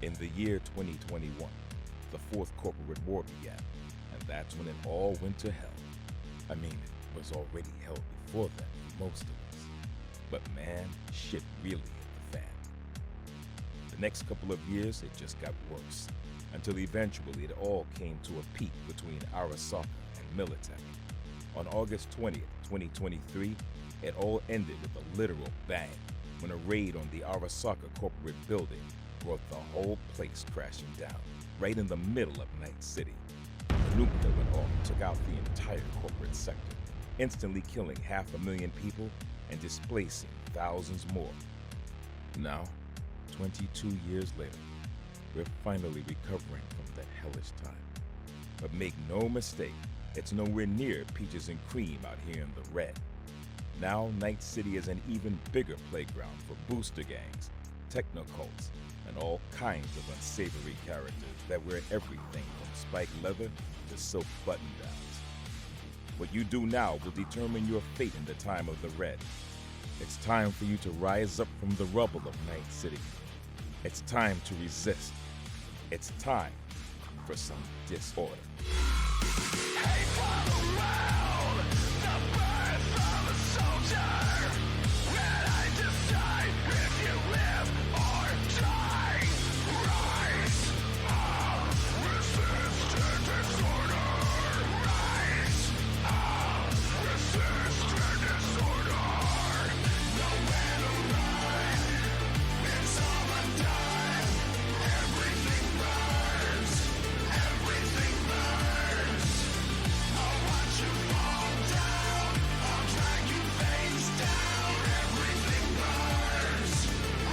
In the year 2021, the fourth corporate war began, and that's when it all went to hell. I mean, it was already hell before then for most of us. But man, shit really hit the fan. The next couple of years, it just got worse, until eventually it all came to a peak between Arasaka and Militech. On August 20th, 2023, it all ended with a literal bang when a raid on the Arasaka corporate building brought the whole place crashing down, right in the middle of Night City. The nuke that went off took out the entire corporate sector, instantly killing 500,000 people and displacing thousands more. Now, 22 years later, we're finally recovering from that hellish time. But make no mistake, it's nowhere near peaches and cream out here in the red. Now, Night City is an even bigger playground for booster gangs, technocults, and all kinds of unsavory characters that wear everything from spiked leather to silk button-downs. What you do now will determine your fate in the time of the Red. It's time for you to rise up from the rubble of Night City. It's time to resist. It's time for some disorder. Hey, follow around the birth of a soldier. When I decide if you live or die, rise up, resist disorder. Rise up, resist disorder. Nowhere to run, it's all undone. Everything burns, everything burns. I'll watch you fall down, I'll drag you face down. Everything burns,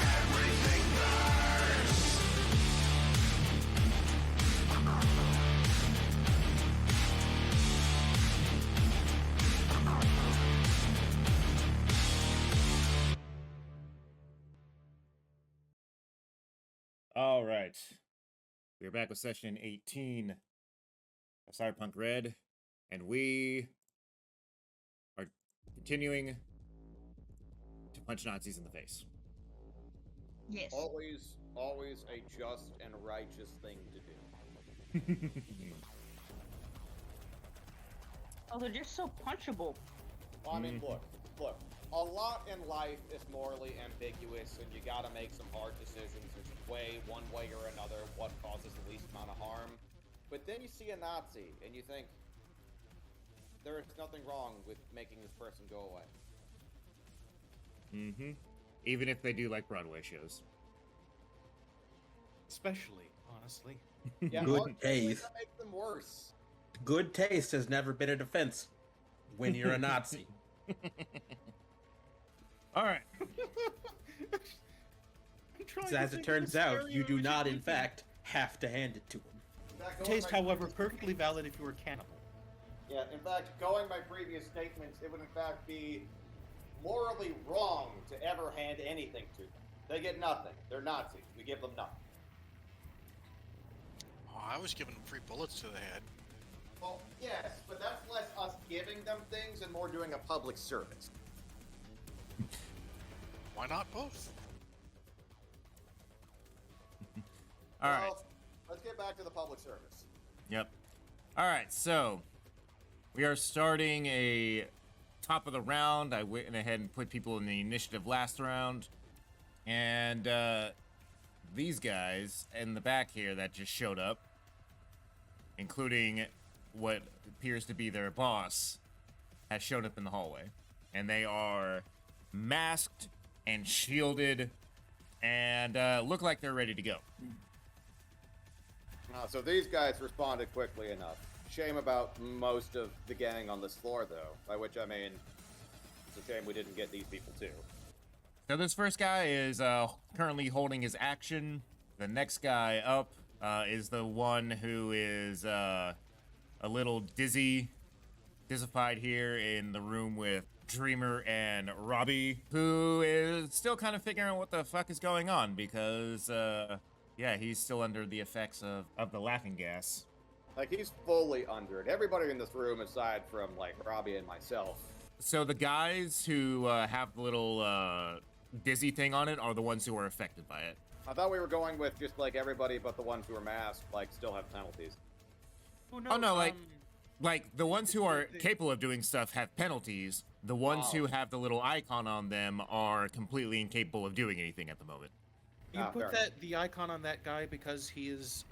everything burns. All right. We're back with session 18 of Cyberpunk Red, and we are continuing to punch Nazis in the face. Yes. Always a just and righteous thing to do. Oh, they're just so punchable. Well, I mean, look. A lot in life is morally ambiguous, and you gotta make some hard decisions. There's one way or another, what causes the least amount of harm. But then you see a Nazi, and you think, there is nothing wrong with making this person go away. Mm-hmm. Even if they do like Broadway shows. Especially, honestly. Yeah, Good honestly, taste. that makes them worse. Good taste has never been a defense when you're a Nazi. All right. As it turns out, you do not, in fact, have to hand it to him. In fact, going Taste, by however, previous perfectly valid if you were a cannibal. Yeah, in fact, going by previous statements, it would in fact be morally wrong to ever hand anything to them. They get nothing. They're Nazis. We give them nothing. Oh, I was giving them free bullets to the head. Well, yes, but that's less us giving them things and more doing a public service. Why not both? All right. Well, let's get back to the public service. Yep. All right, so we are starting a top of the round. I went ahead and put people in the initiative last round. And these guys in the back here that just showed up, including what appears to be their boss, has shown up in the hallway. And they are masked and shielded and look like they're ready to go. So these guys responded quickly enough. Shame about most of the gang on this floor, though. By which I mean, it's a shame we didn't get these people too. So this first guy is currently holding his action. The next guy up is the one who is a little dizzified here in the room with Dreamer and Robbie, who is still kind of figuring out what the fuck is going on because, yeah, he's still under the effects of the laughing gas. Like, he's fully under it. Everybody in this room, aside from, like, Robbie and myself. So the guys who have the little dizzy thing on it are the ones who are affected by it. I thought we were going with just like everybody but the ones who are masked, like still have penalties. Oh no, like the ones who are capable of doing stuff have penalties. The ones who have the little icon on them are completely incapable of doing anything at the moment. You put fair the icon on that guy because he is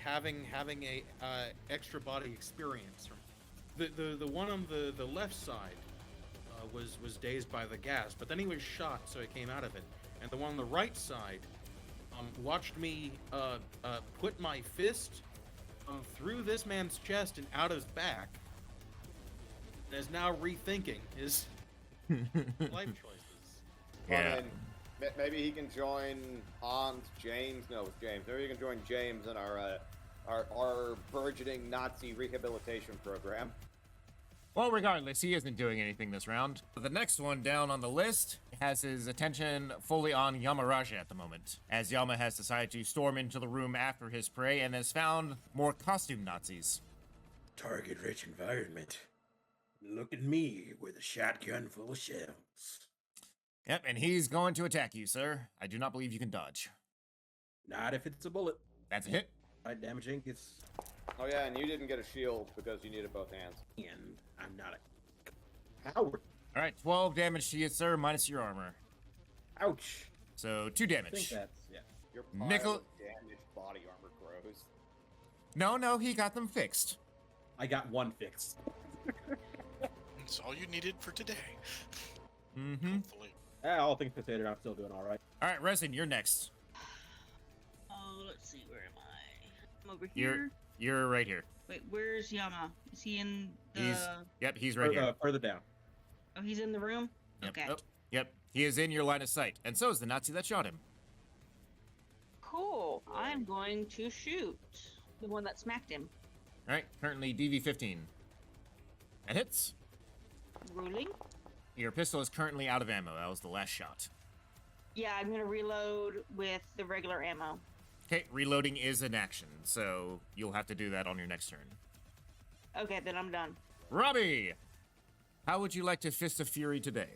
having a extra body experience. The one on the left side was dazed by the gas, but then he was shot, so he came out of it. And the one on the right side watched me put my fist through this man's chest and out his back, and is now rethinking his life choices. Yeah. Well, maybe he can join James. Maybe he can join James in our burgeoning Nazi rehabilitation program. Well, regardless, he isn't doing anything this round. The next one down on the list has his attention fully on Yamaraja at the moment, as Yama has decided to storm into the room after his prey and has found more costume Nazis. Target-rich environment. Look at me with a shotgun full of shells. Yep, and he's going to attack you, sir. I do not believe you can dodge. Not if it's a bullet. That's a hit. Right, damaging. It's... Oh yeah, and you didn't get a shield because you needed both hands. And I'm not a coward. All right, 12 damage to you, sir, minus your armor. Ouch. So 2 I think damage. that's, yeah. Your pile Nickel- of damaged body armor grows. No, he got them fixed. I got one fixed. That's all you needed for today. Mm-hmm. Hopefully. All things considered, I'm still doing all right. All right, Resin, you're next. Oh, let's see, where am I? I'm over here. You're right here. Wait, where's Yama? Is he in the... He's right here. Further down. Oh, he's in the room? Yep. Okay. Oh, yep, he is in your line of sight, and so is the Nazi that shot him. Cool. I'm going to shoot the one that smacked him. All right, currently DV-15. That hits. Rolling. Your pistol is currently out of ammo. That was the last shot. Yeah, I'm gonna reload with the regular ammo. Okay, reloading is an action, so you'll have to do that on your next turn. Okay, then I'm done. Robbie, how would you like to Fist of Fury today?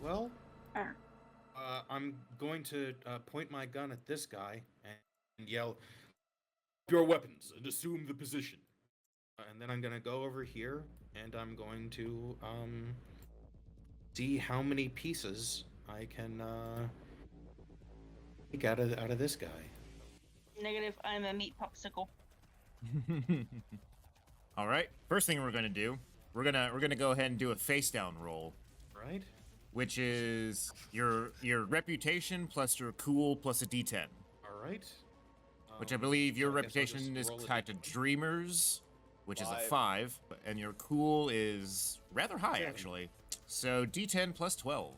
Well, Arr. I'm going to point my gun at this guy and yell, "Your weapons and assume the position." And then I'm gonna go over here and I'm going to see how many pieces I can take out of this guy. Negative, I'm a meat popsicle. All right. First thing we're gonna do, we're gonna go ahead and do a face down roll, Right? which is your reputation plus your cool plus a D10, All right. which I believe your so I guess I'll reputation just is roll a tied to D20. Dreamers, which is a 5. 5, and your cool is rather high 7. actually. So D10 plus 12.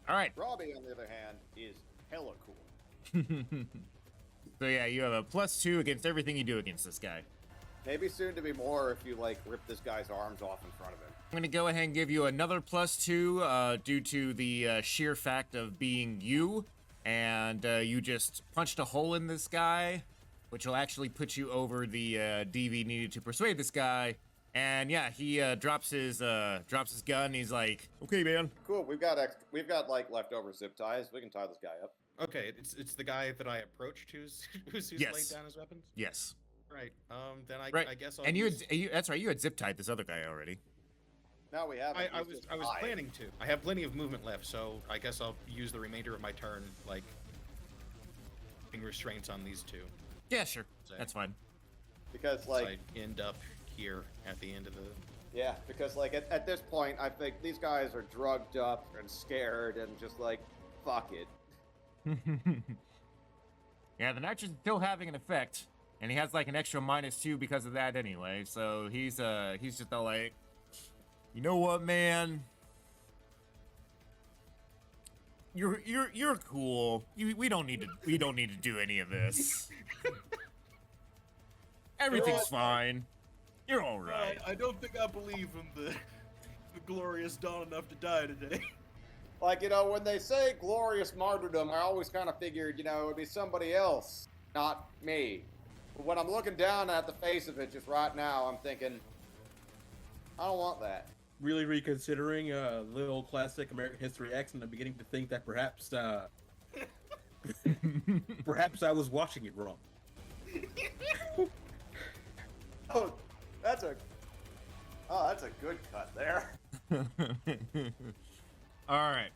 All right. Robbie, on the other hand, is hella cool. So yeah, you have a +2 against everything you do against this guy. Maybe soon to be more if you like rip this guy's arms off in front of him. I'm gonna go ahead and give you another +2 due to the sheer fact of being you, and you just punched a hole in this guy, which will actually put you over the DV needed to persuade this guy. And yeah, he drops his gun. He's like, "Okay, man." Cool. We've got like leftover zip ties. We can tie this guy up. Okay, it's the guy that I approached who's Yes. laid down his weapons. Yes. Right. Then Right. I guess I'll. And use... that's right. You had zip tied this other guy already. Now we have. I was planning to. I have plenty of movement left, so I guess I'll use the remainder of my turn, like, putting restraints on these two. Yeah, sure. So- That's fine. because So like I end up here at the end of the. yeah, because like at this point, I think these guys are drugged up and scared and just like, fuck it. Yeah, the nitrogen's still having an effect, and he has like an extra -2 because of that anyway. So he's just all like, you know what, man? You're cool. We don't need to do any of this. Everything's fine. You're all right. I don't think I believe in the glorious dawn enough to die today. Like, you know, when they say glorious martyrdom, I always kind of figured, you know, it would be somebody else, not me. When I'm looking down at the face of it just right now, I'm thinking, I don't want that. Really reconsidering little classic American History X, and I'm beginning to think that perhaps perhaps I was watching it wrong. Oh, that's a good cut there. All right,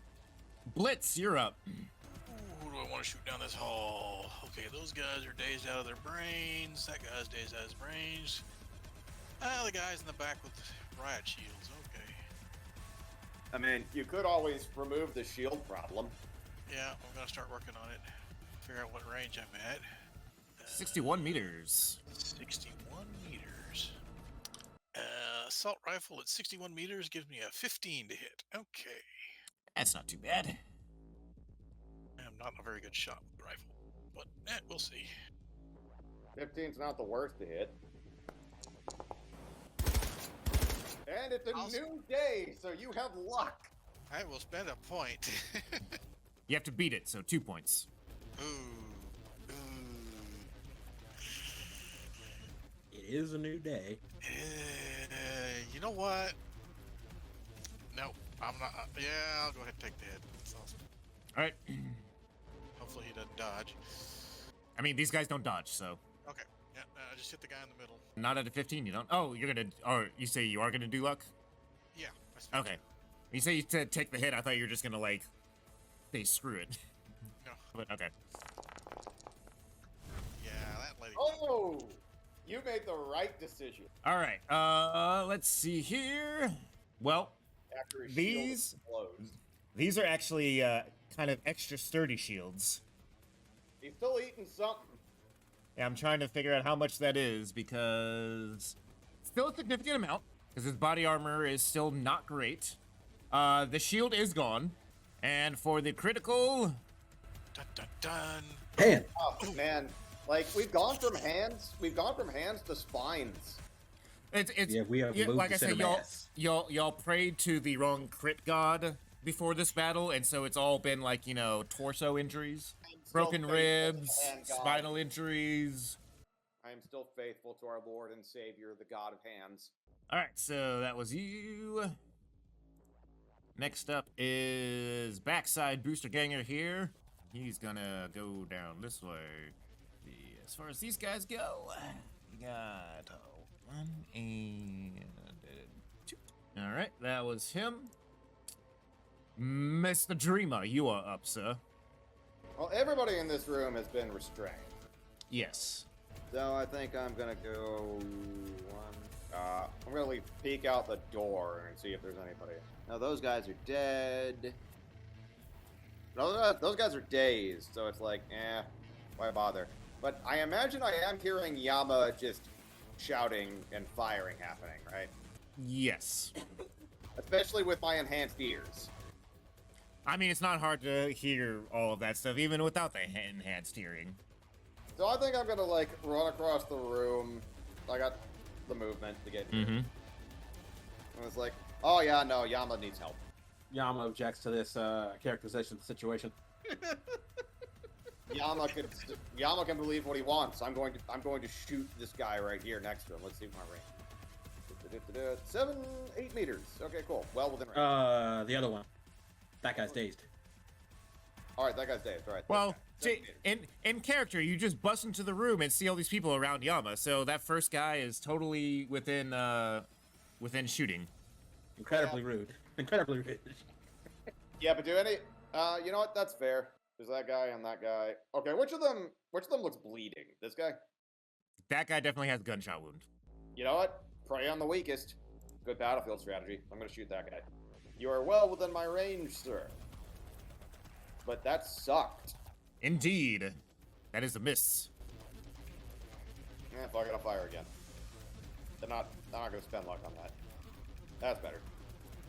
Blitz, you're up. Who do I want to shoot down this hall? Okay, those guys are dazed out of their brains. That guy's dazed out of his brains. The guys in the back with riot shields. Okay. I mean, you could always remove the shield problem. Yeah, I'm gonna start working on it. Figure out what range I'm at. 61 meters. 61 meters. Assault rifle at 61 meters gives me a 15 to hit. Okay. That's not too bad. I'm not a very good shot with the rifle, but we'll see. 15's not the worst to hit. And it's a new day, so you have luck. I will spend a point. You have to beat it, so 2 points. Ooh. It is a new day. You know what? No, I'm not. Yeah, I'll go ahead and take the hit. That's awesome. All right. Hopefully he doesn't dodge. I mean, these guys don't dodge, so. Okay. Yeah, I just hit the guy in the middle. Not at a 15, you don't? Oh, you're gonna. Or you say you are gonna do luck? Yeah. I Okay. You say you said take the hit. I thought you were just gonna like. Say screw it. No. But okay. Yeah, that lady. Oh, you made the right decision. All right. Let's see here. Well, After his These- shield explodes. these are actually kind of extra sturdy shields. He's still eating something. Yeah, I'm trying to figure out how much that is because still a significant amount because his body armor is still not great. The shield is gone, and for the critical, Dun dun dun. Hand. Oh man, like we've gone from hands to spines. it's Yeah, we have moved like I to said, mass. y'all prayed to the wrong crit god before this battle, and so it's all been like torso injuries, broken faithful to the ribs, hand god. spinal injuries. I am still faithful to our Lord and Savior, the God of Hands. All right, so that was you. Next up is Backside Booster Ganger here. He's gonna go down this way. As far as these guys go, we got 1 and 2. All right, that was him. Mr. Dreamer, you are up, sir. Well, everybody in this room has been restrained. Yes. So I think I'm gonna go I'm gonna peek out the door and see if there's anybody. Now those guys are dead. No, those guys are dazed, so it's like, why bother? But I imagine I am hearing Yama just shouting and firing happening, right? Yes. Especially with my enhanced ears. I mean, it's not hard to hear all of that stuff, even without the enhanced hearing. So I think I'm gonna run across the room. I got the movement to get here. Mm-hmm. And it's like, oh yeah, no, Yama needs help. Yama objects to this characterization of the situation. Yama can believe what he wants. I'm going to shoot this guy right here next to him. Let's see my range. 8 meters. Okay, cool. Well within range. The other one. That guy's dazed. All right, that guy's dazed. All right. Well, okay. 7 meters. in character, you just bust into the room and see all these people around Yama. So that first guy is totally within shooting. Incredibly rude. Incredibly rude. Yeah, but do any? You know what? That's fair. There's that guy and that guy. Okay, which of them looks bleeding? This guy? That guy definitely has a gunshot wound. You know what? Prey on the weakest. Good battlefield strategy. I'm gonna shoot that guy. You are well within my range, sir. But that sucked. Indeed, that is a miss. Fuck it, I'll fire again. They're not gonna spend luck on that. That's better.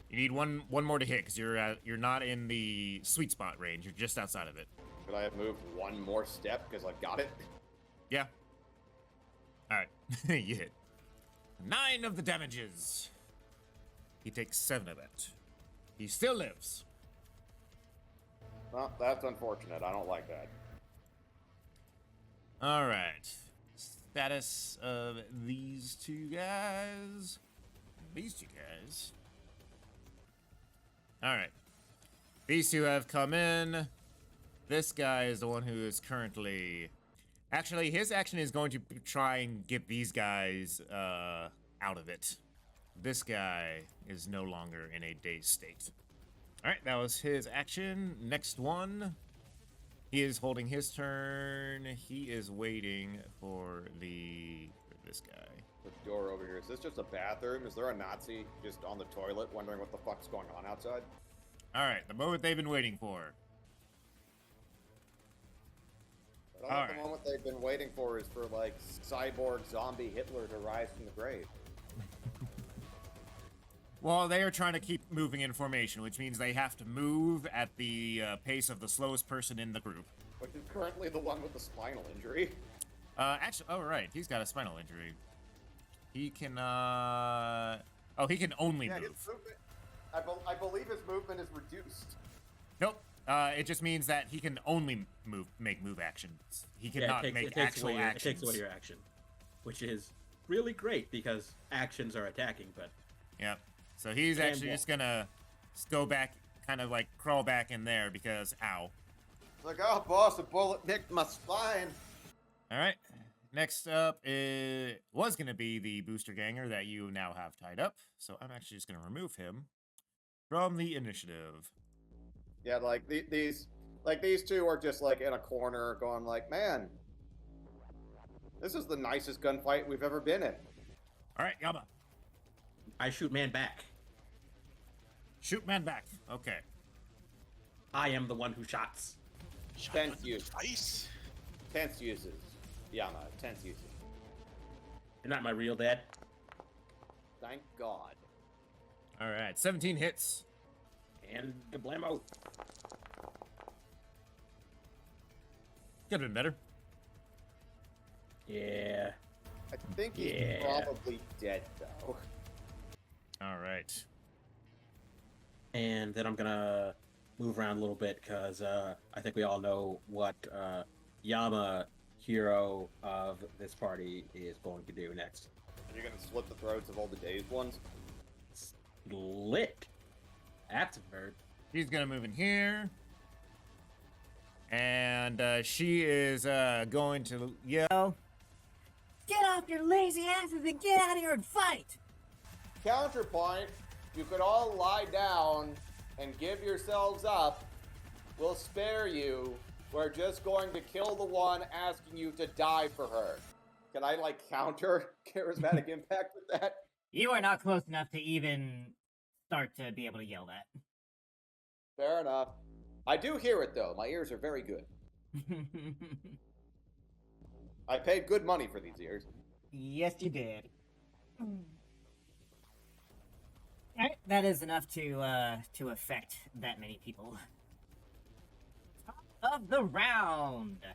You need one more to hit because you're not in the sweet spot range. You're just outside of it. Could I have moved one more step because I got it? Yeah. All right, you hit 9 of the damages. He takes 7 of it. He still lives. Well, that's unfortunate. I don't like that. All right. status of these two guys. These two guys. All right. These two have come in. This guy is the one who is currently... Actually, his action is going to try and get these guys out of it. This guy is no longer in a dazed state. All right, that was his action. Next one. He is holding his turn. He is waiting for this guy. The door over here. Is this just a bathroom? Is there a Nazi just on the toilet wondering what the fuck's going on outside? All right, the moment they've been waiting for. But I think the moment they've been waiting for is for, like, cyborg zombie Hitler to rise from the grave. Well, they are trying to keep moving in formation, which means they have to move at the pace of the slowest person in the group. Which is currently the one with the spinal injury. Actually, oh, right. He's got a spinal injury. He can, oh, he can only move. His movement, I believe his movement is reduced. Nope. It just means that he can only make move actions. He cannot make actual actions. It takes away your action, which is really great because actions are attacking, but... Yep. So he's actually just gonna go back, kind of like crawl back in there because, ow. It's like, oh, boss, a bullet nicked my spine. All right. Next up was gonna be the booster ganger that you now have tied up. So I'm actually just gonna remove him from the initiative. Yeah, like these two are just like in a corner, going like, man, this is the nicest gunfight we've ever been in. All right, Yama. I shoot man back. Shoot man back. Okay. I am the one who shots. Tense use. Ice. Tense uses. Yama, tense uses. You're not my real dad. Thank God. All right, 17 hits. And kablamo. Could have been better. Yeah. I think he's probably dead, though. All right. And then I'm gonna move around a little bit because I think we all know what Yama, hero of this party, is going to do next. You're gonna slit the throats of all the dazed ones? Lit. That's a bird. She's gonna move in here. And she is going to yell, "Get off your lazy asses and get out of here and fight!" Counterpoint, you could all lie down and give yourselves up. We'll spare you. We're just going to kill the one asking you to die for her. Can I, like, counter charismatic impact with that? You are not close enough to even start to be able to yell that. Fair enough. I do hear it, though. My ears are very good. I paid good money for these ears. Yes, you did. Alright, that is enough to affect that many people. Top of the round.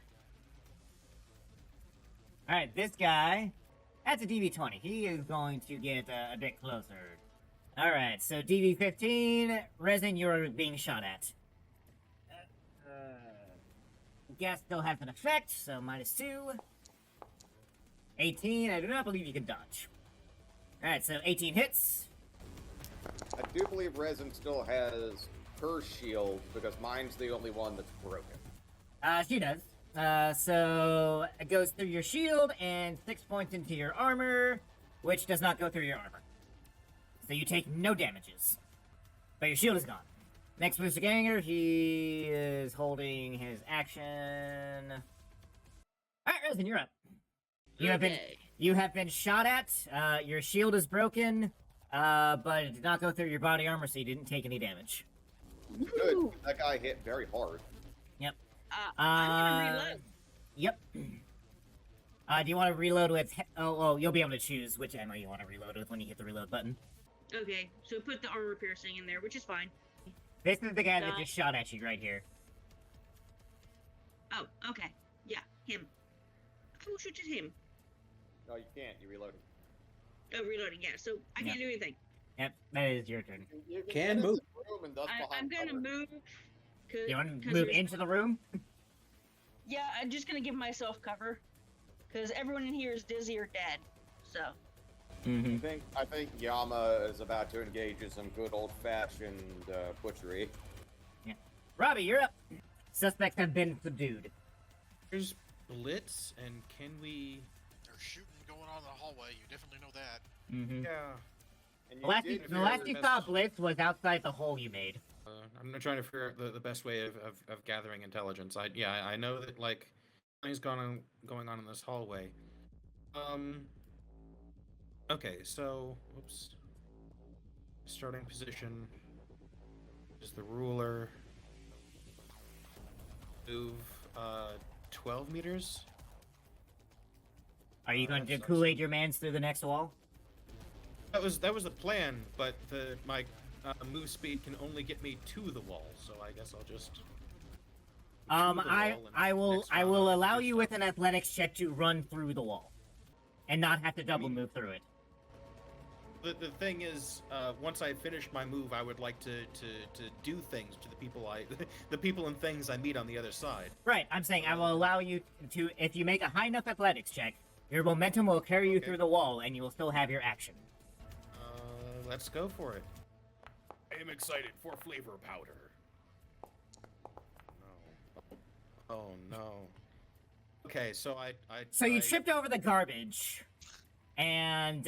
Alright, this guy, that's a DV20. He is going to get a bit closer. Alright, so DV15, Resin, you're being shot at. Gas still has an effect, so -2. 18, I do not believe you can dodge. Alright, so 18 hits. I do believe Resin still has her shield, because mine's the only one that's broken. She does. So it goes through your shield and 6 points into your armor, which does not go through your armor. So you take no damages. But your shield is gone. Next booster ganger, he is holding his action. Alright, Resin, you're up. You have been shot at. Your shield is broken, but it did not go through your body armor, so you didn't take any damage. Good. That guy hit very hard. Yep. I'm gonna reload. Yep. Do you want to reload with... Oh, you'll be able to choose which ammo you want to reload with when you hit the reload button. Okay, so put the armor piercing in there, which is fine. This is the guy that just shot at you right here. Oh, okay. Yeah, him. I will shoot at him. No, you can't. You reload. Oh, reloading, yeah, so I can't do anything. Yep, that is your turn. You Can get in move. the room and dust I'm behind gonna cover. move. You want to move into the room? Yeah, I'm just gonna give myself cover. because everyone in here is dizzy or dead. So. Mm-hmm. I think Yama is about to engage in some good old-fashioned butchery. Yeah. Robbie, you're up. Suspects have been subdued. There's Blitz, and can we? There's shooting going on in the hallway. You definitely know that. Mm-hmm. Yeah. And The last, did the last hear- you saw Blitz was outside the hole you made. I'm not trying to figure out the best way of gathering intelligence. I know that like something's going on in this hallway. Okay, so whoops. Starting position is the ruler. Move 12 meters. Are you going to That's- Kool-Aid your mans through the next wall? That was the plan, but my move speed can only get me to the wall, so I guess I'll just. to the wall and I will next round will I'll allow do you stuff. with an athletics check to run through the wall, and not have to double move through it. The thing is, once I finish my move, I would like to do things to the people the people and things I meet on the other side. Right, I'm saying I will allow you to, if you make a high enough athletics check, your momentum will carry you Okay. through the wall, and you will still have your action. Let's go for it. I am excited for flavor powder. No. Oh no. Okay, so I So you tripped over the garbage, and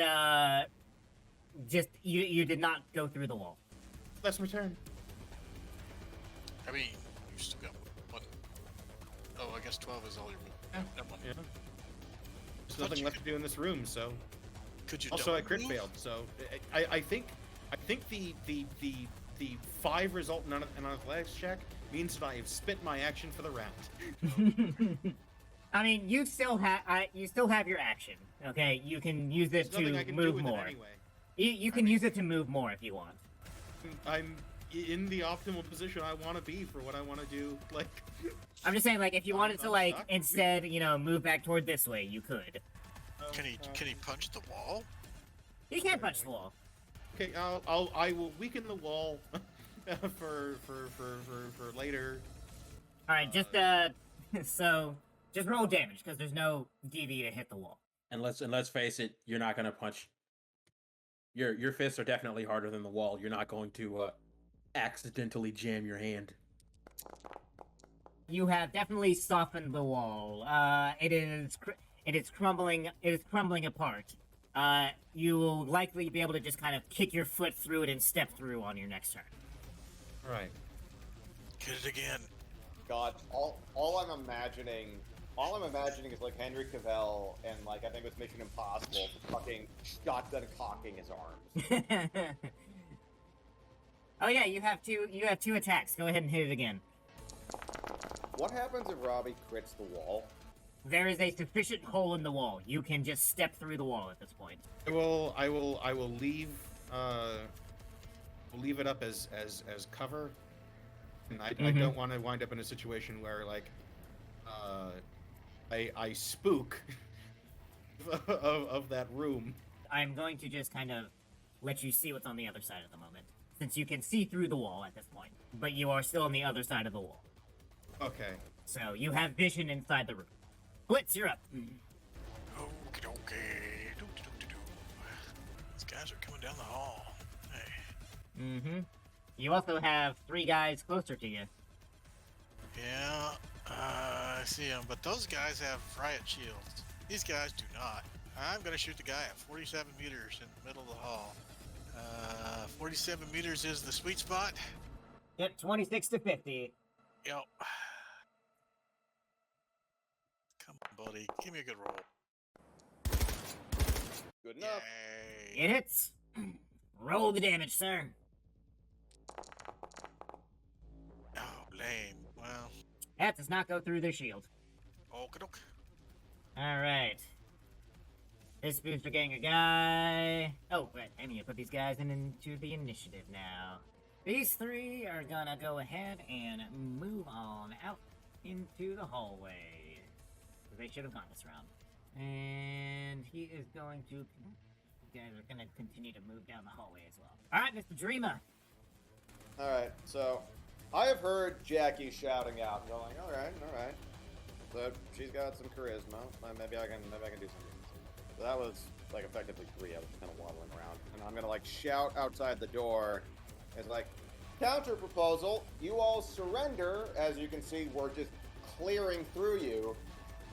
just you did not go through the wall. Let's return. I mean, you still got one. Oh, I guess 12 is all your move. Never mind. Yeah. There's Thought nothing you left to do in this room, so. Could you Also, I double crit move? failed, so I think the 5 result in an athletics check means that I have spent my action for the round. I mean, you still have your action. Okay, you can use it There's nothing I to can do move with more. it anyway. You can use it to move more if you want. I'm in the optimal position I want to be for what I want to do. Like, I'm just saying, like, if you wanted to, I'm like, stuck. instead, move back toward this way, you could. Can he punch the wall? You can't punch the wall. Okay, I will weaken the wall for later. All right, just so just roll damage because there's no DV to hit the wall. And let's face it, you're not gonna punch. Your fists are definitely harder than the wall. You're not going to accidentally jam your hand. You have definitely softened the wall. It is crumbling. It is crumbling apart. You will likely be able to just kind of kick your foot through it and step through on your next turn. Right. Hit it again. God, all I'm imagining is like Henry Cavill and like I think it was Mission Impossible, fucking shotgun cocking his arms. Oh yeah, you have two attacks. Go ahead and hit it again. What happens if Robbie crits the wall? There is a sufficient hole in the wall. You can just step through the wall at this point. I will leave leave it up as cover. And I don't want to wind up in a situation where like I spook of that room. I'm going to just kind of let you see what's on the other side at the moment, since you can see through the wall at this point, but you are still on the other side of the wall. Okay. So you have vision inside the room. Blitz, you're up. Okie dokie. Doo-doo-doo-doo-doo. These guys are coming down the hall. Hey. Mm-hmm. You also have 3 guys closer to you. Yeah, I see them, but those guys have riot shields. These guys do not. I'm gonna shoot the guy at 47 meters in the middle of the hall. 47 meters is the sweet spot. Yep, 26 to 50. Yep. Come on, buddy. Give me a good roll. Good enough. Yay. It hits. Roll the damage, sir. Oh, lame. Well, That does not go through their shield. okie doke. Alright. This booster getting a guy. Oh, wait, I need to put these guys into the initiative now. These 3 are gonna go ahead and move on out into the hallway. They should have gone this round. And he is going to... You guys are gonna continue to move down the hallway as well. Alright, Mr. Dreamer. Alright, so I have heard Jackie shouting out, going, alright. So she's got some charisma. Maybe I can do something. So that was like effectively 3. I was kind of waddling around, and I'm gonna like shout outside the door. It's like, counter proposal. You all surrender. As you can see, we're just clearing through you.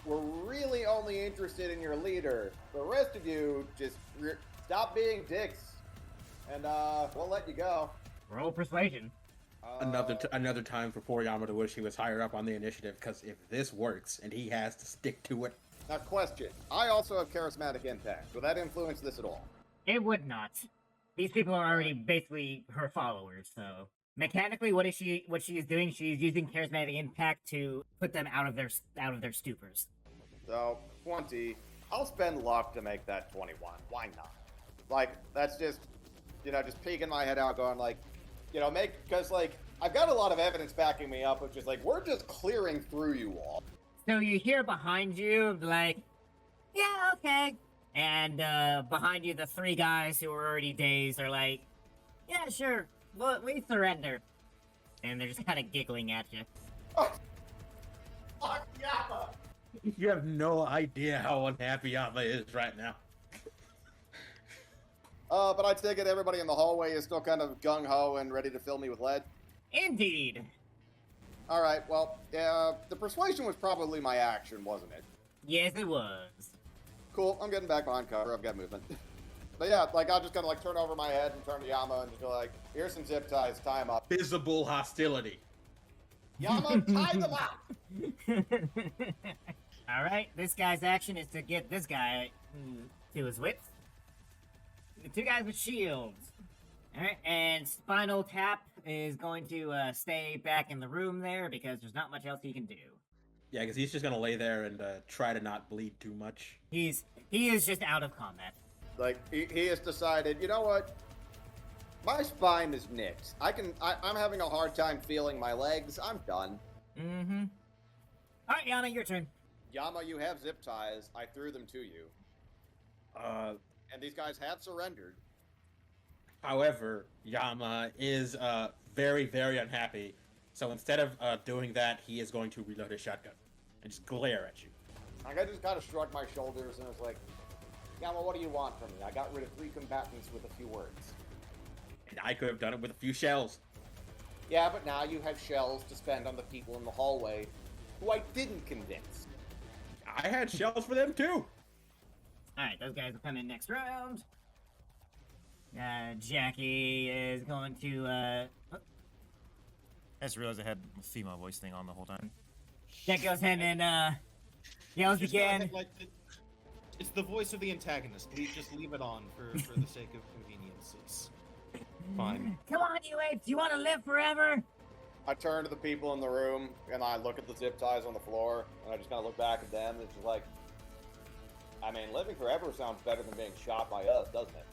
We're really only interested in your leader. The rest of you just stop being dicks, and we'll let you go. Roll persuasion. Another time for poor Yama to wish he was higher up on the initiative, because if this works and he has to stick to it. Now, question. I also have charismatic impact. Will that influence this at all? It would not. These people are already basically her followers, so mechanically, what she is doing? She's using charismatic impact to put them out of their stupors. So 20. I'll spend luck to make that 21. Why not? Like, that's just, just peeking my head out, going like, because like I've got a lot of evidence backing me up, which is like we're just clearing through you all. So you hear behind you, like, yeah, okay. And behind you, the 3 guys who were already dazed are like, yeah, sure, we surrender. And they're just kind of giggling at you. Oh, fuck Yama! You have no idea how unhappy Yama is right now. But I take it everybody in the hallway is still kind of gung-ho and ready to fill me with lead? Indeed. All right, well, the persuasion was probably my action, wasn't it? Yes, it was. Cool, I'm getting back behind cover, I've got movement. But yeah, like, I'll just kind of, like, turn over my head and turn to Yama and just go like, here's some zip ties, tie them up. Visible hostility. Yama, tie them up! Alright, this guy's action is to get this guy to his wits. The 2 guys with shields. Alright, and Spinal Tap is going to stay back in the room there because there's not much else he can do. Yeah, because he's just gonna lay there and try to not bleed too much. He is just out of combat. Like, he has decided, you know what? My spine is nicked. I'm having a hard time feeling my legs. I'm done. Mm-hmm. Alright, Yama, your turn. Yama, you have zip ties. I threw them to you. And these guys have surrendered. However, Yama is very, very unhappy. So instead of doing that, he is going to reload his shotgun and just glare at you. Like, I just kind of shrugged my shoulders and was like, Yama, what do you want from me? I got rid of 3 combatants with a few words. And I could have done it with a few shells. Yeah, but now you have shells to spend on the people in the hallway who I didn't convince. I had shells for them too. Alright, those guys will come in next round. Jackie is going to, I just realized I had a female voice thing on the whole time. Jack goes ahead and, yells Just go again. ahead, it's the voice of the antagonist. Just leave it on for the sake of convenience. It's fine. Come on, you apes! You want to live forever? I turn to the people in the room, and I look at the zip ties on the floor, and I just kind of look back at them, and it's just like, I mean, living forever sounds better than being shot by us, doesn't it?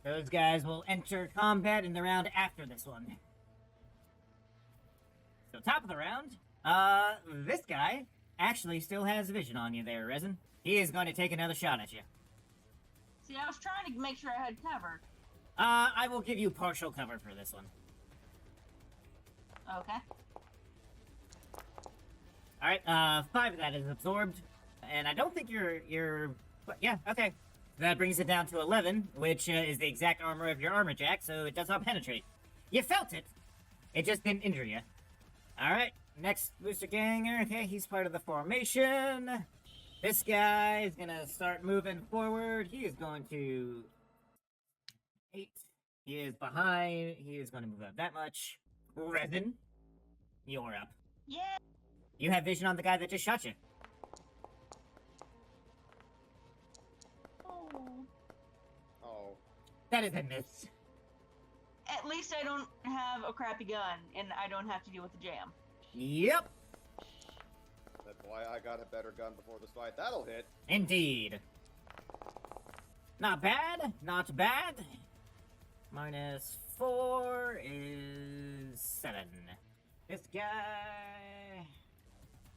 Those guys will enter combat in the round after this one. So top of the round, this guy actually still has vision on you there, Resin. He is going to take another shot at you. See, I was trying to make sure I had cover. I will give you partial cover for this one. Okay. Alright, 5 of that is absorbed. And I don't think you're... But yeah, okay. That brings it down to 11, which is the exact armor of your armor jack, so it does not penetrate. You felt it! It just didn't injure you. Alright, next booster ganger. Okay, he's part of the formation. This guy is gonna start moving forward. He is going to... 8. He is behind. He is going to move up that much. Resin, you're up. Yeah. You have vision on the guy that just shot you. Oh. That is a miss. At least I don't have a crappy gun, and I don't have to deal with the jam. Yep, That's why I got a better gun before this fight. That'll hit. indeed. Not bad, not bad. Minus 4 is 7. This guy...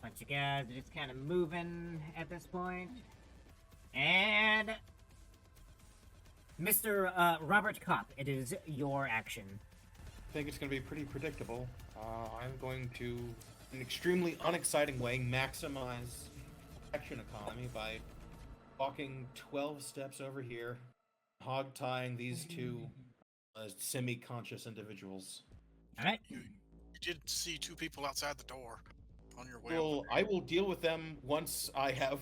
Bunch of guys are just kind of moving at this point. And... Mr. Robert Kopp, it is your action. I think it's going to be pretty predictable. I'm going to an extremely unexciting way, maximize action economy by walking 12 steps over here, hog tying these two semi-conscious individuals. All right. You did see two people outside the door on your way Well, over. I will deal with them once I have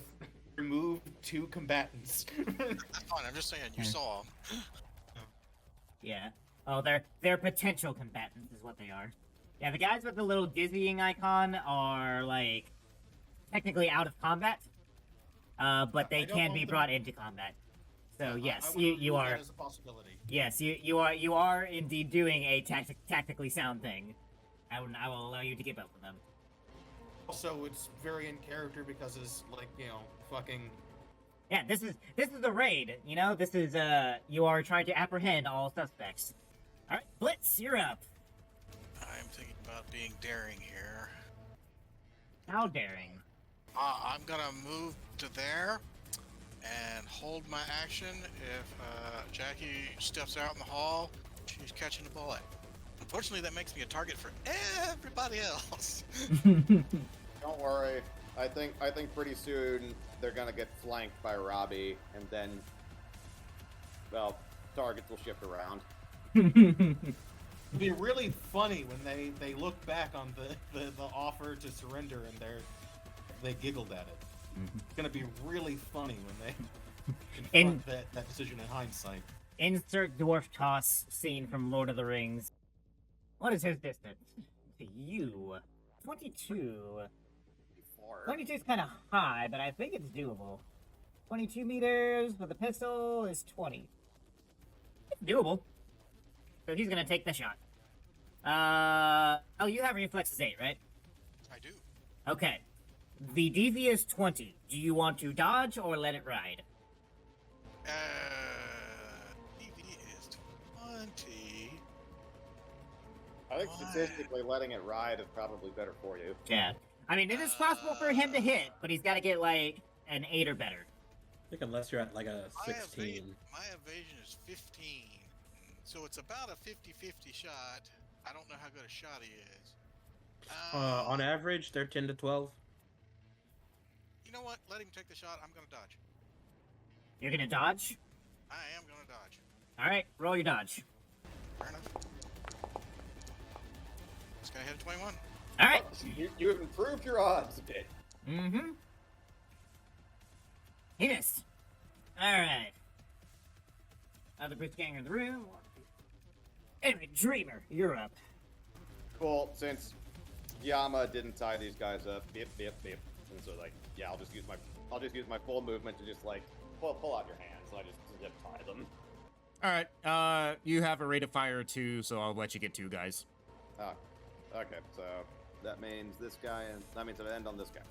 removed two combatants. That's fine. I'm just saying you saw them. Yeah. Oh, they're potential combatants is what they are. Yeah, the guys with the little dizzying icon are like technically out of combat, but they I don't can want be them- brought into combat. So yes, I you would remove are. that as a possibility. Yes, you are indeed doing a tactically sound thing. I will allow you to get both of them. Also, it's very in character because it's like, fucking. Yeah, this is a raid. You know, this is you are trying to apprehend all suspects. All right, Blitz, you're up. I'm thinking about being daring here. How daring? I'm gonna move to there and hold my action. If Jackie steps out in the hall, she's catching a bullet. Unfortunately, that makes me a target for everybody else. Don't worry. I think pretty soon they're gonna get flanked by Robbie, and then, well, targets will shift around. It'd be really funny when they look back on the offer to surrender and they giggled at it. It's gonna be really funny when they confront that decision in hindsight. Insert dwarf toss scene from Lord of the Rings. What is his distance? To you. 22. 22 is kind of high, but I think it's doable. 22 meters with a pistol is 20. It's doable. So he's gonna take the shot. Oh, you have reflexes 8, right? I do. Okay. The DV is 20. Do you want to dodge or let it ride? EV is 20. I think statistically, letting it ride is probably better for you. Yeah. I mean, it is possible for him to hit, but he's got to get, like, an 8 or better. I think unless you're at like a 16. My evasion is 15. So it's about a 50-50 shot. I don't know how good a shot he is. On average, they're 10 to 12. You know what? Let him take the shot. I'm gonna dodge. You're gonna dodge? I am gonna dodge. Alright, roll your dodge. Fair enough. It's gonna hit a 21. Alright. You have improved your odds a bit. Mm-hmm. He missed. Alright. Other Brits gang in the room. Anyway, Dreamer, you're up. Cool. Since Yama didn't tie these guys up, beep beep beep, and so like, yeah, I'll just use my full movement to just like pull out your hands. So I just zip tie them. Alright, you have a rate of fire 2, so I'll let you get 2 guys. Oh, okay. So that means this guy, and that means I end on this guy.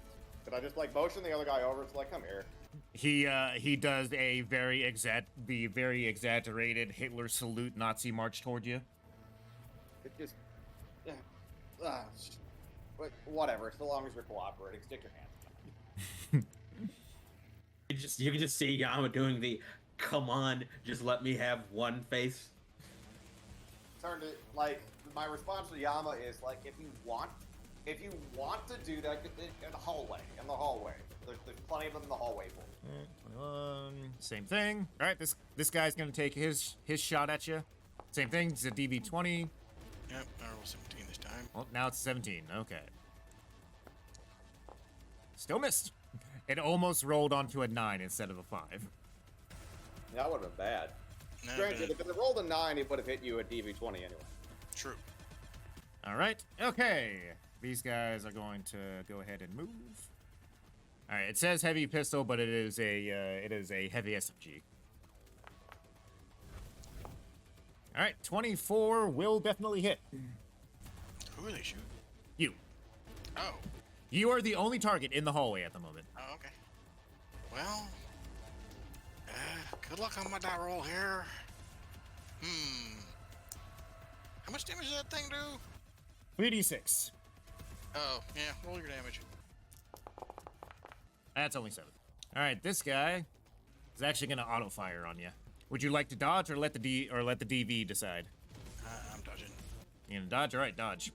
Could I just like motion the other guy over? It's like, come here. He does a very exaggerated Hitler salute Nazi march toward you. It just, but whatever. So long as you're cooperating, stick your hands up. You can just see Yama doing the "come on, just let me have one" face. Turn to like my response to Yama is like, if you want to do that in the hallway, there's plenty of them in the hallway for you. Same thing. All right, this guy's gonna take his shot at you. Same thing. It's a DV 20. Yep, I rolled 17 this time. Well, now it's 17. Okay. Still missed. It almost rolled onto a 9 instead of a 5. That would have been bad. No, Granted, if it rolled a 9, it would have hit you at DV 20 anyway. True. All right. Okay. These guys are going to go ahead and move. All right. It says heavy pistol, but it is a heavy SMG. All right. 24 will definitely hit. Who are they shooting? You. Oh. You are the only target in the hallway at the moment. Oh, okay. Well, good luck on my die roll here. How much damage does that thing do? 3d6. Oh, yeah, roll your damage. That's only 7. All right, this guy is actually going to auto fire on you. Would you like to dodge or let the DV decide? I'm dodging. You gonna dodge? All right, dodge.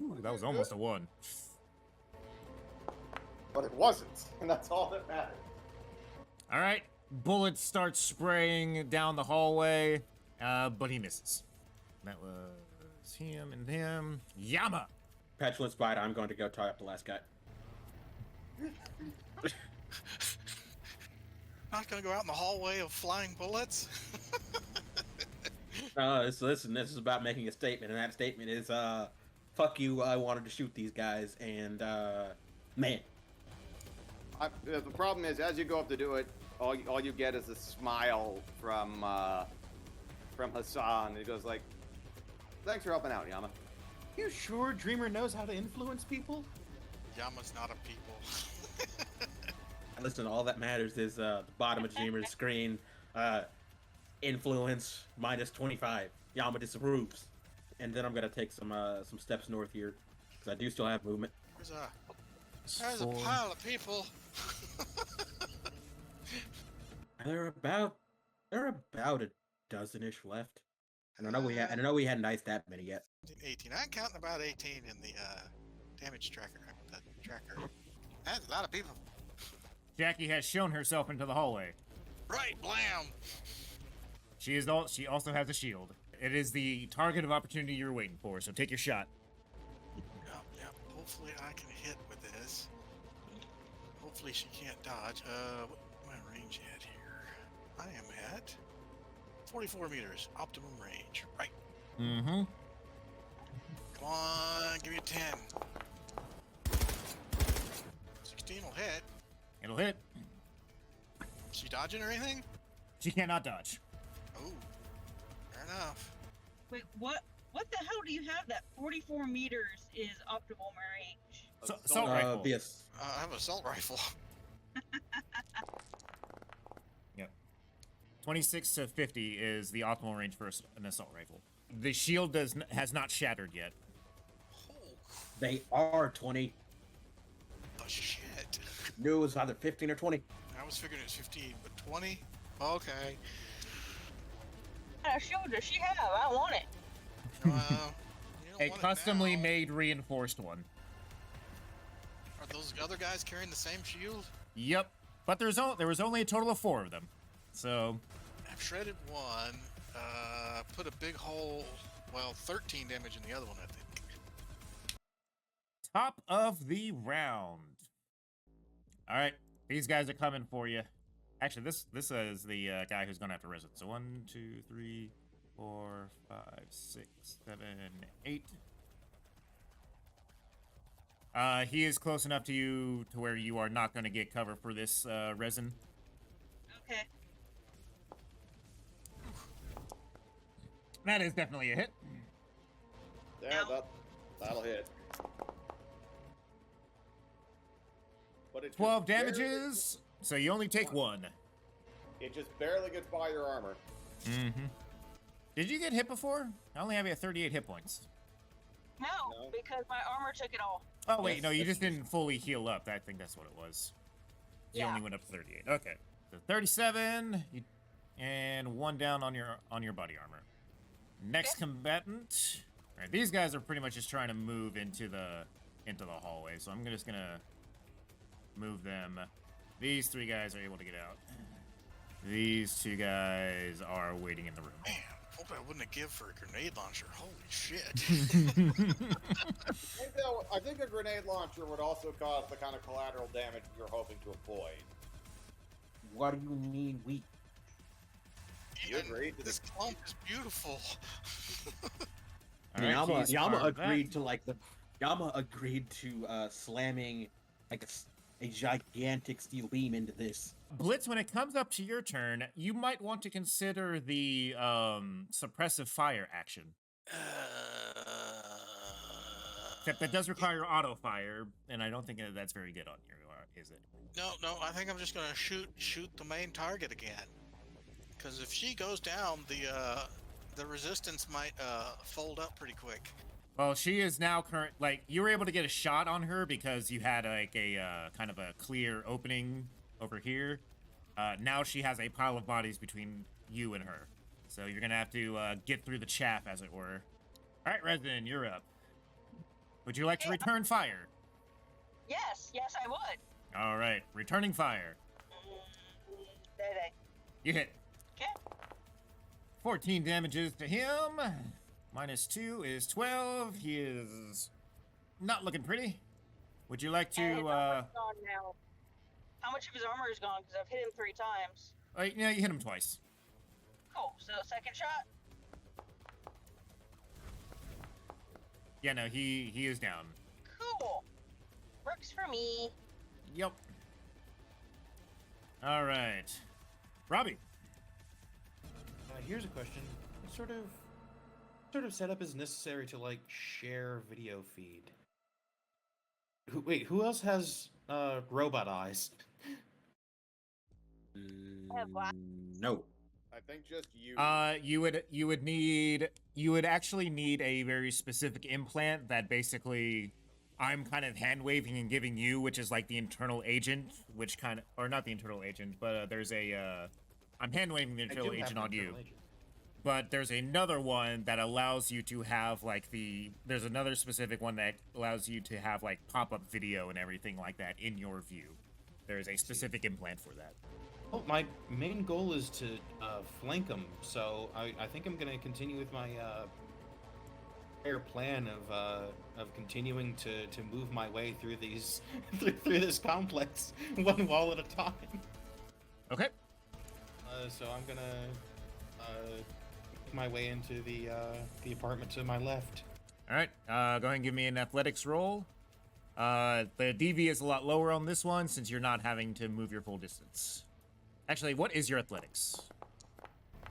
Ooh, that was almost a 1. But it wasn't, and that's all that matters. All right, bullets start spraying down the hallway, but he misses. That was him and him. Yama! Petulant Spider, I'm going to go tie up the last guy. Not gonna go out in the hallway of flying bullets. Listen, this is about making a statement, and that statement is, fuck you, I wanted to shoot these guys, and, man. The problem is, as you go up to do it, all you get is a smile from Hassan. He goes like, "Thanks for helping out, Yama." You sure Dreamer knows how to influence people? Yama's not a people. Listen, all that matters is, the bottom of Dreamer's screen, influence -25. Yama disapproves. And then I'm gonna take some steps north here, because I do still have movement. There's a pile of people. There are about a dozen-ish left. I don't know we hadn't iced that many yet. 18. I'm counting about 18 in the damage tracker. That's a lot of people. Jackie has shown herself into the hallway. Right, blam. She also has a shield. It is the target of opportunity you're waiting for, so take your shot. Yep. Hopefully I can hit with this. Hopefully she can't dodge. What am I range at here? I am at 44 meters, optimum range. Right. Mm-hmm. Come on, give me a 10. 16 will hit. It'll hit. Is she dodging or anything? She cannot dodge. Oh, fair enough. Wait, what? What the hell do you have that 44 meters is optimal range? Assault rifle. Yes. I have an assault rifle. Yep. 26 to 50 is the optimal range for an assault rifle. The shield has not shattered yet. Oh, They are 20. shit. Knew it was either 15 or 20. I was figuring it was 15, but 20? Okay. What kind of shield does she have? I want it. You don't A want it customly now. made reinforced one. Are those other guys carrying the same shield? Yep. But there was only a total of 4 of them. So I've shredded one. Put a big hole. Well, 13 damage in the other one, I think. top of the round. All right, these guys are coming for you. Actually, this is the guy who's gonna have to res it. So 1, 2, 3, 4, 5, 6, 7, 8. He is close enough to you to where you are not gonna get cover for this resin. Okay. That is definitely a hit. Yeah, that'll hit. But it 12 just damages. So you only take 1. It just barely gets by your armor. Mm-hmm. Did you get hit before? I only have you at 38 hit points. No, No. because my armor took it all. Oh wait, Yes, no, you yes, just yes. didn't fully heal up. I think that's what it was. You Yeah. only went up to 38. Okay, so 37, and 1 down on your body armor. Next combatant. All right, these guys are pretty much just trying to move into the hallway. So I'm just gonna move them. These 3 guys are able to get out. These 2 guys are waiting in the room. Man, hope I wouldn't have give for a grenade launcher. Holy shit. I think a grenade launcher would also cause the kind of collateral damage you're hoping to avoid. What do you mean weak? You agreed to This clump is beautiful. All right, Yama, he's Yama part of that. agreed to Yama agreed to slamming like a gigantic steel beam into this. Blitz, when it comes up to your turn, you might want to consider the suppressive fire action. Except that does require auto fire, and I don't think that's very good on you, is it? No, I think I'm just gonna shoot the main target again. Because if she goes down, the resistance might fold up pretty quick. Well, she is now you were able to get a shot on her because you had like a kind of a clear opening over here. Now she has a pile of bodies between you and her. So you're gonna have to get through the chaff, as it were. All right, Resin, you're up. Would you like to return fire? Yes, I would. All right, returning fire. There. You hit. Okay. 14 damages to him. -2 is 12. He is not looking pretty. Would you like And his to, armor's gone now. How much of his armor is gone? Because I've hit him 3 times. yeah, you hit him twice. Cool. So second shot. Yeah, no, he is down. Cool. Works for me. Yep. All right. Robbie. Here's a question. What sort of setup is necessary to like share video feed? Who else has robot eyes? No. I think just you. You would actually need a very specific implant that basically I'm kind of hand waving and giving you, which is like the internal agent, which kind of, or not the internal agent, but there's a I'm hand waving the internal agent on you. But there's another one that allows you to have like there's another specific one that allows you to have like pop-up video and everything like that in your view. There's a specific implant for that. Well, my main goal is to flank them, so I think I'm gonna continue with my prior plan of continuing to move my way through these through this complex one wall at a time. Okay. So I'm gonna make my way into the apartment to my left. All right. Go ahead and give me an athletics roll. The DV is a lot lower on this one since you're not having to move your full distance. Actually, what is your athletics?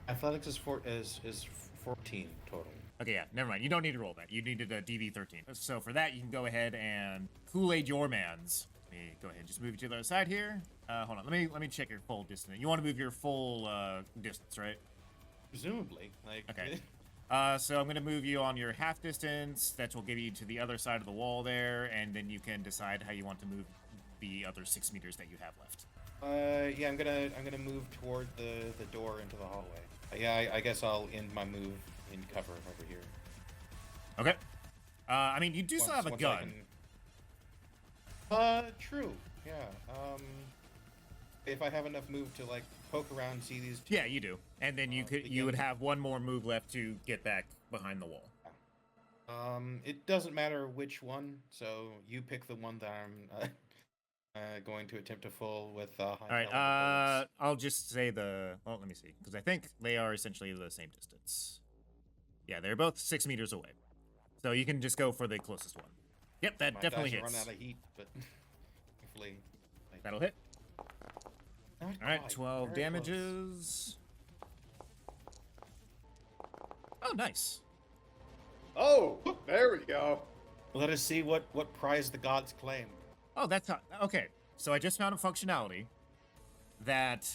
Athletics is 14 total. Okay, yeah, never mind. You don't need to roll that. You needed a DV 13. So for that, you can go ahead and Kool-Aid your mans. Let me go ahead and just move you to the other side here. Hold on. Let me check your full distance. You want to move your full distance, right? Presumably, like. Okay. So I'm gonna move you on your half distance. That will give you to the other side of the wall there, and then you can decide how you want to move the other 6 meters that you have left. Yeah, I'm gonna move toward the door into the hallway. Yeah, I guess I'll end my move in cover over here. Okay. I mean, you do still have a gun. True. Yeah. If I have enough move to like poke around and see these. Yeah, you do. And then you would have one more move left to get back behind the wall. It doesn't matter which one. So you pick the one that I'm going to attempt to full with high. All right. I'll just say well, let me see, because I think they are essentially the same distance. Yeah, they're both 6 meters away. So you can just go for the closest one. Yep, that definitely hits. Run out of heat, but hopefully that'll hit. All right, 12 damages. Oh, nice. Oh, there we go. Let us see what prize the gods claim. Oh, that's not okay. So I just found a functionality that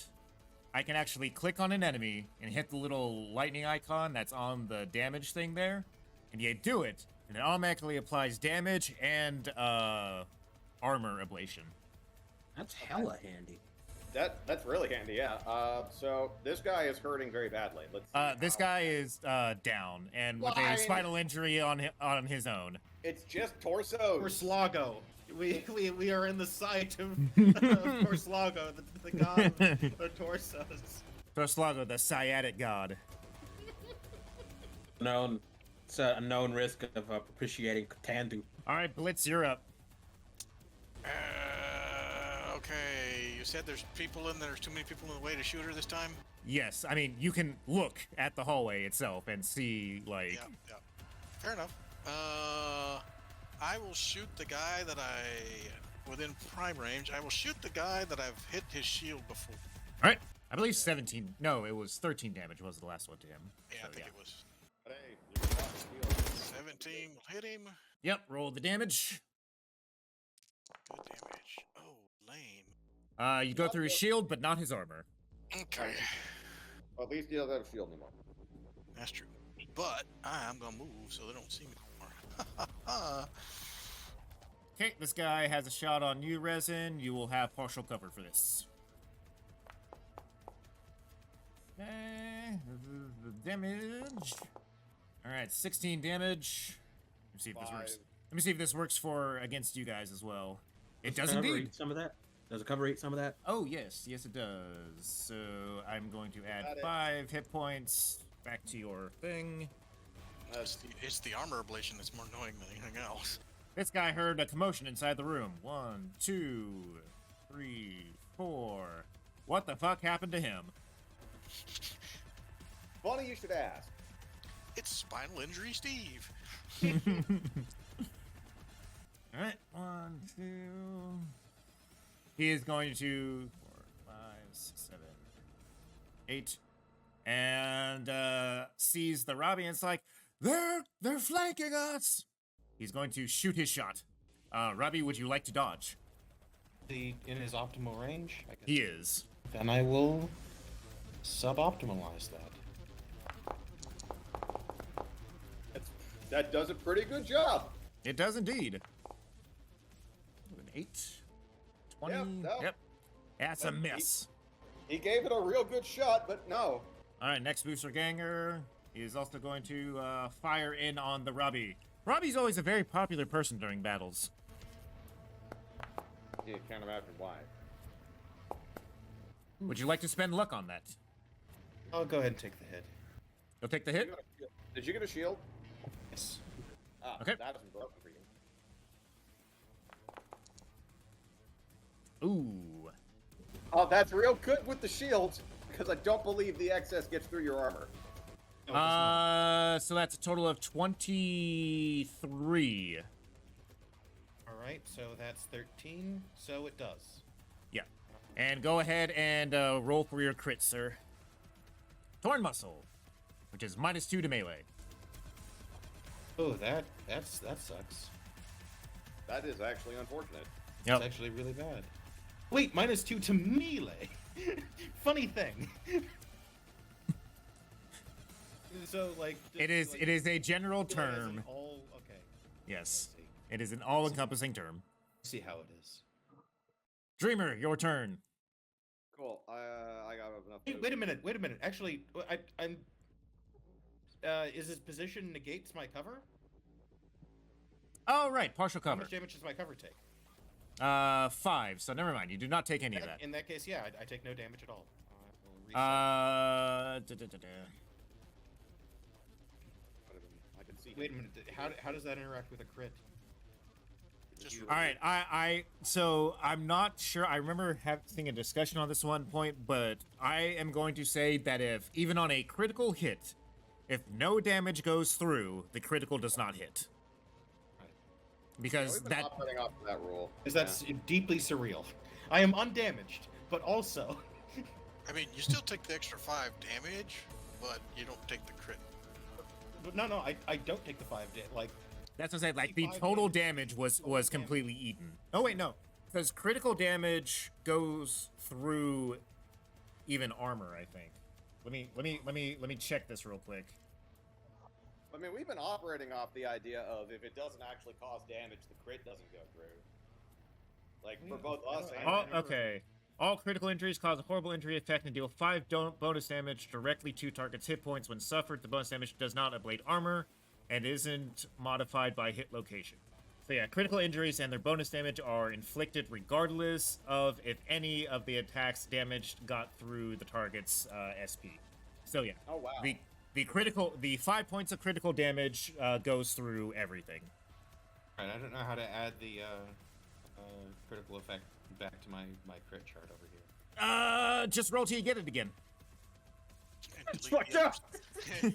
I can actually click on an enemy and hit the little lightning icon that's on the damage thing there, and you do it, and it automatically applies damage and armor ablation. That's hella handy. That's really handy, yeah. So this guy is hurting very badly. Let's see this guy is down and with a spinal injury on his own. It's just torso. Torslago. We are in the sight of Torslago, the god of torsos. Torslago, the sciatic god. It's a known risk of propitiating Cthulhu. All right, Blitz, you're up. Okay, you said there's people in there. There's too many people in the way to shoot her this time? Yes, I mean, you can look at the hallway itself and see, like... Yeah. Fair enough. I will shoot the guy that within prime range, I will shoot the guy that I've hit his shield before. All right. I believe 17. No, it was 13 damage was the last one to him. Yeah, so, I think it was. Hey, 17 will hit him. Yep, roll the damage. Good damage. Oh, lame. You go through his shield, but not his armor. Okay. Well, at least he doesn't have a shield anymore. That's true. But I'm gonna move so they don't see me anymore. Okay, this guy has a shot on you, Resin. You will have partial cover for this. Okay, this is the damage. All right, 16 damage. Let's see if this works. Let me see if this works for against you guys as well. It does cover indeed. eat some of that. Does it cover eat some of that? Oh yes, yes it does. So I'm going to add Got it. 5 hit points back to your thing. It's the armor ablation that's more annoying than anything else. This guy heard a commotion inside the room. 1, 2, 3, 4. What the fuck happened to him? Funny you should ask. It's spinal injury Steve. Alright, 1, 2. He is going to 4, 5, 6, 7, 8. And sees the Robbie and it's like, they're flanking us. He's going to shoot his shot. Robbie, would you like to dodge? In his optimal range? I guess. He is. Then I will suboptimalize that. That does a pretty good job. It does indeed. An 8. 20. Yep, no. Yep. That's a miss. He gave it a real good shot, but no. Alright, next booster ganger is also going to fire in on the Robbie. Robbie's always a very popular person during battles. You can't imagine why. Would you like to spend luck on that? I'll go ahead and take the hit. You'll take the hit? Did you get a shield? Yes. Ah, Okay. That isn't broken for you. Ooh. Oh, that's real good with the shield, because I don't believe the excess gets through your armor. So that's a total of 23. All right, so that's 13. So it does. Yeah. And go ahead and roll for your crit, sir. Torn muscle, which is -2 to melee. Oh, that sucks. That is actually unfortunate. Yep. It's actually really bad. Wait, -2 to melee. Funny thing. So like It is a general as an term. all okay. Yes. I see. It is an all-encompassing term. See how it is. Dreamer, your turn. Cool. I got enough. Wait a minute. Actually, I'm. Is his position negates my cover? Oh, right. Partial How cover. much damage does my cover take? 5. So never mind. You do not take any of that. In that case, yeah, I take no damage at all. I will reset. I can see. Wait a minute. How does that interact with a crit? Just All right, so I'm not sure. I remember having a discussion on this one point, but I am going to say that if even on a critical hit, if no damage goes through, the critical does not hit. Right. Because We've been that operating off of that rule. Because that's deeply surreal. I am undamaged, but also. I mean, you still take the extra 5 damage, but you don't take the crit. But no, I don't take the 5 damage. Like, that's what I'm saying. Like the 5 total damage. damage was completely eaten. Oh wait, no, because critical damage goes through even armor. I think. Let me check this real quick. I mean, we've been operating off the idea of if it doesn't actually cause damage, the crit doesn't go through. Like for both us and. Oh, okay. All critical injuries cause a horrible injury effect and deal 5 bonus damage directly to target's hit points when suffered. The bonus damage does not ablate armor and isn't modified by hit location. So yeah, critical injuries and their bonus damage are inflicted regardless of if any of the attacks damaged got through the target's SP. So yeah. Oh wow. The 5 points of critical damage goes through everything. Alright, I don't know how to add the critical effect back to my crit chart over here. Just roll till you get it again. And It's delete fucked the up. others. And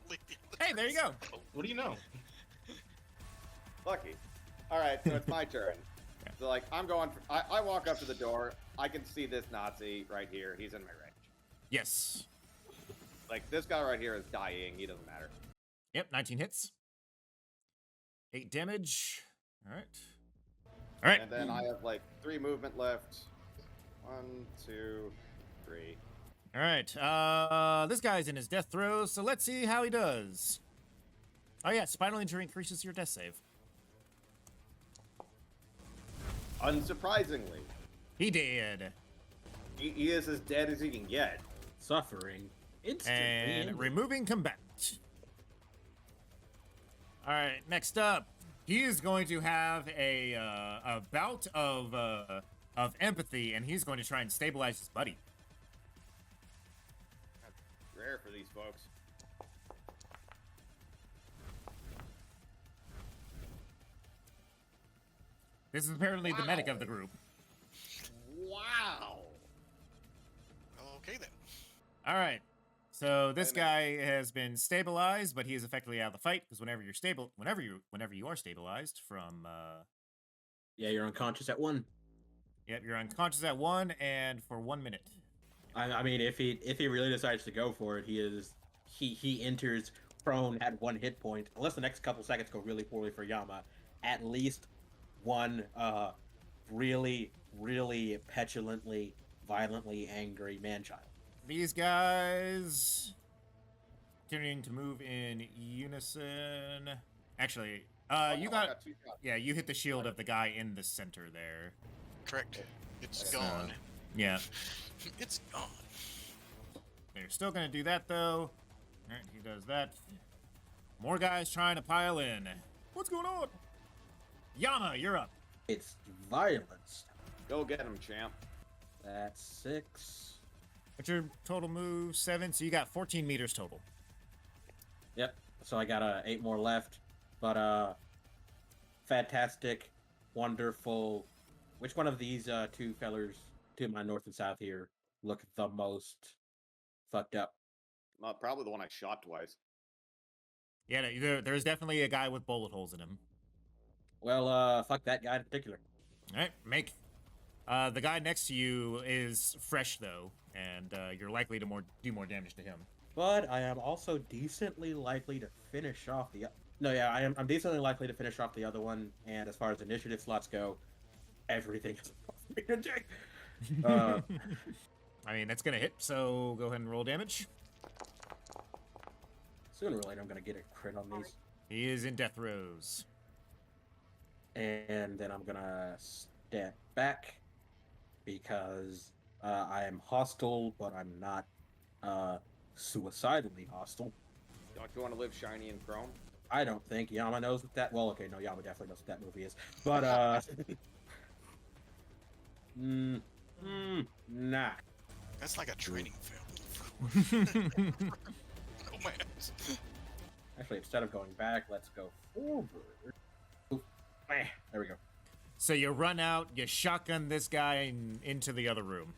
delete the Hey, there you go. What do you know? Lucky. All right, so it's my turn. So like, I'm going. I walk up to the door. I can see this Nazi right here. He's in my range. Yes. Like this guy right here is dying. He doesn't matter. Yep, 19 hits. 8 damage. All right. All right. And then I have like 3 movement left. 1, 2, 3. All right. This guy's in his death throes, so let's see how he does. Oh yeah, spinal injury increases your death save. Unsurprisingly, He did. he is as dead as he can get. Suffering instantly. And ended. removing combatant. All right, next up, he is going to have a bout of empathy, and he's going to try and stabilize his buddy. Rare for these folks. This is apparently the medic of the group. Wow. Okay then. All right. So this Wait a minute. guy has been stabilized, but he is effectively out of the fight because whenever you are stabilized from Yeah, you're unconscious at 1. yep, you're unconscious at 1 and for 1 minute. I mean, if he really decides to go for it, he enters prone at 1 hit point. Unless the next couple seconds go really poorly for Yama, at least one really petulantly, violently angry man-child. These guys continuing to move in unison. Actually, you I got 2 shots. yeah, you hit the shield of the guy in the center there. Correct. It's So, gone. Yeah, It's gone. they're still gonna do that though. All right, he does that. More guys trying to pile in. What's going on? Yama, you're up. It's violence. Go get him, champ. That's 6. What's your total move? 7. So you got 14 meters total. Yep. So I got 8 more left. But fantastic, wonderful. Which one of these two fellers to my north and south here look the most fucked up? Probably the one I shot twice. Yeah, there's definitely a guy with bullet holes in him. Well, fuck that guy in particular. All right, make. The guy next to you is fresh though, and you're likely to do more damage to him. But I am also decently likely to finish off the. No, yeah, I'm decently likely to finish off the other one. And as far as initiative slots go, everything is above me today. I mean, that's gonna hit. So go ahead and roll damage. Sooner or later, I'm gonna get a crit on these, He is in death throes. and then I'm gonna step back because I am hostile, but I'm not suicidally hostile. Don't you want to live shiny and chrome? I don't think Yama knows what that. Well, okay, no, Yama definitely knows what that movie is. But nah. That's like a training film. Romance. Actually, instead of going back, let's go forward. Oof. There we go. So you run out, you shotgun this guy into the other room.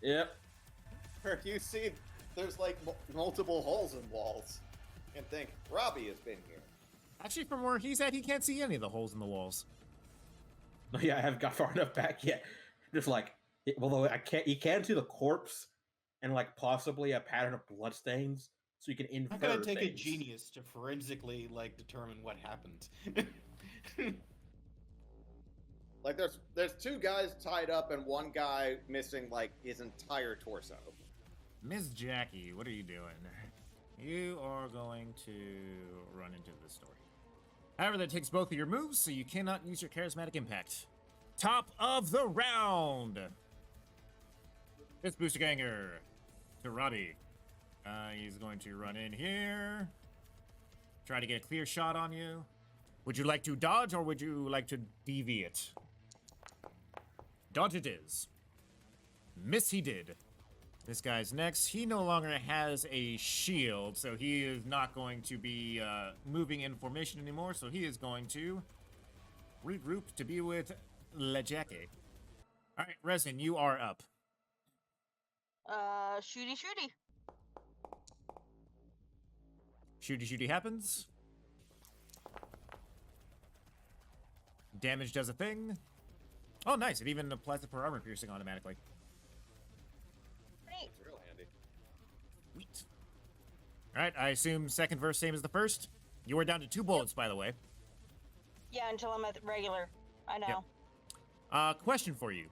Yep. Or you see, there's like multiple holes in walls, and think Robbie has been here. Actually, from where he's at, he can't see any of the holes in the walls. Yeah, I haven't got far enough back yet. Just like, although I can't, you can see the corpse and like possibly a pattern of bloodstains, so you can infer. I'm gonna take a things. genius to forensically like determine what happened. Like there's 2 guys tied up and 1 guy missing like his entire torso. Miss Jackie, what are you doing? You are going to run into the story. However, that takes both of your moves, so you cannot use your charismatic impact. Top of the round! It's Booster Ganger to Robbie. He's going to run in here. Try to get a clear shot on you. Would you like to dodge or would you like to deviate? Dodge it is. Miss he did. This guy's next. He no longer has a shield, so he is not going to be moving in formation anymore, so he is going to regroup to be with Lejake. Alright, Resin, you are up. Shooty shooty. Shooty shooty happens. Damage does a thing. Oh, nice. It even applies it for armor piercing automatically. Neat. It's real handy. Sweet. Alright, I assume second verse same as the first. You are down to 2 bullets, by the way. Yeah, until I'm at the regular. I know. Yep. Question for you.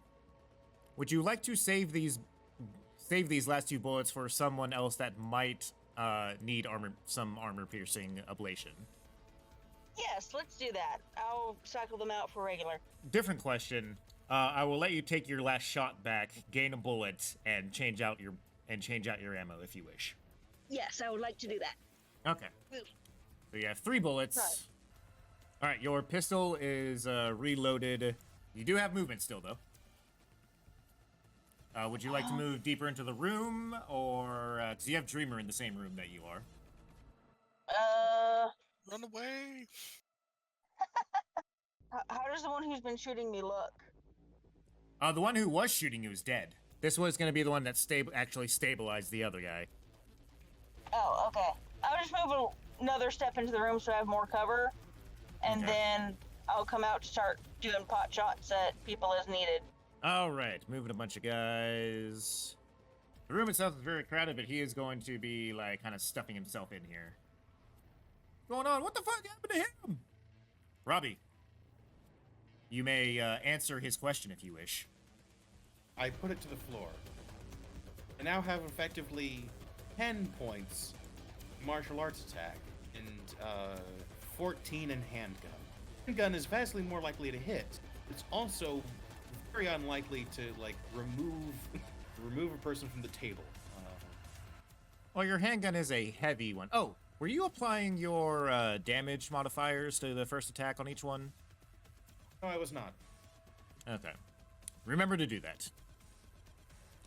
Would you like to save these last 2 bullets for someone else that might need some armor piercing ablation? Yes, let's do that. I'll cycle them out for regular. Different question. I will let you take your last shot back, gain a bullet, and change out your ammo if you wish. Yes, I would like to do that. Okay. So you have 3 bullets. Right. All right, your pistol is reloaded. You do have movement still, though. Would you like to move deeper into the room, or because you have Dreamer in the same room that you are? Run away. How does the one who's been shooting me look? The one who was shooting you is dead. This was going to be the one that actually stabilized the other guy. Oh, okay. I'll just move another step into the room so I have more cover, and Okay. then I'll come out to start doing pot shots at people as needed. All right, moving a bunch of guys. The room itself is very crowded, but he is going to be, like, kind of stuffing himself in here. What's going on? What the fuck happened to him? Robbie, you may answer his question if you wish. I put it to the floor. I now have effectively 10 points martial arts attack and 14 in handgun. Handgun is vastly more likely to hit. It's also very unlikely to like remove a person from the table. Well, your handgun is a heavy one. Oh, were you applying your damage modifiers to the first attack on each one? No, I was not. Okay. Remember to do that.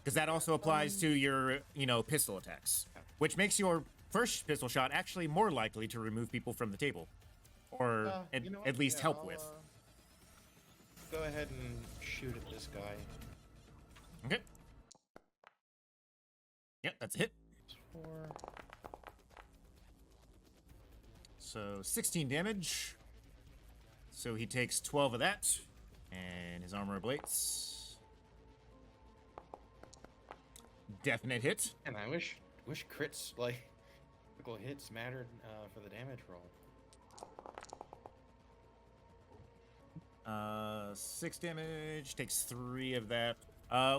Because that also applies to your, pistol attacks. Which makes your first pistol shot actually more likely to remove people from the table. Or You know what? at least Yeah, help I'll, with. Go ahead and shoot at this guy. Okay. Yep, that's a hit. 4. So 16 damage. So he takes 12 of that. And his armor ablates. Definite hit. And I wish crits like critical hits mattered for the damage roll. 6 damage, takes 3 of that.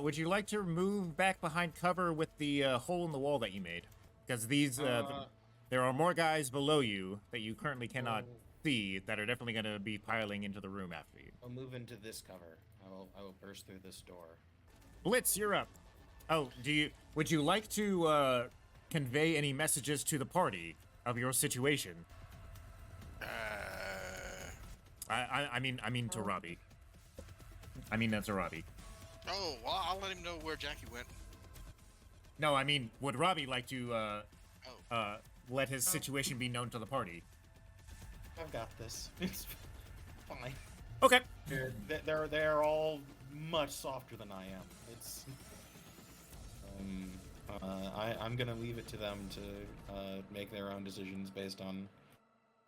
Would you like to move back behind cover with the hole in the wall that you made? Because these, there are more guys below you that you currently cannot see that are definitely going to be piling into the room after you. I'll move into this cover. I will burst through this door. Blitz, you're up. Oh, would you like to convey any messages to the party of your situation? I mean to Robbie. I mean that's a Robbie. Oh, well, I'll let him know where Jackie went. No, I mean, would Robbie like to let his situation be known to the party? I've got this. It's fine. Okay. They're all much softer than I am. It's I'm gonna leave it to them to make their own decisions based on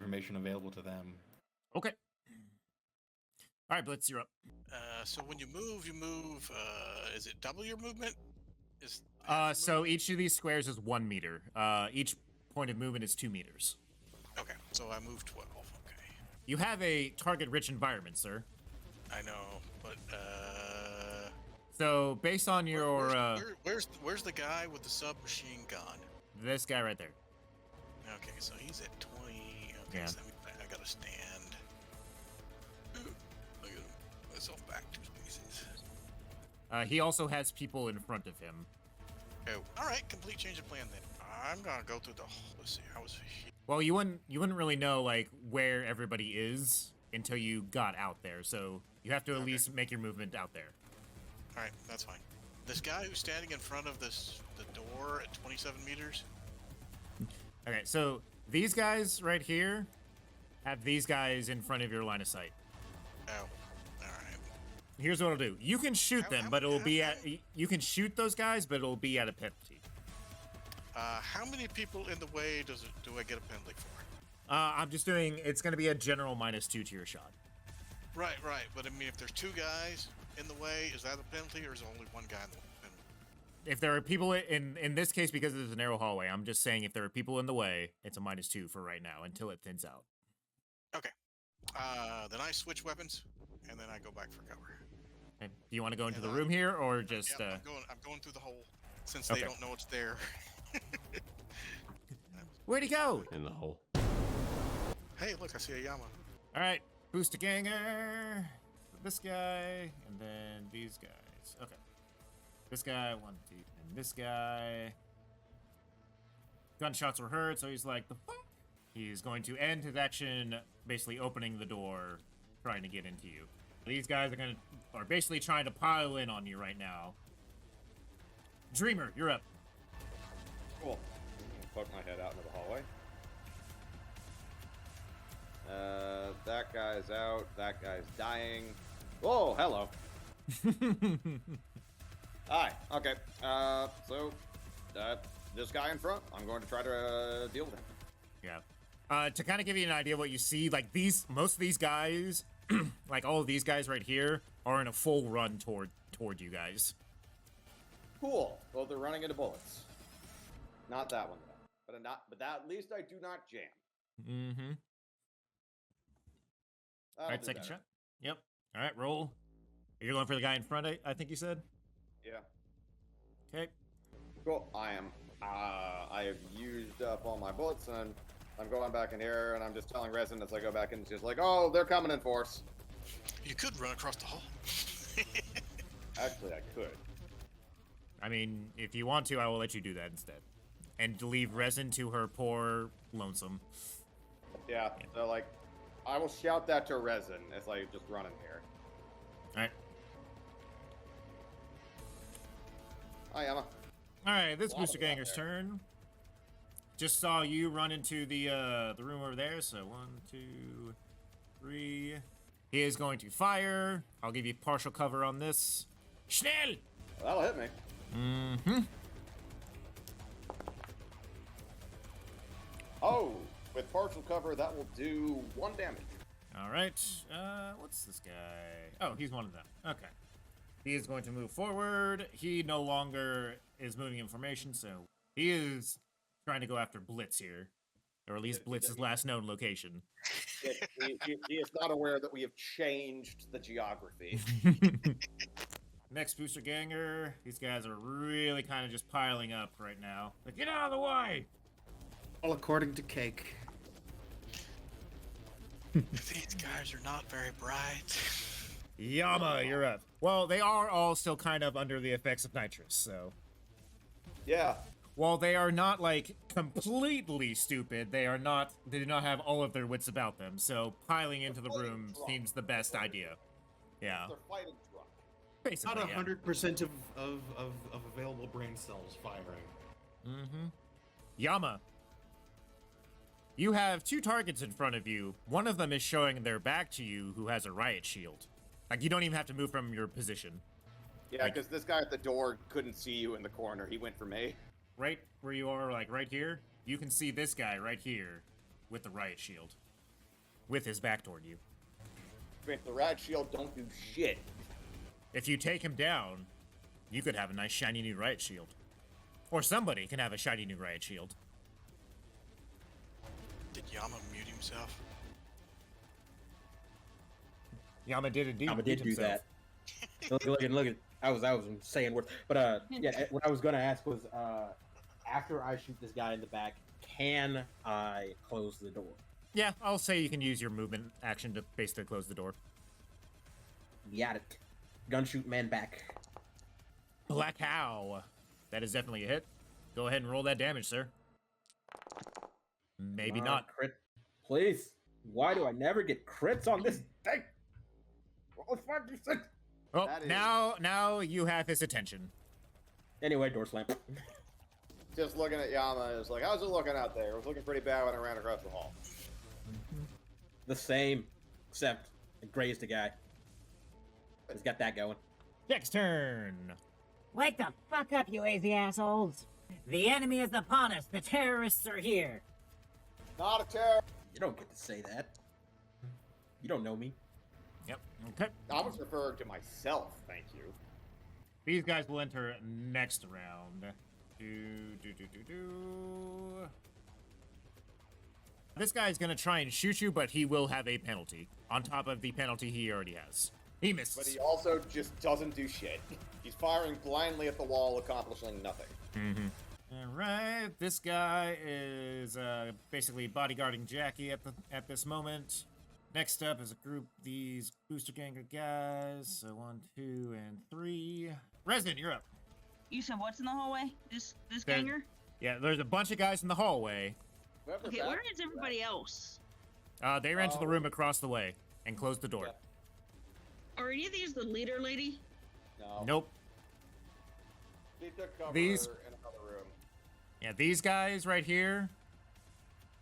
information available to them. Okay. All right, Blitz, you're up. So when you move, is it double your movement? So each of these squares is 1 meter. Each point of movement is 2 meters. Okay, so I move 12. Okay. You have a target-rich environment, sir. I know, but So based on your where's the guy with the submachine gun? this guy right there. Okay, so he's at 20. Okay, Yeah. so I gotta stand. I gotta move myself back 2 spaces. He also has people in front of him. Oh, all right, complete change of plan then. I'm gonna go through the. Let's see, how was he? Well, you wouldn't really know like where everybody is until you got out there. So you have to at least make your movement out there. All right, that's fine. This guy who's standing in front of the door at 27 meters. Okay, so these guys right here have these guys in front of your line of sight. Oh, all right. Here's what I'll do. You can shoot them, but it'll be at you can shoot those guys, but it'll be at a penalty. How many people in the way do I get a penalty for? I'm just doing. It's going to be a general -2 to your shot. Right. But I mean, if there's 2 guys in the way, is that a penalty, or is there only 1 guy in the penalty? If there are people in this case, because it's a narrow hallway, I'm just saying if there are people in the way, it's a -2 for right now until it thins out. Okay. Then I switch weapons, and then I go back for cover. Okay. Do you want to go into And the room here, or just? Yeah, I'm going through the hole, since Okay. they don't know it's there. Where'd he go? In the hole. Hey, look, I see a Yama. All right, boost a ganger. This guy, and then these guys. Okay. This guy, 1, 2, and this guy. Gunshots were heard, so he's like, the fuck? He's going to end his action basically opening the door, trying to get into you. These guys are basically trying to pile in on you right now. Dreamer, you're up. Cool. I'm gonna poke my head out into the hallway. That guy's out. That guy's dying. Oh, hello. Hi. Okay. So, this guy in front, I'm going to try to deal with him. Yeah. To kind of give you an idea of what you see, like most of these guys, like all of these guys right here, are in a full run toward you guys. Cool. Well, they're running into bullets. Not that one though. But that at least I do not jam. Mm-hmm. All right, second shot. Yep. All right, roll. You're going for the guy in front, I think you said? Yeah. Okay. Cool. I am. I have used up all my bullets, and I'm going back in here, and I'm just telling Resin as I go back in, it's just like, oh, they're coming in force. You could run across the hall. Actually, I could. I mean, if you want to, I will let you do that instead. And leave Resin to her poor lonesome. Yeah, so, like, I will shout that to Resin as I just run in here. All right. Hi, Emma. All right, this Wow, booster we got ganger's there. turn. Just saw you run into the room over there. So 1, 2, 3. He is going to fire. I'll give you partial cover on this. Schnell. Well, that'll hit me. Mm-hmm. Oh, with partial cover, that will do 1 damage. All right. What's this guy? Oh, he's one of them. Okay. He is going to move forward. He no longer is moving in formation, so he is trying to go after Blitz here, or at least Blitz's last known location. He is not aware that we have changed the geography. Next booster ganger. These guys are really kind of just piling up right now. Like, get out of the way! All according to Cake. These guys are not very bright. Yama, you're up. Well, they are all still kind of under the effects of nitrous, so. Yeah. While they are not, like, completely stupid, they do not have all of their wits about them, so piling into the room seems the best idea. Yeah. They're fighting drunk. Basically, Not yeah. 100% of available brain cells firing. Mm-hmm. Yama. You have 2 targets in front of you. One of them is showing their back to you who has a riot shield. Like, you don't even have to move from your position. Yeah, because this guy at the door couldn't see you in the corner. He went for me. Right where you are, like right here, you can see this guy right here with the riot shield. With his back toward you. Wait, the rat shield don't do shit. If you take him down, you could have a nice shiny new riot shield. Or somebody can have a shiny new riot shield. Did Yama mute himself? Yama did indeed. Yama did mute do himself. that. Look at. I was saying words, but yeah. What I was gonna ask was, after I shoot this guy in the back, can I close the door? Yeah, I'll say you can use your movement action to basically close the door. Got it. Gun shoot man back. Black Cow. That is definitely a hit. Go ahead and roll that damage, sir. Maybe Come on, not. Crit, please. Why do I never get crits on this thing? What the fuck you said? Oh, That is- now you have his attention. Anyway, door slam. Just looking at Yama, it's like, how's it looking out there? It was looking pretty bad when I ran across the hall. The same, except it grazed a guy. He's got that going. Next turn. Wake the fuck up, you lazy assholes! The enemy is upon us. The terrorists are here. Not a terror. You don't get to say that. You don't know me. Yep. Okay. I was referring to myself, thank you. These guys will enter next round. This guy's gonna try and shoot you, but he will have a penalty on top of the penalty he already has. He misses. But he also just doesn't do shit. He's firing blindly at the wall, accomplishing nothing. Mm-hmm. All right, this guy is basically bodyguarding Jackie at this moment. Next up is a group these booster ganger guys. So 1, 2, and 3. Resident, you're up. You said what's in the hallway? This There- ganger? Yeah, there's a bunch of guys in the hallway. Whoever Okay, back- where is everybody else? They ran to the room across the way and closed the door. Yeah. Are any of these the leader lady? No. Nope. She took cover These- in another room. Yeah, these guys right here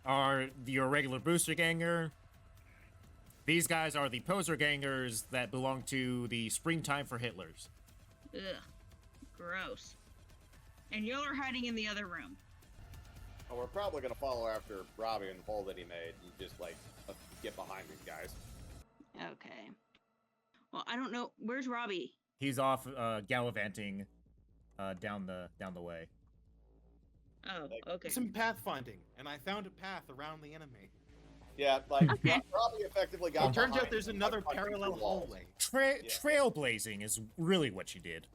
are your regular booster ganger. These guys are the poser gangers that belong to the Springtime for Hitlers. Ugh. Gross. And y'all are hiding in the other room. Well, we're probably gonna follow after Robbie and the hole that he made and just like get behind these guys. Okay. Well, I don't know. Where's Robbie? He's off gallivanting down the way. Oh, okay. Some pathfinding, and I found a path around the enemy. Yeah, like Okay. Robbie effectively got. It turns out behind there's and, another like, punched parallel through walls. hallway. Yeah. Trailblazing is really what you did.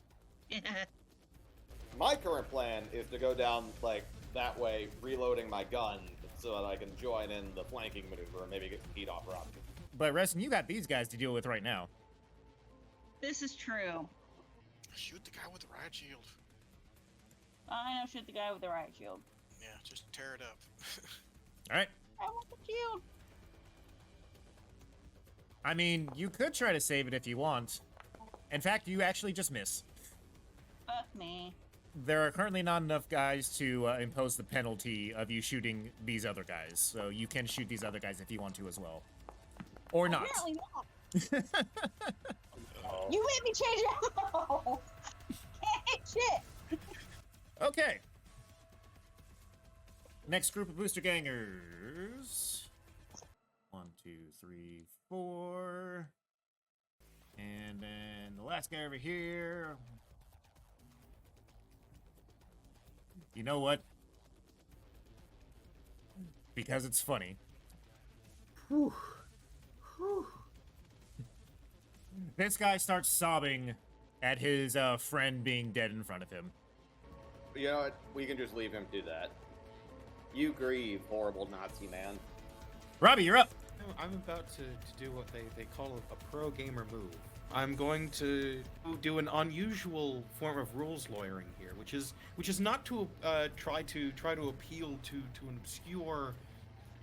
My current plan is to go down like that way, reloading my gun so that I can join in the flanking maneuver and maybe get some heat off Robbie. But Reston, you got these guys to deal with right now. This is true. Shoot the guy with the riot shield. I know, shoot the guy with the riot shield. Yeah, just tear it up. All right. I want the shield. I mean, you could try to save it if you want. In fact, you actually just miss. Fuck me. There are currently not enough guys to impose the penalty of you shooting these other guys, so you can shoot these other guys if you want to as well. Or not. Apparently not. You made me change it. Shit. Okay. Next group of booster gangers. 1, 2, 3, 4. And then the last guy over here. You know what? Because it's funny. This guy starts sobbing at his friend being dead in front of him. You know what? We can just leave him do that. You grieve, horrible Nazi man. Robbie, you're up. I'm about to do what they call a pro gamer move. I'm going to do an unusual form of rules lawyering here, which is not to try to appeal to an obscure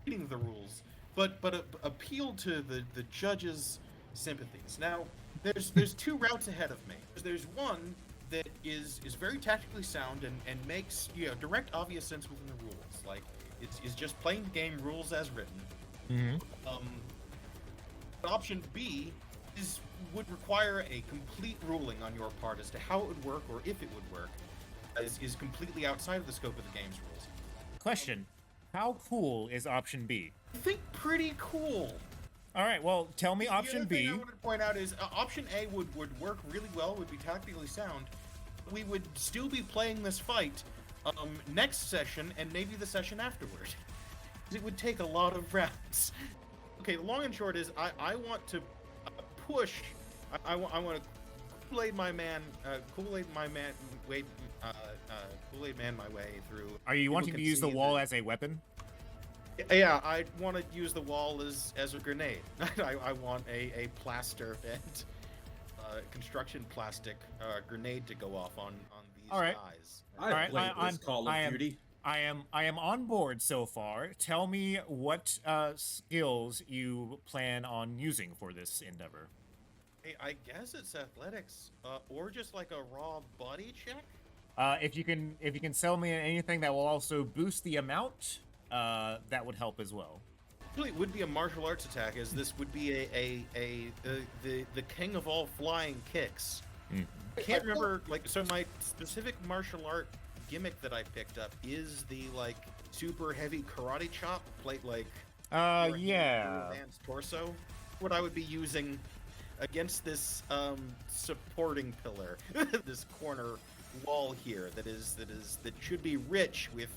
reading of the rules, but appeal to the judge's sympathies. Now, there's two routes ahead of me. There's one that is very tactically sound and makes direct, obvious sense within the rules. Like it's just playing the game rules as written. Mm-hmm. Option B would require a complete ruling on your part as to how it would work or if it would work. Is completely outside of the scope of the game's rules. Question: how cool is option B? I think pretty cool. All right, well, tell me option The other B. thing I want to point out is option A would work really well, would be tactically sound. We would still be playing this fight next session and maybe the session afterward. It would take a lot of rounds. Okay, the long and short is I want to push. I want to Kool-Aid my man my way through. Are you People wanting can to use the see wall that- as a weapon? Yeah, I want to use the wall as a grenade. I want a plaster and construction plastic grenade to go off on these All right. guys. I've All right, played I'm- this Call of Duty. I am on board so far. Tell me what skills you plan on using for this endeavor. I guess it's athletics, or just like a raw body check. If you can sell me anything that will also boost the amount, that would help as well. Actually, it would be a martial arts attack, as this would be the king of all flying kicks. Mm. I can't remember, so my specific martial art gimmick that I picked up is the super heavy karate chop, for a yeah. man's torso. What I would be using against this supporting pillar, this corner wall here that should be rich with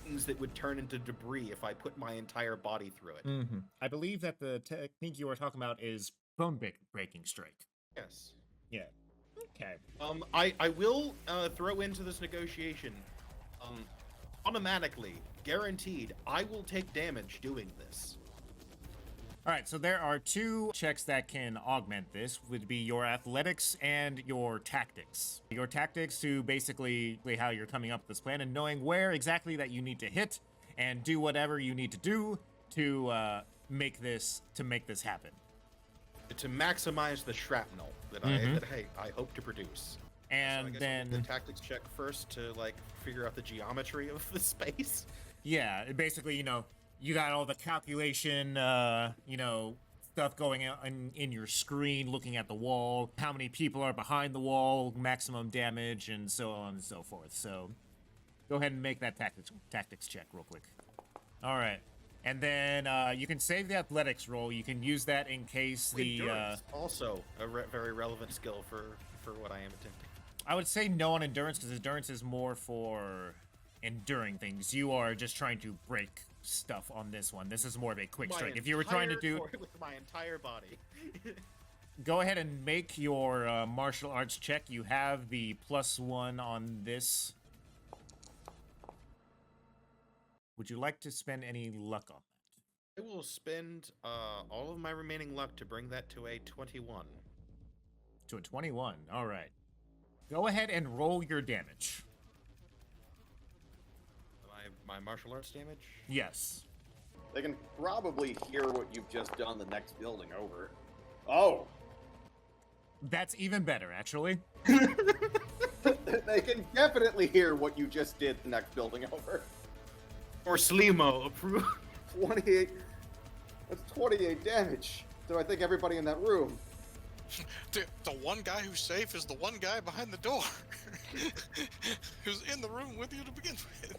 things that would turn into debris if I put my entire body through it. Mm-hmm. I believe that the technique you are talking about is bone breaking strike. Yes. Yeah. Okay. I will throw into this negotiation, automatically, guaranteed, I will take damage doing this. All right, so there are two checks that can augment this, would be your athletics and your tactics. Your tactics to basically how you're coming up with this plan and knowing where exactly that you need to hit and do whatever you need to do to make this happen. To maximize the shrapnel that I hope to produce. And so I guess then the tactics check first to like figure out the geometry of the space. yeah, basically, you got all the calculation, stuff going on in your screen, looking at the wall, how many people are behind the wall, maximum damage, and so on and so forth. So go ahead and make that tactics check real quick. All right. And then you can save the athletics roll. You can use that in case the... Endurance, also a very relevant skill for what I am attempting. I would say no on endurance, because endurance is more for enduring things. You are just trying to break stuff on this one. This is more of a quick strike. If you were trying to do... With my entire body. Go ahead and make your martial arts check. You have the +1 on this. Would you like to spend any luck on that? I will spend all of my remaining luck to bring that to a 21. To a 21. All right. Go ahead and roll your damage. My martial arts damage? Yes. They can probably hear what you've just done the next building over. Oh! That's even better, actually. They can definitely hear what you just did the next building over. Or Slimo, approve. 28. That's 28 damage. So I think everybody in that room. The one guy who's safe is the one guy behind the door. Who's in the room with you to begin with.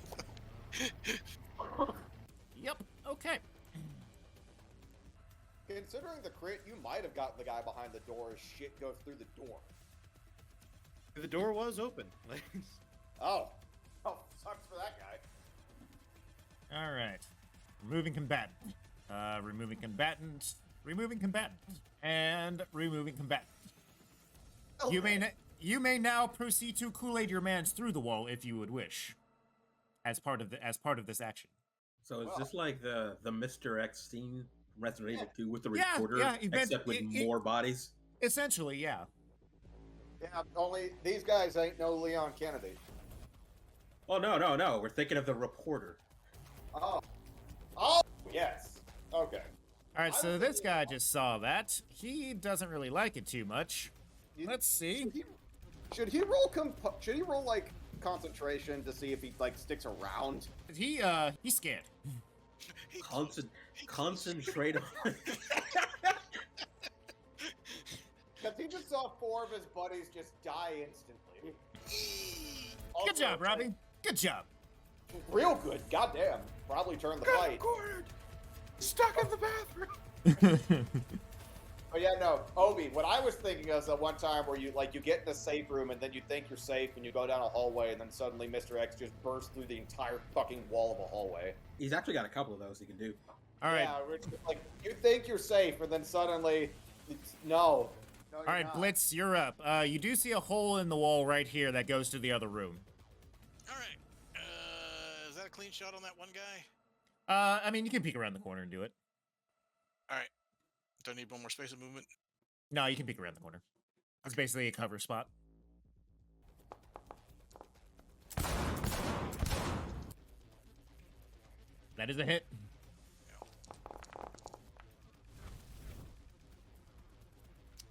Yep. Okay. Considering the crit, you might have gotten the guy behind the door as shit goes through the door. The door was open. Oh. Oh, sucks for that guy. All right. Removing combatant. Removing combatant. Removing combatant. And removing combatant. Okay. You may now proceed to Kool-Aid your mans through the wall if you would wish. As part of this action. So is this like the Mr. X scene from Resident Evil 2 with the Yeah, recorder, yeah, except with more bodies? Essentially, yeah. Yeah, only these guys ain't no Leon Kennedy. Oh, no. We're thinking of the reporter. Oh. Oh, yes. Okay. All right, so this guy just saw that. He doesn't really like it too much. Let's see. Should he roll like concentration to see if he like sticks around? He's scared. Concentrate on. Because he just saw 4 of his buddies just die instantly. Good job, Robbie. Good job. Real good. Goddamn. Probably turned the fight. Cornered. Stuck in the bathroom. Oh yeah, no, Obi. What I was thinking of is that one time where you get in a safe room and then you think you're safe and you go down a hallway and then suddenly Mr. X just bursts through the entire fucking wall of a hallway. He's actually got a couple of those he can do. All right. Yeah, it's like you think you're safe and then suddenly, no. All right, Blitz, you're up. You do see a hole in the wall right here that goes to the other room. All right. Is that a clean shot on that one guy? I mean, you can peek around the corner and do it. All right. Do I need one more space of movement? No, you can peek around the corner. It's basically a cover spot. That is a hit.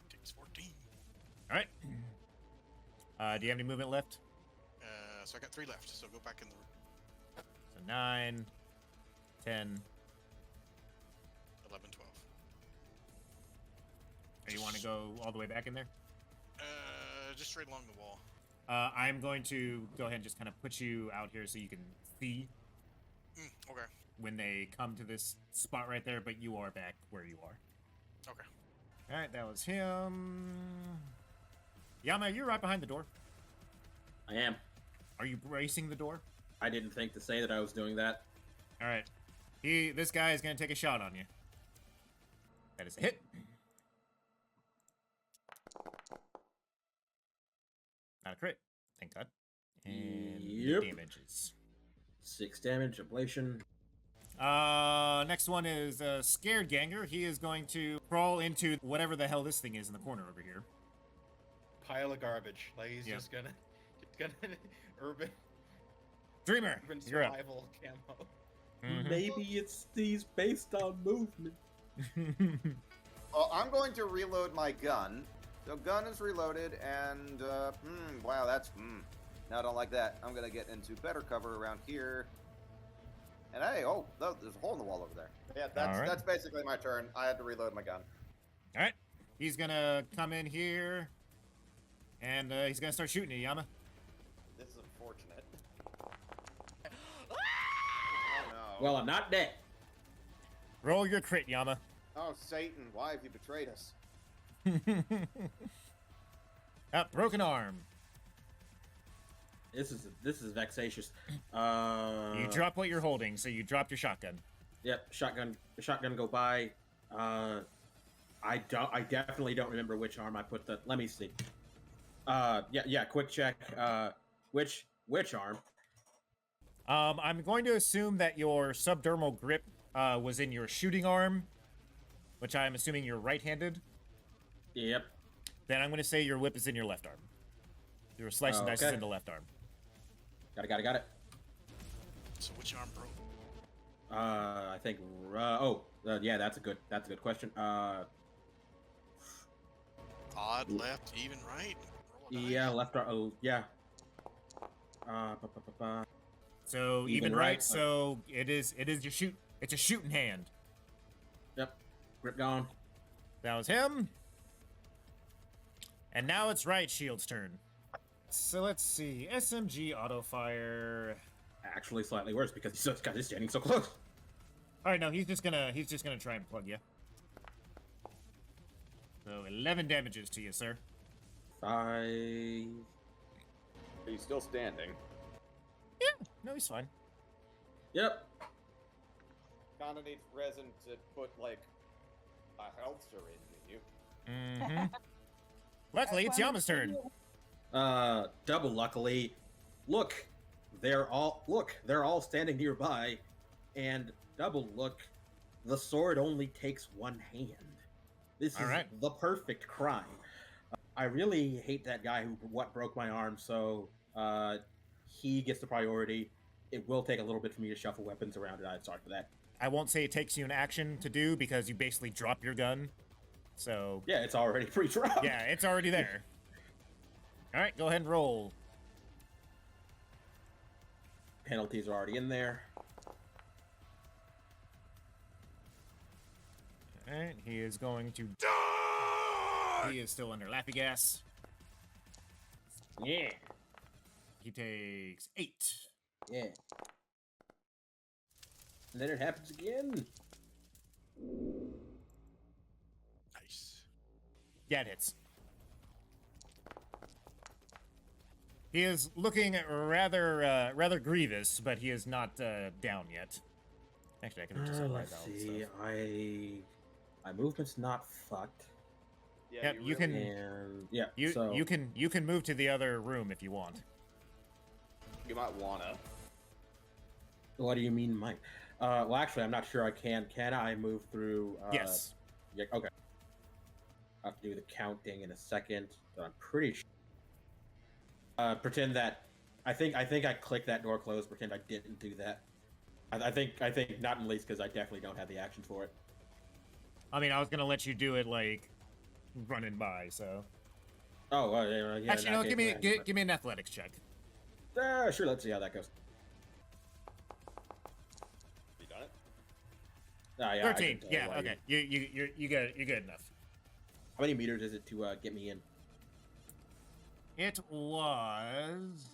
Takes 14. All right. Do you have any movement left? So I got 3 left, so go back in the room. So 9, 10. 11, 12. Or you want to go all the way back in there? Just straight along the wall. I'm going to go ahead and just kind of put you out here so you can see Okay. when they come to this spot right there, but you are back where you are. Okay. All right, that was him. Yama, you're right behind the door. I am. Are you bracing the door? I didn't think to say that I was doing that. All right. This guy is going to take a shot on you. That is a hit. Not a crit. Thank God. And Yep. damages. 6 damage, ablation. Next one is Scared Ganger. He is going to crawl into whatever the hell this thing is in the corner over here. Pile of garbage. Like he's Yeah. just gonna urban Dreamer, you're up. survival camo. Mhm. Maybe it's these based on movement. Well, I'm going to reload my gun. So gun is reloaded, and wow, that's no, I don't like that. I'm gonna get into better cover around here. And hey, oh, no, there's a hole in the wall over there. Yeah, that's basically my turn. I had to reload my gun. All right. He's gonna come in here, and he's gonna start shooting at Yama. This is unfortunate. Oh no. Well, I'm not dead. Roll your crit, Yama. Oh, Satan, why have you betrayed us? Broken arm. This is vexatious. You drop what you're holding, so you dropped your shotgun. Yep, shotgun go by. I definitely don't remember which arm I put the. Let me see. Yeah. Quick check. Which arm? I'm going to assume that your subdermal grip was in your shooting arm, which I'm assuming you're right-handed. Yep. Then I'm going to say your whip is in your left arm. Your slice and dice is in the left arm. Got it. So which arm broke? I think. Yeah, that's a good question. Odd, left, even, right? Roll a Yeah, dice. left arm. Oh, yeah. So even right. So it is your shoot. It's a shooting hand. Yep. Grip gone. That was him. And now it's Riot Shield's turn. So let's see. SMG auto fire. Actually, slightly worse because he's standing so close. All right, no, he's just gonna try and plug you. So 11 damages to you, sir. 5. Are you still standing? Yeah, no, he's fine. Yep. Kinda needs resin to put, like, a health syringe in you. Mm-hmm. Luckily, it's Yama's turn. Double luckily. Look, they're all standing nearby, and double look, the sword only takes one hand. This is the perfect crime. I really hate that guy who broke my arm, so he gets the priority. It will take a little bit for me to shuffle weapons around, and I'm sorry for that. I won't say it takes you an action to do because you basically drop your gun. So yeah, it's already pre-dropped. Yeah, it's already there. All right, go ahead and roll. Penalties are already in there. All right, he is going to die. He is still under Laffy Gas. Yeah. He takes 8. Yeah. And then it happens again. Nice. Yeah, it hits. He is looking rather grievous, but he is not down yet. Actually, I can just let's see. My movement's not fucked. Yeah, Yep, you can. And yeah, You can move to the other room if you want. You might wanna. What do you mean, Mike? Well, actually, I'm not sure I can. Can I move through? Yes. Yeah. Okay. I'll have to do the counting in a second, but I'm pretty sure. Pretend that. I think I clicked that door closed. Pretend I didn't do that. I think not in least because I definitely don't have the action for it. I mean, I was gonna let you do it like running by. So. Oh, yeah. Actually, no. Give me an athletics check. Sure. Let's see how that goes. You done it? Yeah, 13. Yeah. Okay. You're good enough. How many meters is it to get me in? It was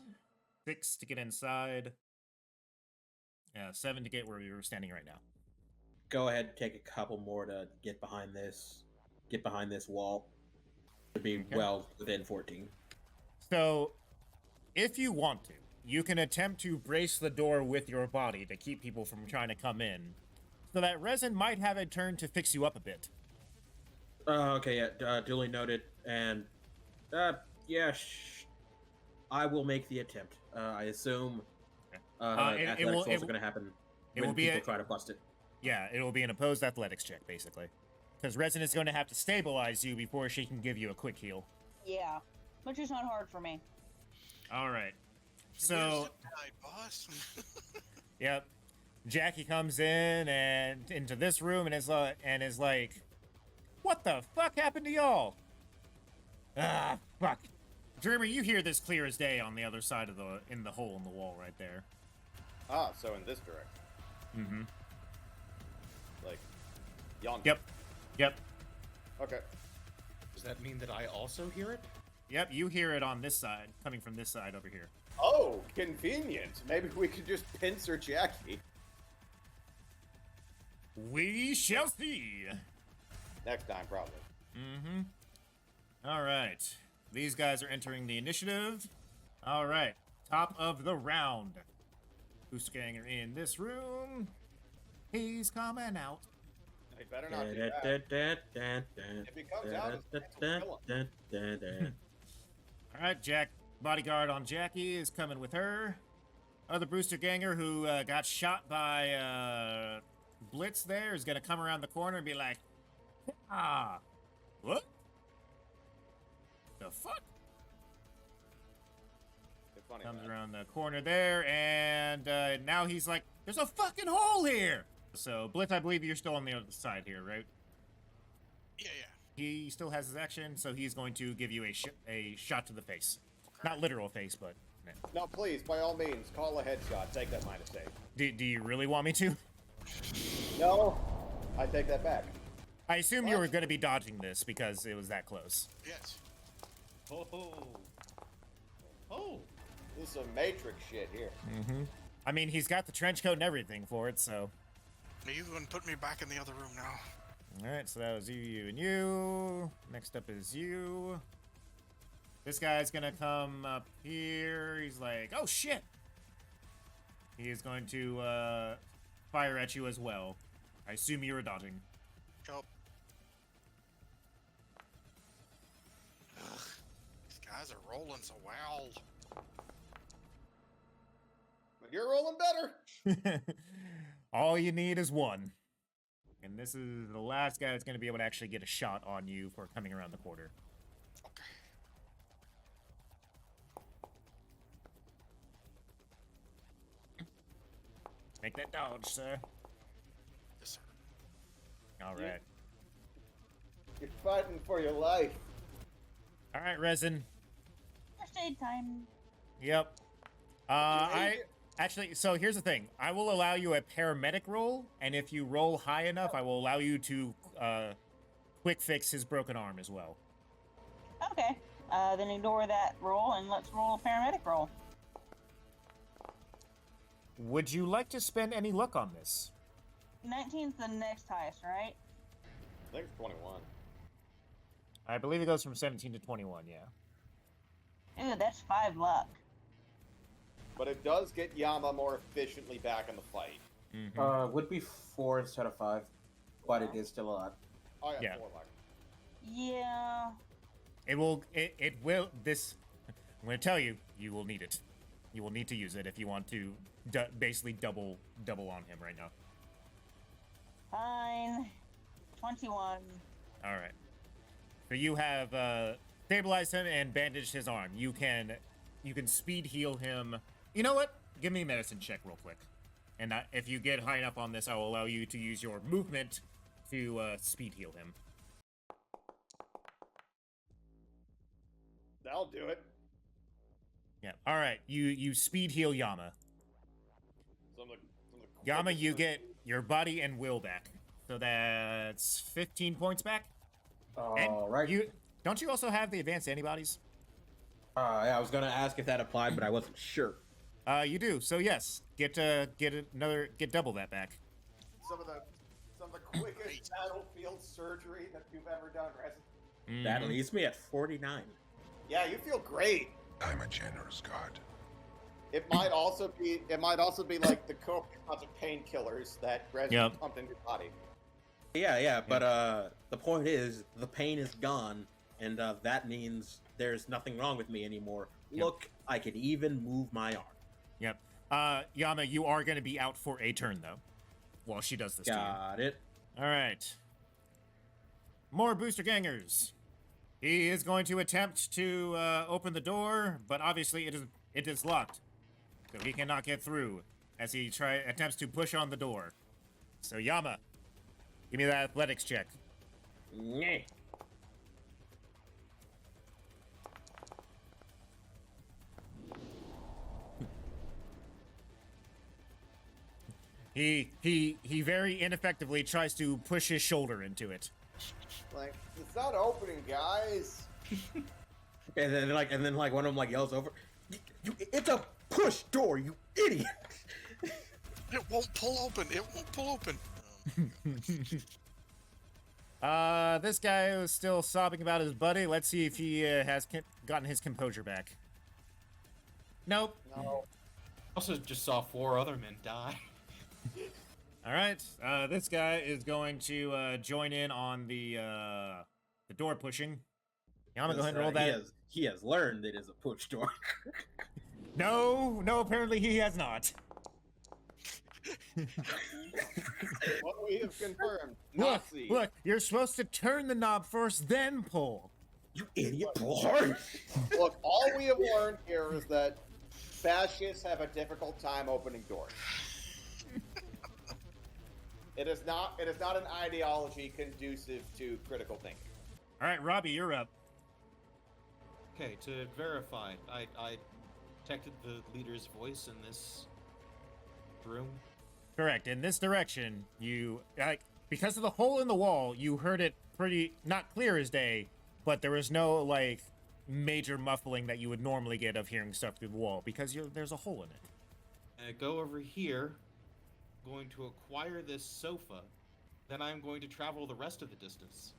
6 to get inside. 7 to get where we were standing right now. Go ahead, take a couple more to get behind this wall. To be well within 14. So, if you want to, you can attempt to brace the door with your body to keep people from trying to come in. So that resin might have a turn to fix you up a bit. Okay, yeah, duly noted. And, I will make the attempt. I assume athletics rolls are going to happen when people try to bust it. Yeah, it will be an opposed athletics check, basically. Because resin is going to have to stabilize you before she can give you a quick heal. Yeah, which is not hard for me. All right. Where's So, the guy, boss? yep. Jackie comes in and into this room and is like, "What the fuck happened to y'all?" Ah, fuck. Jeremy, you hear this clear as day on the other side of the hole in the wall right there. Ah, so in this direction. Mm-hmm. Like, yonder. Yep. Okay. Does that mean that I also hear it? Yep, you hear it on this side, coming from this side over here. Oh, convenient. Maybe we could just pincer Jackie. We shall see. Next time, probably. Mm-hmm. All right. These guys are entering the initiative. All right. Top of the round. Booster Ganger in this room. He's coming out. He better not do that. If he comes out, we'll kill him. All right, Jack. Bodyguard on Jackie is coming with her. Other Booster Ganger who got shot by Blitz there is going to come around the corner and be like, "Ah, what? The fuck?" It's funny, Comes man. around the corner there, and now he's like, "There's a fucking hole here!" So, Blitz, I believe you're still on the other side here, right? Yeah. He still has his action, so he's going to give you a shot to the face. Not literal face, but... No, please, by all means, call a headshot. Take that minus 8. Do you really want me to? No, I take that back. I assume you What? were going to be dodging this because it was that close. Yes. Oh. This is some Matrix shit here. Mm-hmm. I mean, he's got the trench coat and everything for it, so... You can put me back in the other room now. Alright, so that was you, and you. Next up is you. This guy's gonna come up here. He's like, "Oh shit!" He is going to fire at you as well. I assume you were dodging. Go. Ugh, these guys are rolling so well. But you're rolling better. All you need is one. And this is the last guy that's going to be able to actually get a shot on you for coming around the corner. Okay. Make that dodge, sir. Yes, sir. All right. You're fighting for your life. All right, Resin. First aid time. Yep. Actually, so here's the thing. I will allow you a paramedic roll, and if you roll high enough, I will allow you to quick fix his broken arm as well. Okay. Then ignore that roll and let's roll a paramedic roll. Would you like to spend any luck on this? 19's the next highest, right? I think it's 21. I believe it goes from 17 to 21, yeah. Ooh, that's 5 luck. But it does get Yama more efficiently back in the fight. Mm-hmm. Would be 4 instead of 5, but it is still a lot. Oh, yeah, Yeah. 4 luck. Yeah. It will, I'm going to tell you, you will need it. You will need to use it if you want to basically double on him right now. Fine. 21. All right. So you have stabilized him and bandaged his arm. You can speed heal him. You know what? Give me a medicine check real quick. And if you get high enough on this, I will allow you to use your movement to speed heal him. That'll do it. Yeah. All right. You speed heal Yama. Some of the Yama, quickest- you get your body and will back. So that's 15 points back. All right. Don't you also have the advanced antibodies? Yeah, I was gonna ask if that applied, but I wasn't sure. You do. So yes, get double that back. Some of the quickest battlefield surgery that you've ever done, Resin. That leaves me at 49. Yeah, you feel great. I'm a generous god. It might also be like the copious amounts of painkillers that Resin Yep. pumped into your body. Yeah, but the point is, the pain is gone, and that means there's nothing wrong with me anymore. Yep. Look, I can even move my arm. Yep. Yama, you are going to be out for a turn though, while she does this Got it. to you. All right. More booster gangers. He is going to attempt to open the door, but obviously it is locked, so he cannot get through. as he attempts to push on the door. So Yama, give me that athletics check. Yeah. He very ineffectively tries to push his shoulder into it. Like, it's not opening, guys. And then like one of them like yells over, "It's a push door, you idiot!" It won't pull open. It won't pull open. This guy is still sobbing about his buddy. Let's see if he has gotten his composure back. Nope. No. Also, just saw 4 other men die. All right. This guy is going to join in on the door pushing. Yama, go ahead and roll that. He has learned it is a push door. No, apparently he has not. What we have confirmed. Look, Nazi. look, you're supposed to turn the knob first, then pull. You idiot! Pull hard. Look, all we have learned here is that fascists have a difficult time opening doors. It is not an ideology conducive to critical thinking. All right, Robbie, you're up. Okay, to verify, I detected the leader's voice in this room. Correct. In this direction, you because of the hole in the wall, you heard it pretty not clear as day, but there was no like major muffling that you would normally get of hearing stuff through the wall because there's a hole in it. I go over here, going to acquire this sofa, then I'm going to travel the rest of the distance.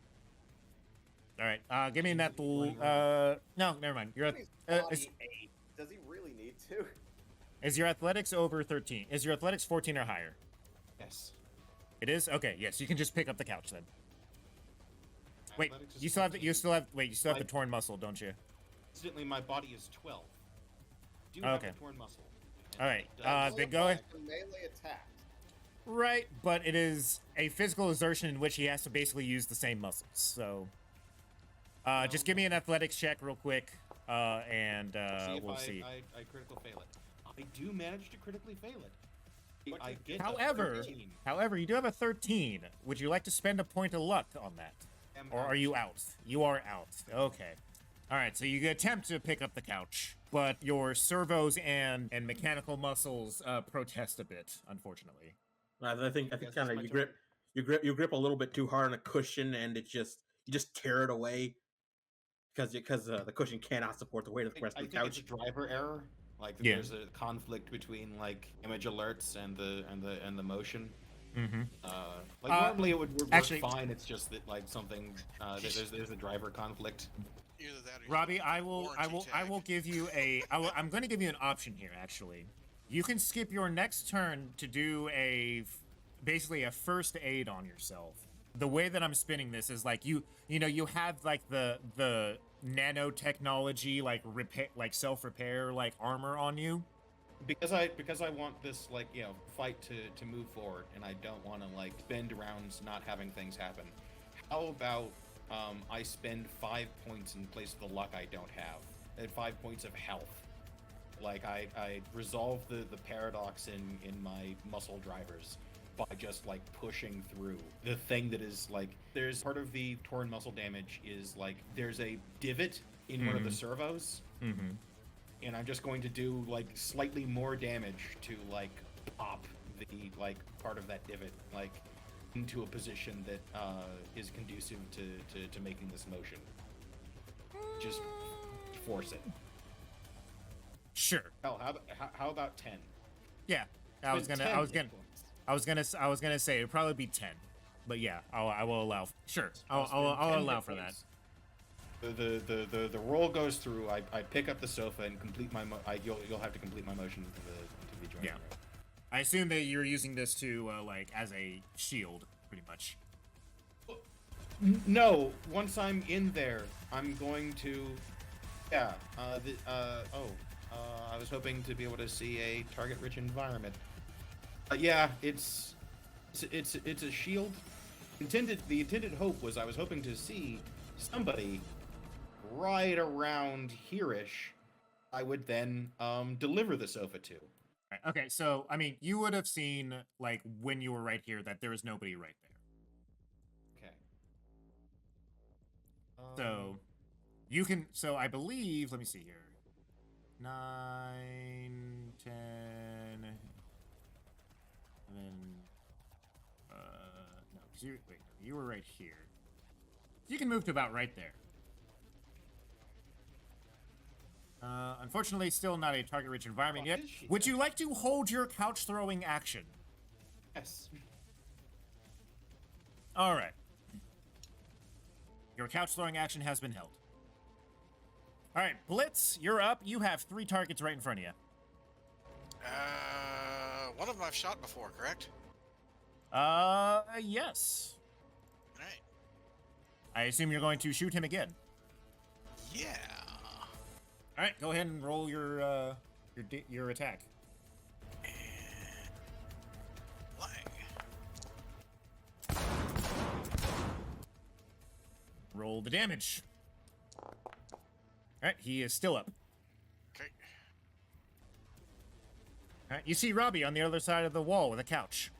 All right, give me that. No, never mind. You're He's is, 28. Does he really need to? is your athletics over 13? Is your athletics 14 or higher? Yes. It is. Okay. Yes, you can just pick up the couch then. Wait, Athletics is you still have 14. you still have the torn muscle, don't you? Incidentally, my body is 12. Do Okay. have a torn muscle. All right. It does- Then go ahead. Melee attack. Right, but it is a physical exertion in which he has to basically use the same muscles. So, just give me an athletics check real quick, and see if we'll I, see. I critical fail it. I do manage to critically fail it. I get a However, 13. you do have a 13. Would you like to spend a point of luck on that? Or are you out? You are out. Okay. All right, so you attempt to pick up the couch, but your servos and mechanical muscles protest a bit, unfortunately. I think Yes, kind it's of my you grip a little bit too hard on a cushion, and you just tear it away because the cushion cannot support the weight of the rest I of the think it's couch. a driver error. Like Yeah. there's a conflict between like image alerts and the motion. Mm-hmm. Normally it would work actually- fine. It's just that like something there's a driver conflict. Either that or Robbie, I will warranty give you I'm going to give you an option here. Actually, you can skip your next turn to do basically a first aid on yourself. The way that I'm spinning this is like you have like the nanotechnology like repair like self-repair like armor on you. Because I want this like fight to move forward, and I don't want to like spend rounds not having things happen. How about I spend 5 points in place of the luck I don't have, and 5 points of health. Like I resolve the paradox in my muscle drivers by just like pushing through the thing that is like there's part of the torn muscle damage is like there's a divot in one of the servos. Mm-hmm. And I'm just going to do like slightly more damage to like pop the like part of that divot like into a position that is conducive to making this motion. Just force it. Sure. Hell, how about 10? Yeah. I was Spend gonna 10 I was hit gonna points. say it'd probably be 10, but yeah, I will allow. Sure. I'll spend I'll 10 allow hit for that. points. The roll goes through. I pick up the sofa and complete my. You'll have to complete my motion into the joint. Yeah. I assume that you're using this to like as a shield, pretty much. No, once I'm in there, I'm going to. Yeah. I was hoping to be able to see a target-rich environment. Yeah, it's a shield. The intended hope was I was hoping to see somebody right around here-ish. I would then deliver the sofa to. Right, okay, so I mean, you would have seen like when you were right here that there is nobody right there. Okay. So you can. So I believe. Let me see here. 9, 10, 11. No, 'cause you wait. No, you were right here. You can move to about right there. Unfortunately, still not a target-rich environment What yet. is she Would then? you like to hold your couch-throwing action? Yes. All right. Your couch-throwing action has been held. All right, Blitz, you're up. You have 3 targets right in front of you. One of them I've shot before, correct? Yes. Right. I assume you're going to shoot him again. Yeah. All right, go ahead and roll your attack. Lang. Roll the damage. All right, he is still up. Okay. All right, you see Robbie on the other side of the wall with a couch.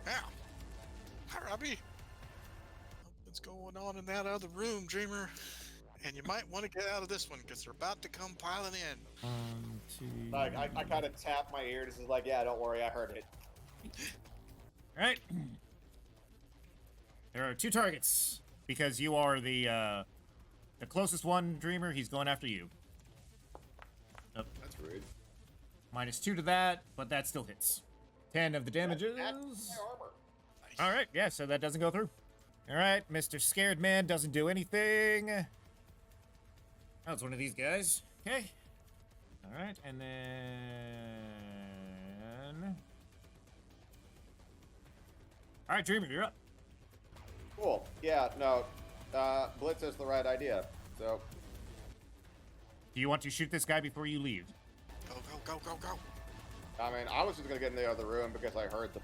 Now. Hi, Robbie. What's going on in that other room, Dreamer? And you might want to get out of this one because they're about to come piling in. 1, 2. Like, I kind of tap my ear. This is like, yeah, don't worry, I heard it. All right. There are 2 targets because you are the closest one, Dreamer. He's going after you. That's rude. -2 to that, but that still hits. 10 of the damages. That's my armor. Nice. All right, yeah, so that doesn't go through. All right, Mr. Scared Man doesn't do anything. Oh, it's one of these guys. Okay. All right, and then... All right, Dreamer, you're up. Cool. Yeah, no. Blitz is the right idea. So, Do you want to shoot this guy before you leave? Go, go, go, go, go. I mean, I was just gonna get in the other room because I heard the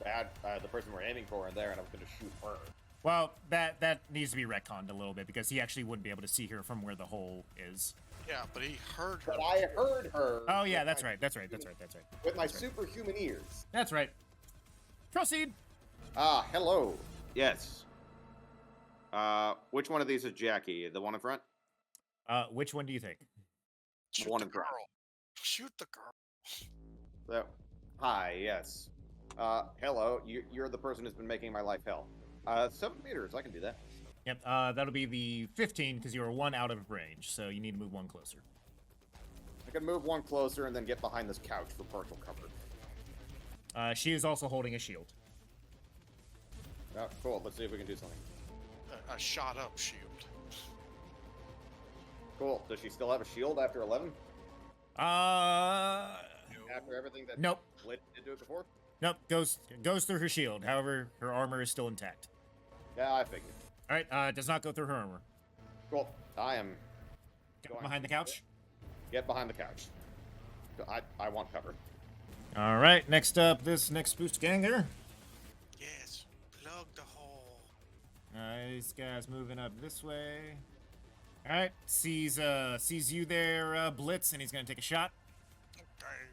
person we're aiming for in there, and I was gonna shoot her. Well, that needs to be retconned a little bit because he actually wouldn't be able to see her from where the hole is. Yeah, but he heard her. But I heard her. Oh yeah, with that's my- right. That's right. With my That's right. superhuman ears. That's right. Proceed. Hello. Yes. Which one of these is Jackie? The one in front? Which one do you think? Shoot one the in front. girl. Shoot the girl. So, hi, yes. Hello. You're the person who's been making my life hell. 7 meters, I can do that. Yep. That'll be the 15 because you are 1 out of range, so you need to move 1 closer. I can move 1 closer and then get behind this couch for partial cover. She is also holding a shield. Oh, cool. Let's see if we can do something. A shot up shield. Cool. Does she still have a shield after 11? After everything that Nope. Blitz did to it before? Nope. Goes through her shield. However, her armor is still intact. Yeah, I figured. All right. Does not go through her armor. Cool. I am... Get behind the couch. Get behind the couch. I want cover. All right. Next up, this next boost ganger. Yes. Plug the hole. This guy's moving up this way. All right. Sees you there, Blitz, and he's gonna take a shot. Okay.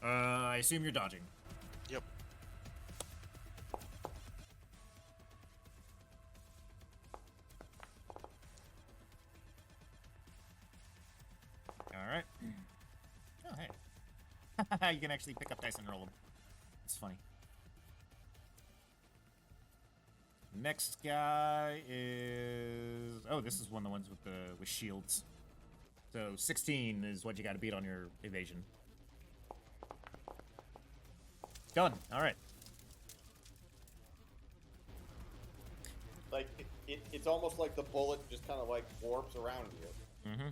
I assume you're dodging. Yep. All right. Oh, hey. You can actually pick up dice and roll them. It's funny. Next guy is... Oh, this is one of the ones with shields. So 16 is what you got to beat on your evasion. Done. All right. Like, it's almost like the bullet just kind of like warps around you. Mm-hmm.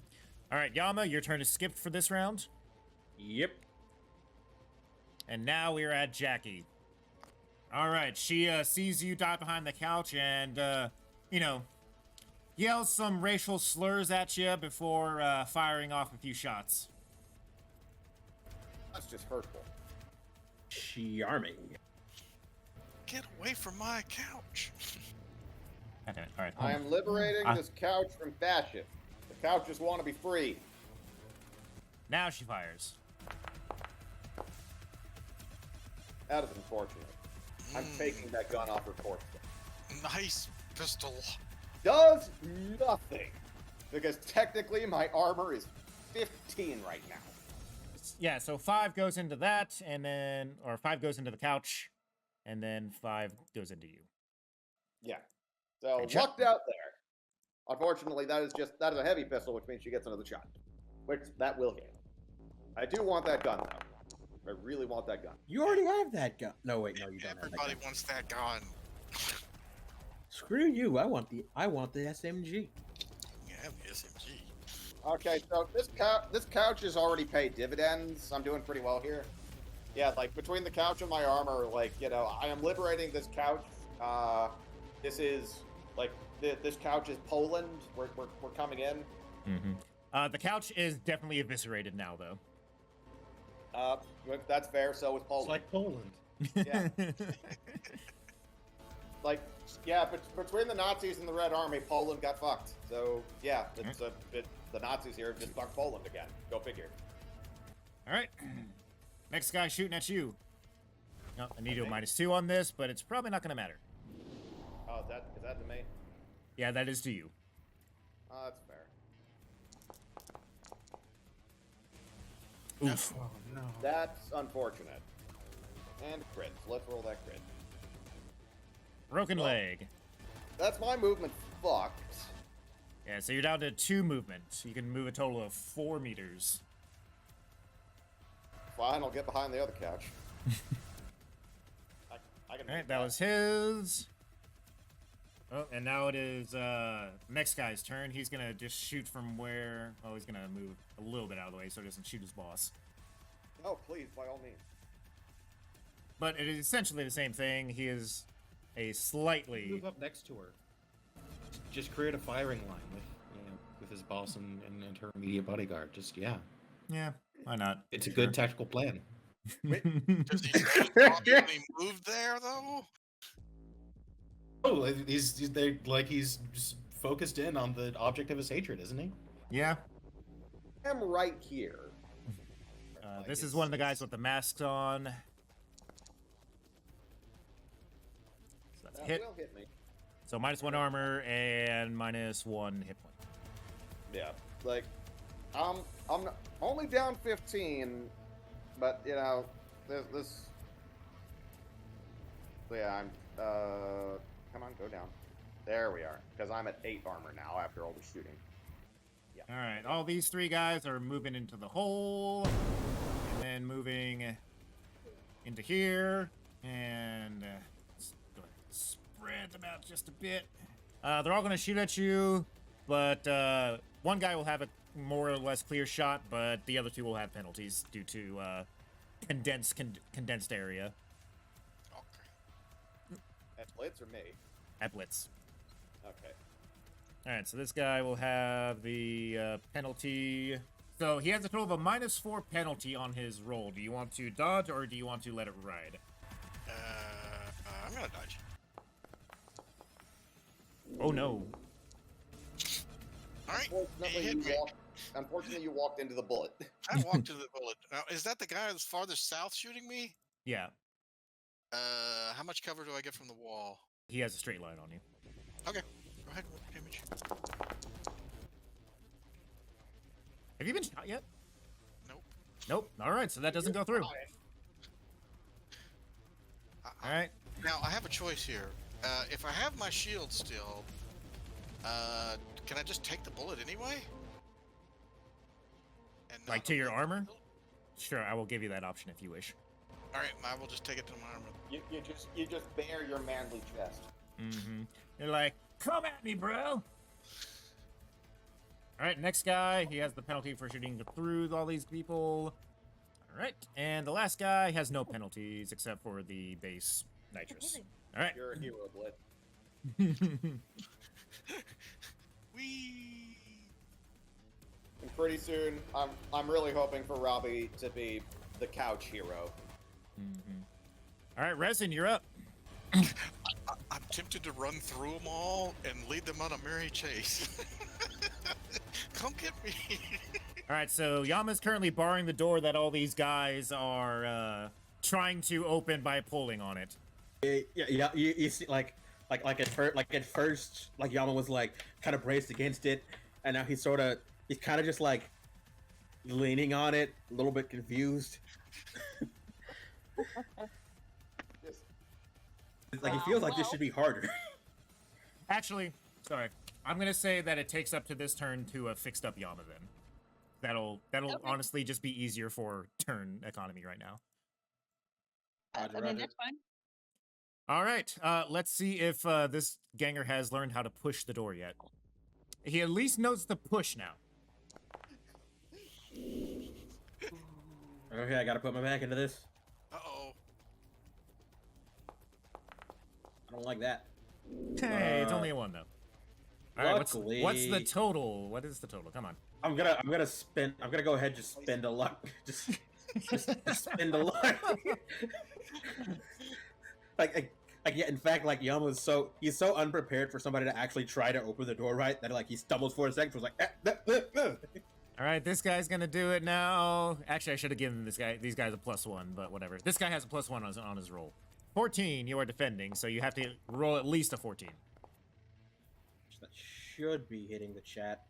All right, Yama, your turn is skipped for this round. Yep. And now we're at Jackie. All right, she sees you die behind the couch and, yells some racial slurs at you before firing off a few shots. That's just hurtful. Charming. Get away from my couch. Okay, all right. I am liberating I- this couch from fascists. The couches want to be free. Now she fires. That is unfortunate. I'm taking that gun off her corpse. Nice pistol. Does nothing. Because technically my armor is 15 right now. Yeah, so 5 goes into that, and then, or 5 goes into the couch, and then 5 goes into you. Yeah. So Good shot. lucked out there. Unfortunately, that is a heavy pistol, which means she gets another shot. Which that will hit. I do want that gun though. I really want that gun. You already have that gun. No, wait, no, you don't have that Everybody gun. wants that gun. Screw you. I want the SMG. Yeah, the SMG. Okay, so this couch has already paid dividends. I'm doing pretty well here. Yeah, like between the couch and my armor, like, you know, I am liberating this couch. This is like this couch is Poland. We're coming in. Mm-hmm. The couch is definitely eviscerated now, though. That's fair. So is It's Poland. like Poland. Yeah. Like, yeah, but between the Nazis and the Red Army, Poland got fucked. So yeah, it's the Nazis here just fucked Poland again. Go figure. All right. Next guy shooting at you. No, I need a -2 on this, but it's probably not going to matter. Oh, is that to me? Yeah, that is to you. Oh, that's fair. Oof. Oh no. That's unfortunate. And crit. Let's roll that crit. Broken leg. That's my movement fucked. Yeah, so you're down to 2 movement. You can move a total of 4 meters. Fine, I'll get behind the other couch. I can. All right, that was his. Oh, and now it is next guy's turn. He's gonna just shoot from where. Oh, he's gonna move a little bit out of the way so he doesn't shoot his boss. Oh, please, by all means. But it is essentially the same thing. He is a slightly. Move up next to her. Just create a firing line with his boss and her immediate bodyguard. Just yeah, Why not? it's a good tactical plan. Does he really move there though? Oh, he's just focused in on the object of his hatred, isn't he? Yeah. I'm right here. This is one of the guys with the masks on. So that's a That hit. will hit me. So -1 armor and -1 hit point. Yeah, like, I'm only down 15, but you know, this. Yeah, I'm. Come on, go down. There we are. Because I'm at 8 armor now after all the shooting. Yeah. All right, all these 3 guys are moving into the hole, and then moving into here, and let's go ahead and spread them out just a bit. They're all going to shoot at you, but one guy will have a more or less clear shot, but the other 2 will have penalties due to condensed area Okay. At Blitz or me? at Blitz. Okay. All right, so this guy will have the penalty. So he has a total of a -4 penalty on his roll. Do you want to dodge or do you want to let it ride? I'm gonna dodge. Oh no. All right. He hit me. Unfortunately, you walked into the bullet. I walked to the bullet. Now, is that the guy that's farthest south shooting me? Yeah, How much cover do I get from the wall? he has a straight line on you. Okay. Go ahead. Roll damage. Have you been shot yet? Nope. Nope. All right, so that doesn't go through. All right. Now I have a choice here. If I have my shield still, can I just take the bullet anyway? And Like not to your affect the armor? bullet? Sure, I will give you that option if you wish. All right, I will just take it to my armor. You just bare your manly chest. Mm-hmm. You're like, come at me, bro. All right, next guy. He has the penalty for shooting through all these people. All right, and the last guy has no penalties except for the base nitrous. All right. You're a hero, Blitz. Whee! And pretty soon, I'm really hoping for Robbie to be the couch hero. Mm-hmm. All right, Resin, you're up. I'm tempted to run through them all and lead them on a merry chase. Come get me. All right, so Yama's currently barring the door that all these guys are trying to open by pulling on it. Yeah. You see, like at first, like Yama was like kind of braced against it, and now he's kind of just like leaning on it, a little bit confused. It's like he feels like this should be harder. Actually, sorry. I'm gonna say that it takes up to this turn to a fixed up Yama then. That'll Okay. honestly just be easier for turn economy right now. Roger, I mean, roger. that's fine. All right, let's see if this ganger has learned how to push the door yet. He at least knows the push now. Okay, I gotta put my back into this. Uh-oh. I don't like that. Hey, it's only a 1 though. All right, what's the luckily- total? What is the total? Come on. I'm gonna go ahead and just spend a luck. Just spend a luck. like yeah, in fact, like Yama's he's so unprepared for somebody to actually try to open the door right that like he stumbles for a second, was like All right, this guy's gonna do it now. Actually, I should have given these guys a +1, but whatever. This guy has a +1 on his roll. 14, you are defending, so you have to roll at least a 14. That should be hitting the chat.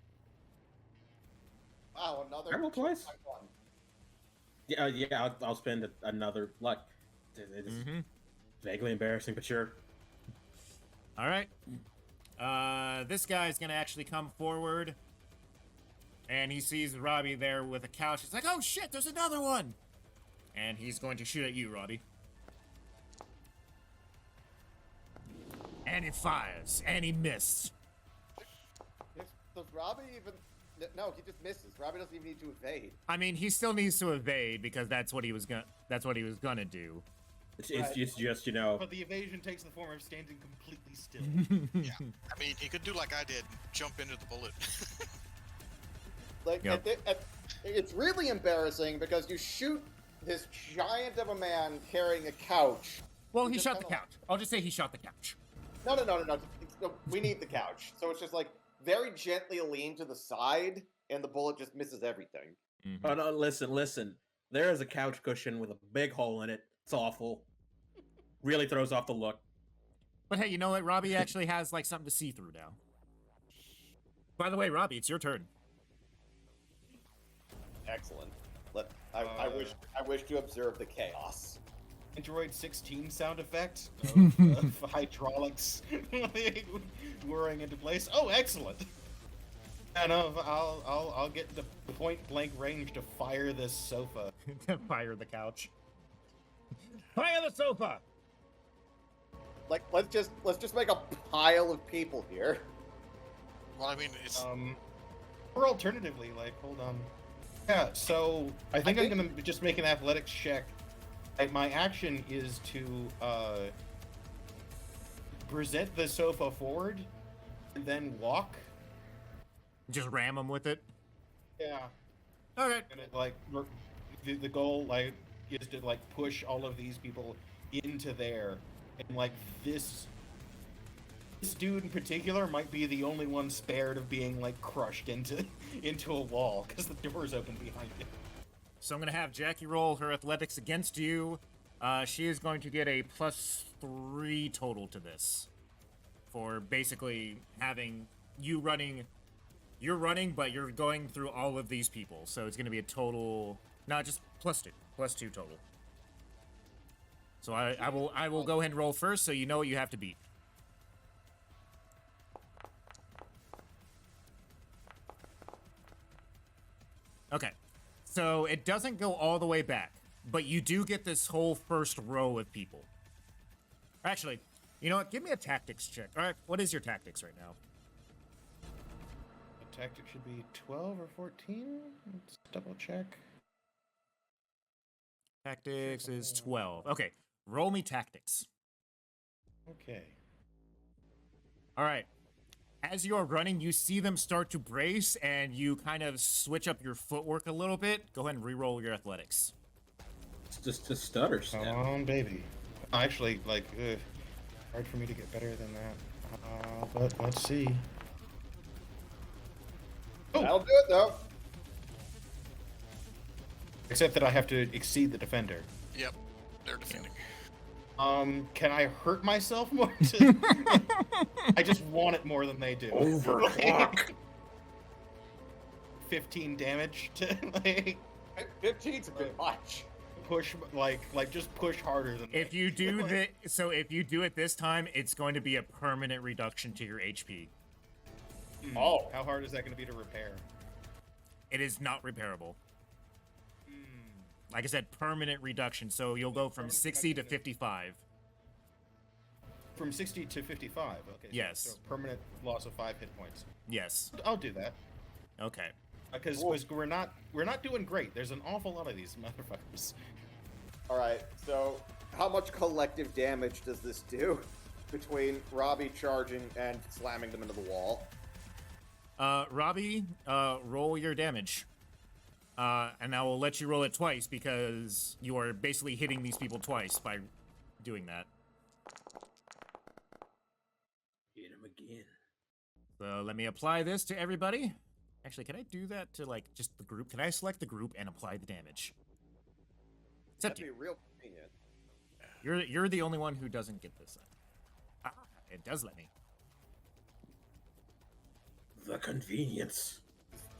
Wow, another. I roll twice. I won. Yeah, I'll spend another luck. It's vaguely embarrassing, but sure. All right. This guy's gonna actually come forward, and he sees Robbie there with a couch. He's like, "Oh shit, there's another one!" And he's going to shoot at you, Robbie. And he fires, and he missed. Does Robbie even? No, he just misses. Robbie doesn't even need to evade. I mean, he still needs to evade because that's what he was gonna do. It's just, you know. But the evasion takes the form of standing completely still. Yeah. I mean, he could do like I did, jump into the bullet. Like, Yep. it's really embarrassing because you shoot this giant of a man carrying a couch. Well, You he just shot the kinda couch. I'll just say he shot the couch. No. We need the couch. So it's just like very gently lean to the side, and the bullet just misses everything. Oh no! Listen. There is a couch cushion with a big hole in it. It's awful. Really throws off the look. But hey, you know what? Robbie actually has like something to see through now. By the way, Robbie, it's your turn. Excellent. I wish to observe the chaos. Android 16 sound effect of hydraulics whirring into place. Oh, excellent! And I'll get the point blank range to fire this sofa. Fire the couch. Fire the sofa! Like, let's just make a pile of people here. Well, I mean, it's Or alternatively, like, hold on. Yeah, so I think I'm gonna just make an athletics check. Like, my action is to present the sofa forward and then walk. Just ram him with it. Yeah. Okay. And it, like, the goal, like, is to, like, push all of these people into there. And, like, this dude in particular might be the only one spared of being, like, crushed into a wall, because the door's open behind him. So I'm gonna have Jackie roll her athletics against you. She is going to get a +3 total to this. For basically having you running... You're running, but you're going through all of these people. So it's gonna be a total... No, just +2. +2 total. So I will go ahead and roll first, so you know what you have to beat. Okay, so it doesn't go all the way back, but you do get this whole first row of people. Actually, you know what? Give me a tactics check. All right, what is your tactics right now? The tactic should be 12 or 14? Let's double check. Tactics is 12. Okay, roll me tactics. Okay. All right. As you are running, you see them start to brace, and you kind of switch up your footwork a little bit. Go ahead and re-roll your athletics. It's just a stutter step. Come on, baby. Actually, like, hard for me to get better than that. But let's see. Oh! That'll do it, though. Except that I have to exceed the defender. yep. They're defending. Can I hurt myself more? I just want it more than they do. Overclock. 15 damage to like 15's a bit much. push, just push harder than. If you do if you do it this time, it's going to be a permanent reduction to your HP. Oh, how hard is that going to be to repair? It is not repairable. Like I said, permanent reduction. So you'll go from 60 to 55. From 60 to 55. Okay. Yes. So permanent loss of 5 hit points. Yes. I'll do that. Okay. Because we're not doing great. There's an awful lot of these motherfuckers. All right, so how much collective damage does this do between Robbie charging and slamming them into the wall? Robbie, roll your damage. And I will let you roll it twice because you are basically hitting these people twice by doing that. Hit him again. So let me apply this to everybody. Actually, can I do that to like just the group? Can I select the group and apply the damage? It's up That'd to be you. real convenient. You're the only one who doesn't get this. It does let me. The convenience.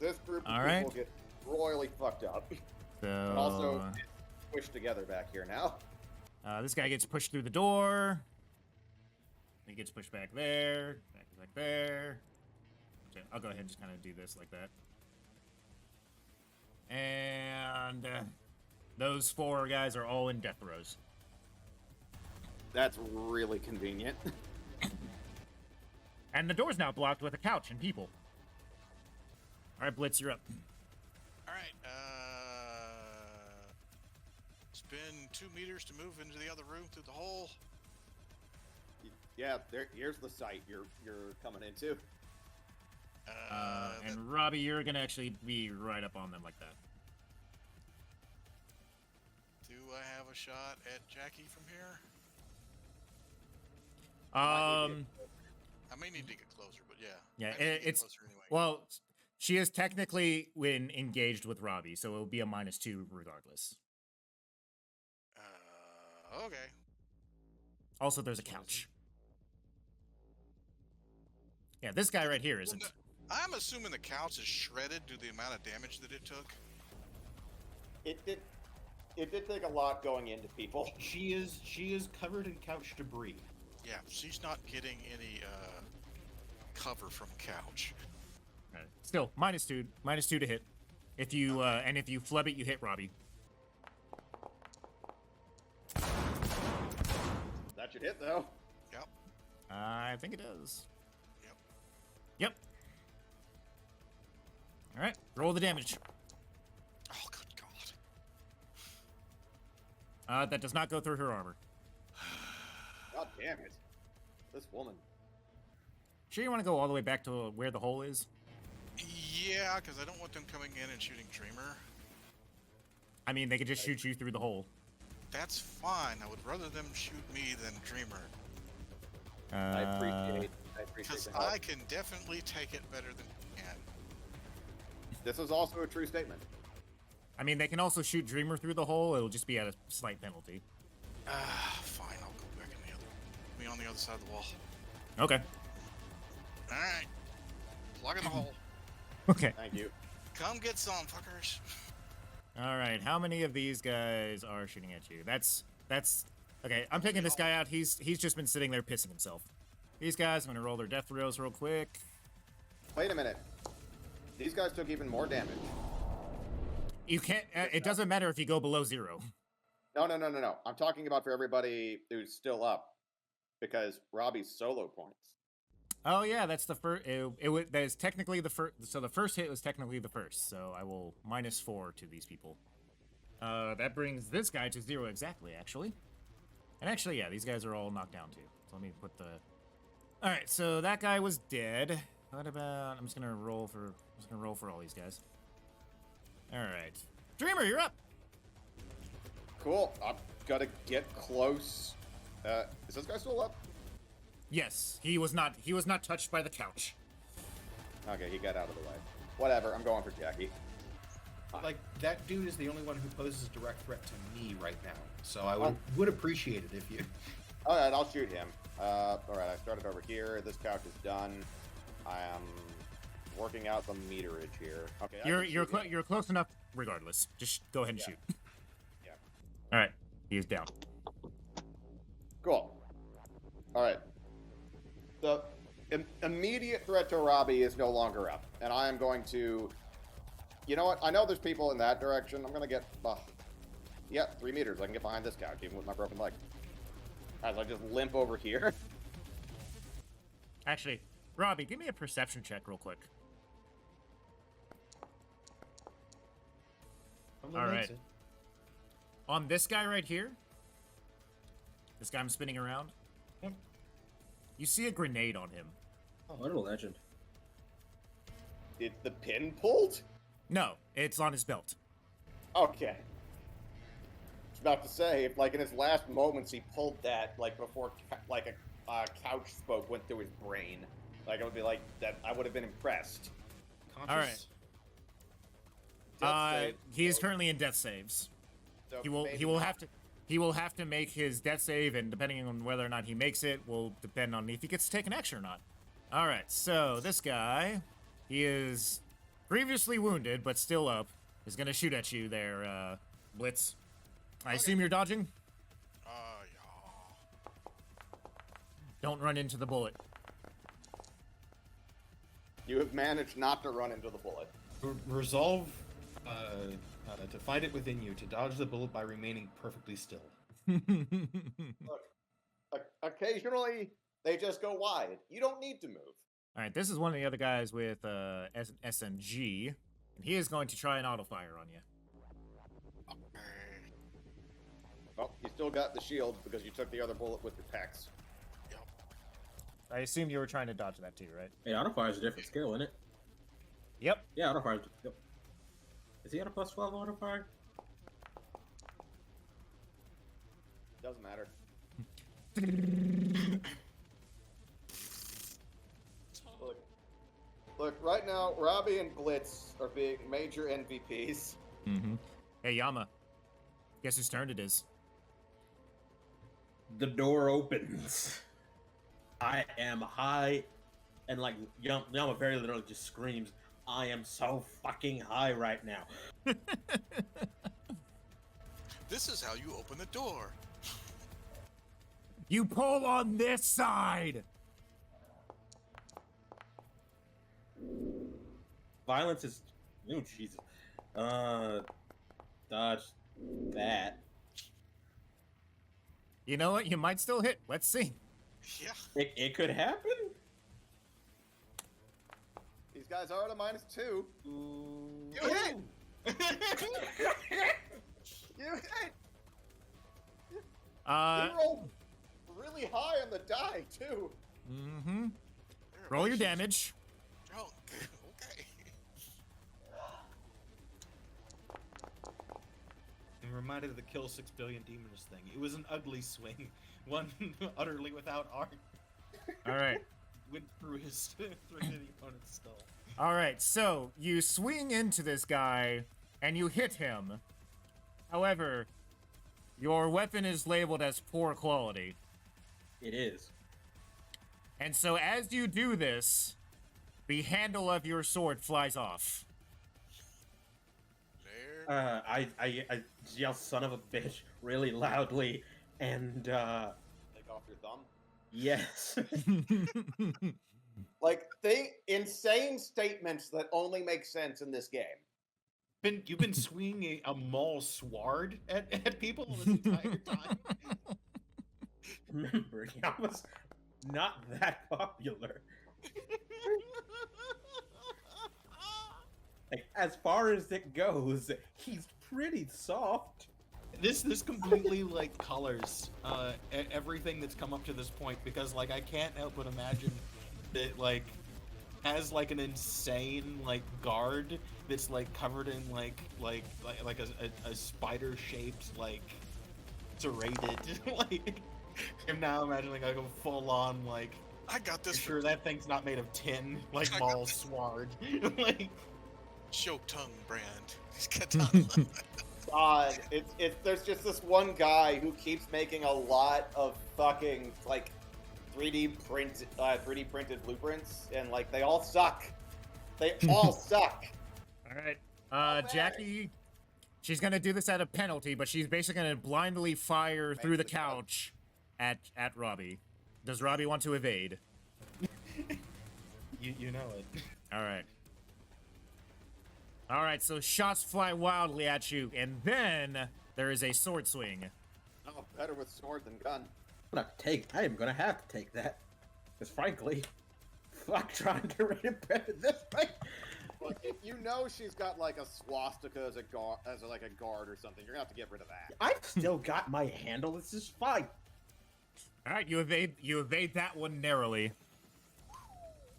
This group of All people right. get royally fucked up. So And also squished together back here now. this guy gets pushed through the door. He gets pushed back there, back there. Okay, I'll go ahead and just kind of do this like that. And those 4 guys are all in death throes. That's really convenient. And the door's now blocked with a couch and people. All right, Blitz, you're up. All right. Spin 2 meters to move into the other room through the hole. Yeah, here's the site you're coming into. And Robbie, you're gonna actually be right up on them like that. Do I have a shot at Jackie from here? I may need to get closer, but yeah. Yeah, I need to get it's closer anyway. well, she is technically when engaged with Robbie, so it'll be a -2 regardless. Okay. Also, there's a couch. Yeah, this guy right here isn't. I'm assuming the couch is shredded due to the amount of damage that it took. It did take a lot going into people. She is covered in couch debris. Yeah, she's not getting any cover from couch. Right. Still, -2 to hit. If you and if you flub it, you hit Robbie. That should hit though. Yep. I think it does. Yep. Yep. All right, roll the damage. Oh, good God. That does not go through her armor. God damn it. This woman. Sure, you want to go all the way back to where the hole is? Yeah, because I don't want them coming in and shooting Dreamer. I mean, they could just shoot you through the hole. That's fine. I would rather them shoot me than Dreamer. I appreciate Because the help. I can definitely take it better than you can. This is also a true statement. I mean, they can also shoot Dreamer through the hole. It'll just be at a slight penalty. Fine. I'll go back in the other. Me on the other side of the wall. Okay. All right. Plug in the hole. Okay. Thank you. Come get some, fuckers. All right. How many of these guys are shooting at you? That's okay. I'm taking this guy out. He's just been sitting there pissing himself. These guys, I'm gonna roll their death throws real quick. Wait a minute. These guys took even more damage. You can't. It doesn't matter if you go below 0. No. I'm talking about for everybody who's still up, because Robbie's solo points. Oh yeah, that's the first. That is technically the first. So the first hit was technically the first. So I will -4 to these people. That brings this guy to 0 exactly, actually. And actually, yeah, these guys are all knocked down too. So let me put the. All right, so that guy was dead. What about? I'm just gonna roll for all these guys. All right, Dreamer, you're up. Cool. I've got to get close. Is this guy still up? Yes, he was not. He was not touched by the couch. Okay, he got out of the way. Whatever. I'm going for Jackie. like that dude is the only one who poses a direct threat to me right now. So I would appreciate it if you. All right, I'll shoot him. All right, I started over here. This couch is done. I am working out the meterage here. Okay, You're close enough. Regardless, just go ahead and shoot. Yeah. All right, he's down. Cool. All right. The immediate threat to Robbie is no longer up, and I am going to. You know what? I know there's people in that direction. I'm gonna get. Yeah, 3 meters. I can get behind this couch even with my broken leg. As I just limp over here. Actually, Robbie, give me a perception check real quick. All right. On this guy right here, this guy I'm spinning around, you see a grenade on him. Oh, what a legend. Did the pin pulled? No, it's on his belt. Okay. I was about to say, if like in his last moments he pulled that, like before, like a couch spoke went through his brain, like I would be like that. I would have been impressed. All right. He is currently in death saves. So He will have to make his death save, and depending on whether or not he makes it will depend on if he gets to take an action or not. All right, so this guy, he is previously wounded but still up. Is gonna shoot at you there, Blitz. I assume you're dodging. Yeah. Don't run into the bullet. You have managed not to run into the bullet. Resolve to find it within you to dodge the bullet by remaining perfectly still. Look, occasionally they just go wide. You don't need to move. All right, this is one of the other guys with SMG, and he is going to try an auto fire on you. Well, you still got the shield because you took the other bullet with your pecs. Yep. I assume you were trying to dodge that too, right? Hey, autofire is a different skill, isn't it? Yep. Yeah, autofire. Yep. Is he at a +12 autofire? Doesn't matter. Look, right now, Robbie and Blitz are being major MVPs. Mm-hmm. Hey, Yama. Guess whose turn it is? The door opens. I am high, and like Yama very literally just screams, "I am so fucking high right now." This is how you open the door. You pull on this side. Violence is. Oh Jesus. Dodge that. You know what? You might still hit. Let's see. Yeah. It could happen. These guys are at a -2. Ooh. You hit! You hit! You rolled really high on the die, too. Mm-hmm. Roll your damage. Oh, okay. I'm reminded of the kill 6 billion demons thing. It was an ugly swing, one utterly without art. All right. Went through his opponent's skull. All right. So you swing into this guy and you hit him. However, your weapon is labeled as poor quality. It is. And so as you do this, the handle of your sword flies off. There. I yell "son of a bitch" really loudly, and Take off your thumb. yes. Like, insane statements that only make sense in this game. You've been swinging a mall sword at people this entire time. Remember, Yama's not that popular. Like, as far as it goes, he's pretty soft. This completely like colors everything that's come up to this point, because like I can't help but imagine that like has like an insane like guard that's like covered in like a spider shaped like serrated like. I'm now imagining like a full on like. I got this. Sure, that thing's not made of tin like I mall got this. sword. Like show tongue brand. He's katana. God, there's just this one guy who keeps making a lot of fucking like 3D printed blueprints, and like they all suck. They all suck. All right, Jackie. She's gonna do this at a penalty, but she's basically gonna blindly fire through the couch at Robbie. Does Robbie want to evade? You know it. All right. All right, so shots fly wildly at you, and then there is a sword swing. Oh, better with sword than gun. I am gonna have to take that. Because frankly, fuck trying to read it this way. Look, if you know she's got like a swastika as a guard, like a guard or something, you're gonna have to get rid of that. I've still got my handle. This is fine. All right, you evade that one narrowly.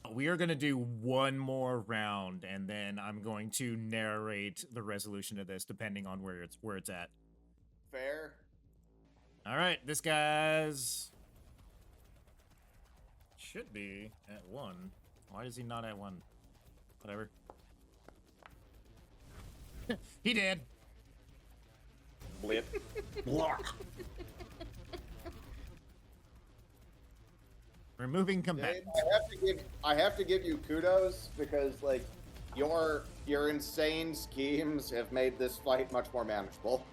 We are gonna do one more round, and then I'm going to narrate the resolution of this, depending on where it's at. Fair. All right, this guy's should be at 1. Why is he not at 1? Whatever. He did. Blip. Block. Removing Dave, combatants. I have to give you kudos because like your insane schemes have made this fight much more manageable.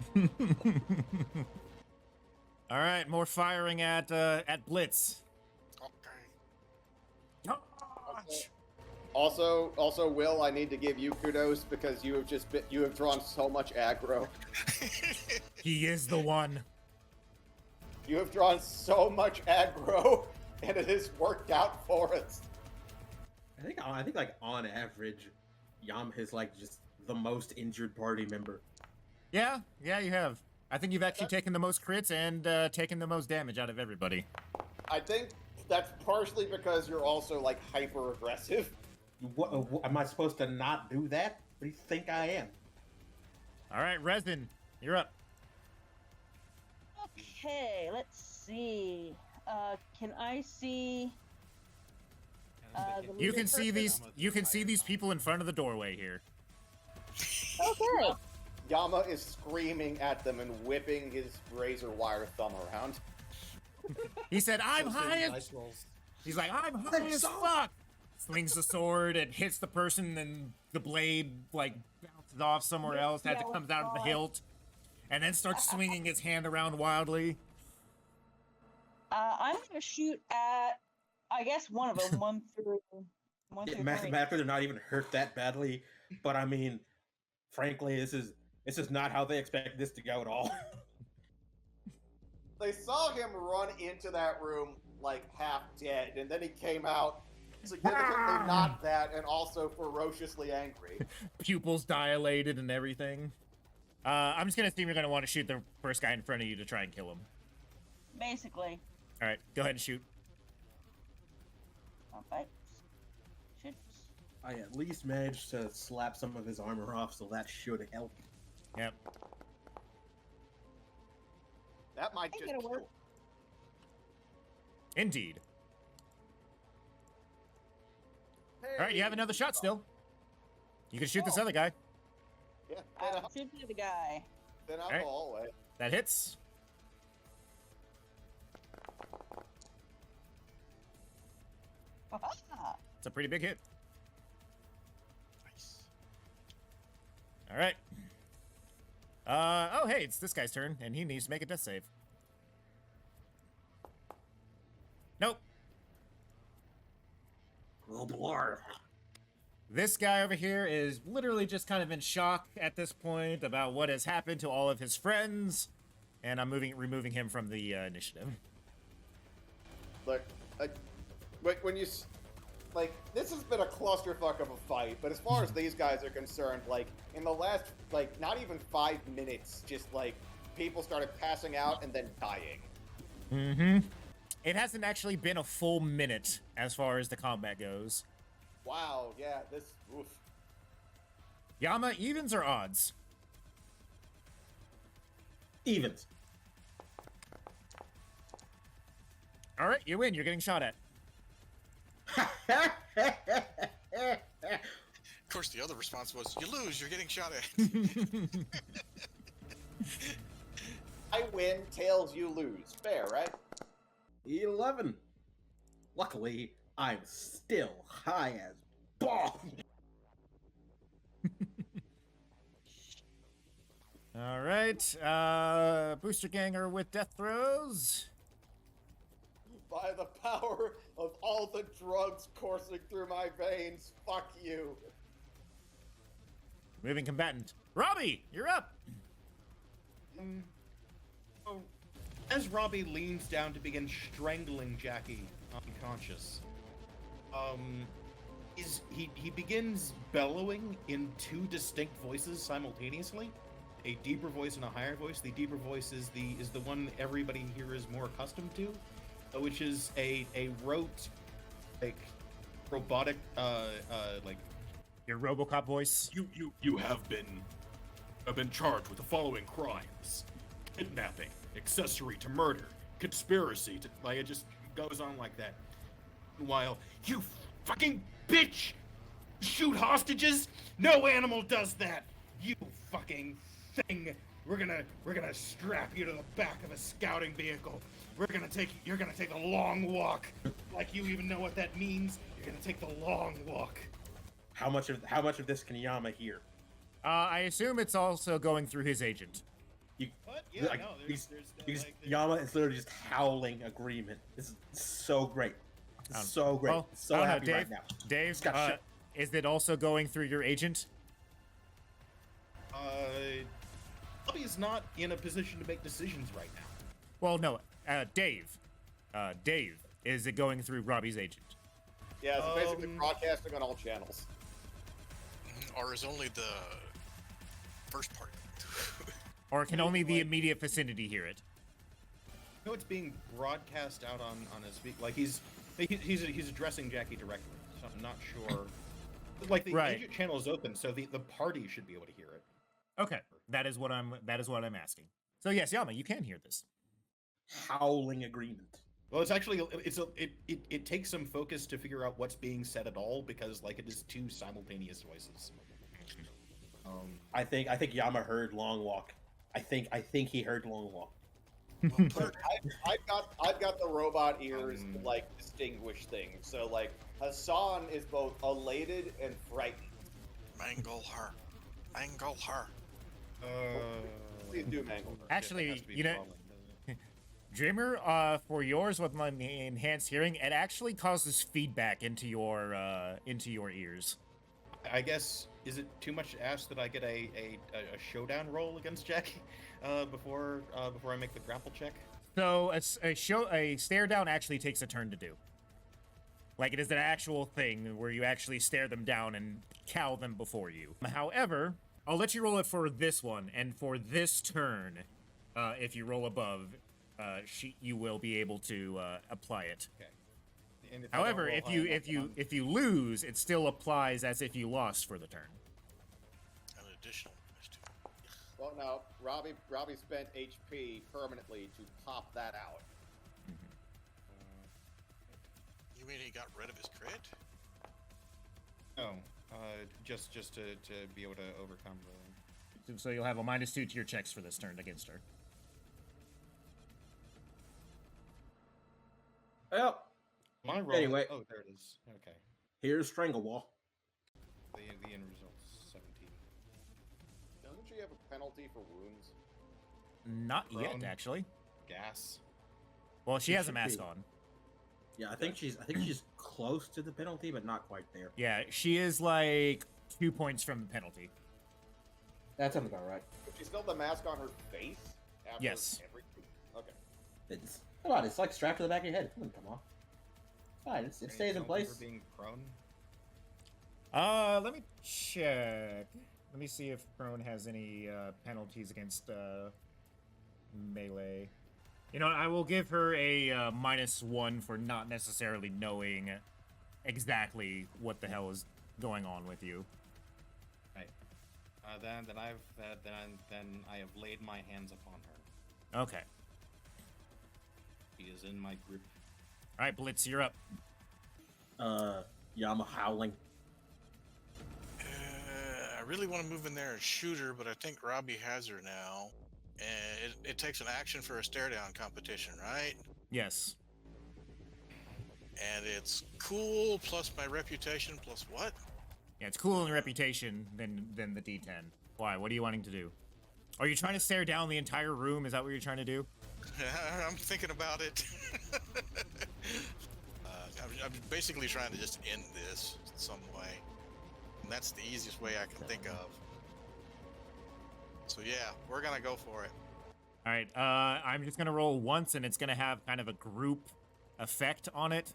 All right, more firing at Blitz. Okay. Dodge! Also, Will, I need to give you kudos because you have drawn so much aggro. He is the one. You have drawn so much aggro, and it has worked out for us. I think like on average, Yam is like just the most injured party member. Yeah, you have. I think you've actually taken the most crits and taken the most damage out of everybody. I think that's partially because you're also like hyper aggressive. What, am I supposed to not do that? What do you think I am? All right, Resin, you're up. Okay, let's see. Can I see? You can see these. You can see these people in front of the doorway here. Okay. Yama is screaming at them and whipping his razor wire thumb around. He said, "I'm high as." He's like, "I'm high as fuck." Swings the sword and hits the person, and the blade like bounces off somewhere else as it comes out of the hilt, and then starts swinging his hand around wildly. I'm gonna shoot at, I guess, one of them. one through three. Mathematically, they're not even hurt that badly, but I mean, frankly, this is not how they expect this to go at all. They saw him run into that room like half dead, and then he came out significantly not that, and also ferociously angry. Pupils dilated and everything. I'm just gonna assume you're gonna want to shoot the first guy in front of you to try and kill him. Basically. All right, go ahead and shoot. Okay. Shoot. I at least managed to slap some of his armor off, so that should help. Yep. That might I think just it'll work. Indeed. Hey, All right, you have another shot still. You can shoot this other guy. Yeah, Shoot the other guy. then out Alright. the hallway. That hits. Ah, It's a pretty big hit. Nice. All right. Oh, hey, it's this guy's turn, and he needs to make a death save. Nope. Oh, boy. This guy over here is literally just kind of in shock at this point about what has happened to all of his friends, and I'm removing him from the initiative. Look, when you like, this has been a clusterfuck of a fight, but as far as these guys are concerned, like, in the last, like, not even 5 minutes, just, like, people started passing out and then dying. Mm-hmm. It hasn't actually been a full minute as far as the combat goes. Wow, yeah, this, oof. Yama, evens or odds? Evens. All right, you win. You're getting shot at. course, the other response was, "You lose. You're getting shot at." I win, tails you lose. Fair, right? 11. Luckily, I'm still high as balls. All right. Booster Ganger with death throws. By the power of all the drugs coursing through my veins, fuck you. Moving combatant. Robbie, you're up. Oh, as Robbie leans down to begin strangling Jackie unconscious, he begins bellowing in two distinct voices simultaneously, a deeper voice and a higher voice. The deeper voice is the one everybody here is more accustomed to, which is a rote, like, robotic, like, Your RoboCop voice. You have been charged with the following crimes: kidnapping, accessory to murder, conspiracy to, like, it just goes on like that. While you fucking bitch shoot hostages, no animal does that. You fucking thing. We're gonna strap you to the back of a scouting vehicle. You're gonna take a long walk. Like you even know what that means. You're gonna take the long walk. How much of this can Yama hear? I assume it's also going through his agent. What? Yeah, Like, no, these, like, Yama is literally just howling agreement. This is so great. It's so great. Well, So I don't know, happy Dave. right now. Dave, got shit. is it also going through your agent? Bobby is not in a position to make decisions right now. Well, no. Dave. Dave, is it going through Robbie's agent? Yeah, it's basically broadcasting on all channels. Or is only the first part? Or can only the immediate vicinity hear it? You know, it's being broadcast out on his speak. Like he's addressing Jackie directly. So I'm not sure. Like the Right. agent channel is open, so the party should be able to hear it. Okay, that is what I'm asking. So yes, Yama, you can hear this. Howling agreement. Well, it's actually it takes some focus to figure out what's being said at all, because like it is two simultaneous voices. I think Yama heard long walk. I think he heard long walk. I've got the robot ears to like distinguish things. So like Hassan is both elated and frightened. Mangle her. Mangle her. Please do mangle her. Actually, you know, Dreamer, for yours with my enhanced hearing, it actually causes feedback into your ears. I guess, is it too much to ask that I get a showdown roll against Jackie before I make the grapple check? So a stare down actually takes a turn to do. Like it is an actual thing where you actually stare them down and cow them before you. However, I'll let you roll it for this one, and for this turn, if you roll above, you will be able to apply it. Okay. And I However, don't if roll you high enough, if you lose, it still applies as if you lost for the turn. An additional -2. Well, no, Robbie spent HP permanently to pop that out. You mean he got rid of his crit? No, just to be able to overcome the. So you'll have a -2 to your checks for this turn against her. Well, My roll. Anyway. Oh, there it is. Okay. here's Stranglewall. The end result's 17. Doesn't she have a penalty for wounds? Not yet, Prone. actually. Gas. Well, she It has a should mask be. on. Yeah, I think she's close to the penalty, but not quite there. Yeah, she is like 2 points from the penalty. That sounds about right. But she still have the mask on her face? After Yes. everything? Okay. It's come on, it's like strapped to the back of your head. It doesn't come off. It's fine. It stays in Penalty place. For being prone. Let me check. Let me see if prone has any penalties against melee. You know, I will give her a -1 for not necessarily knowing exactly what the hell is going on with you. Right. Then I have laid my hands upon her. Okay. She is in my grip. All right, Blitz, you're up. Yama howling. really want to move in there and shoot her, but I think Robbie has her now. And it takes an action for a stare down competition, right? Yes. And it's cool plus my reputation plus what? Yeah, it's cool in reputation than the D10. Why? What are you wanting to do? Are you trying to stare down the entire room? Is that what you're trying to do? I'm thinking about it. I'm basically trying to just end this some way. And that's the easiest way I can think of. So yeah, we're gonna go for it. All right. I'm just gonna roll once, and it's gonna have kind of a group effect on it.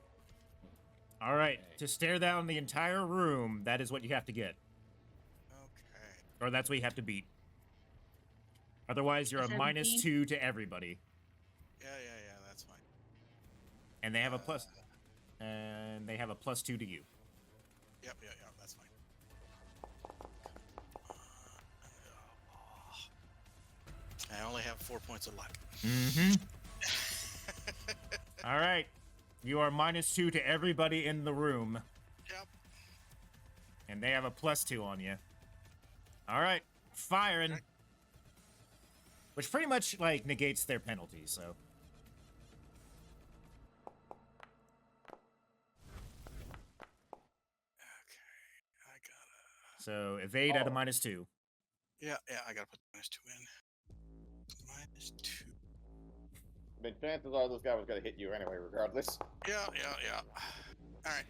All right. To stare down the entire room, that is what you have to get, Okay. or that's what you have to beat. Otherwise, you're a 17? -2 to everybody, Yeah, that's fine. and they have a plus, and they have a +2 to you. Yep, that's fine. I only have 4 points of luck. Mm-hmm. All right. You are -2 to everybody in the room, Yep. and they have a +2 on you. All right. Firing. Okay. Which pretty much, like, negates their penalty, so. Okay. I gotta. So, evade at a -2. Yeah, I gotta put -2 in. -2. I mean, chances are this guy was gonna hit you anyway, regardless. Yeah. Alright.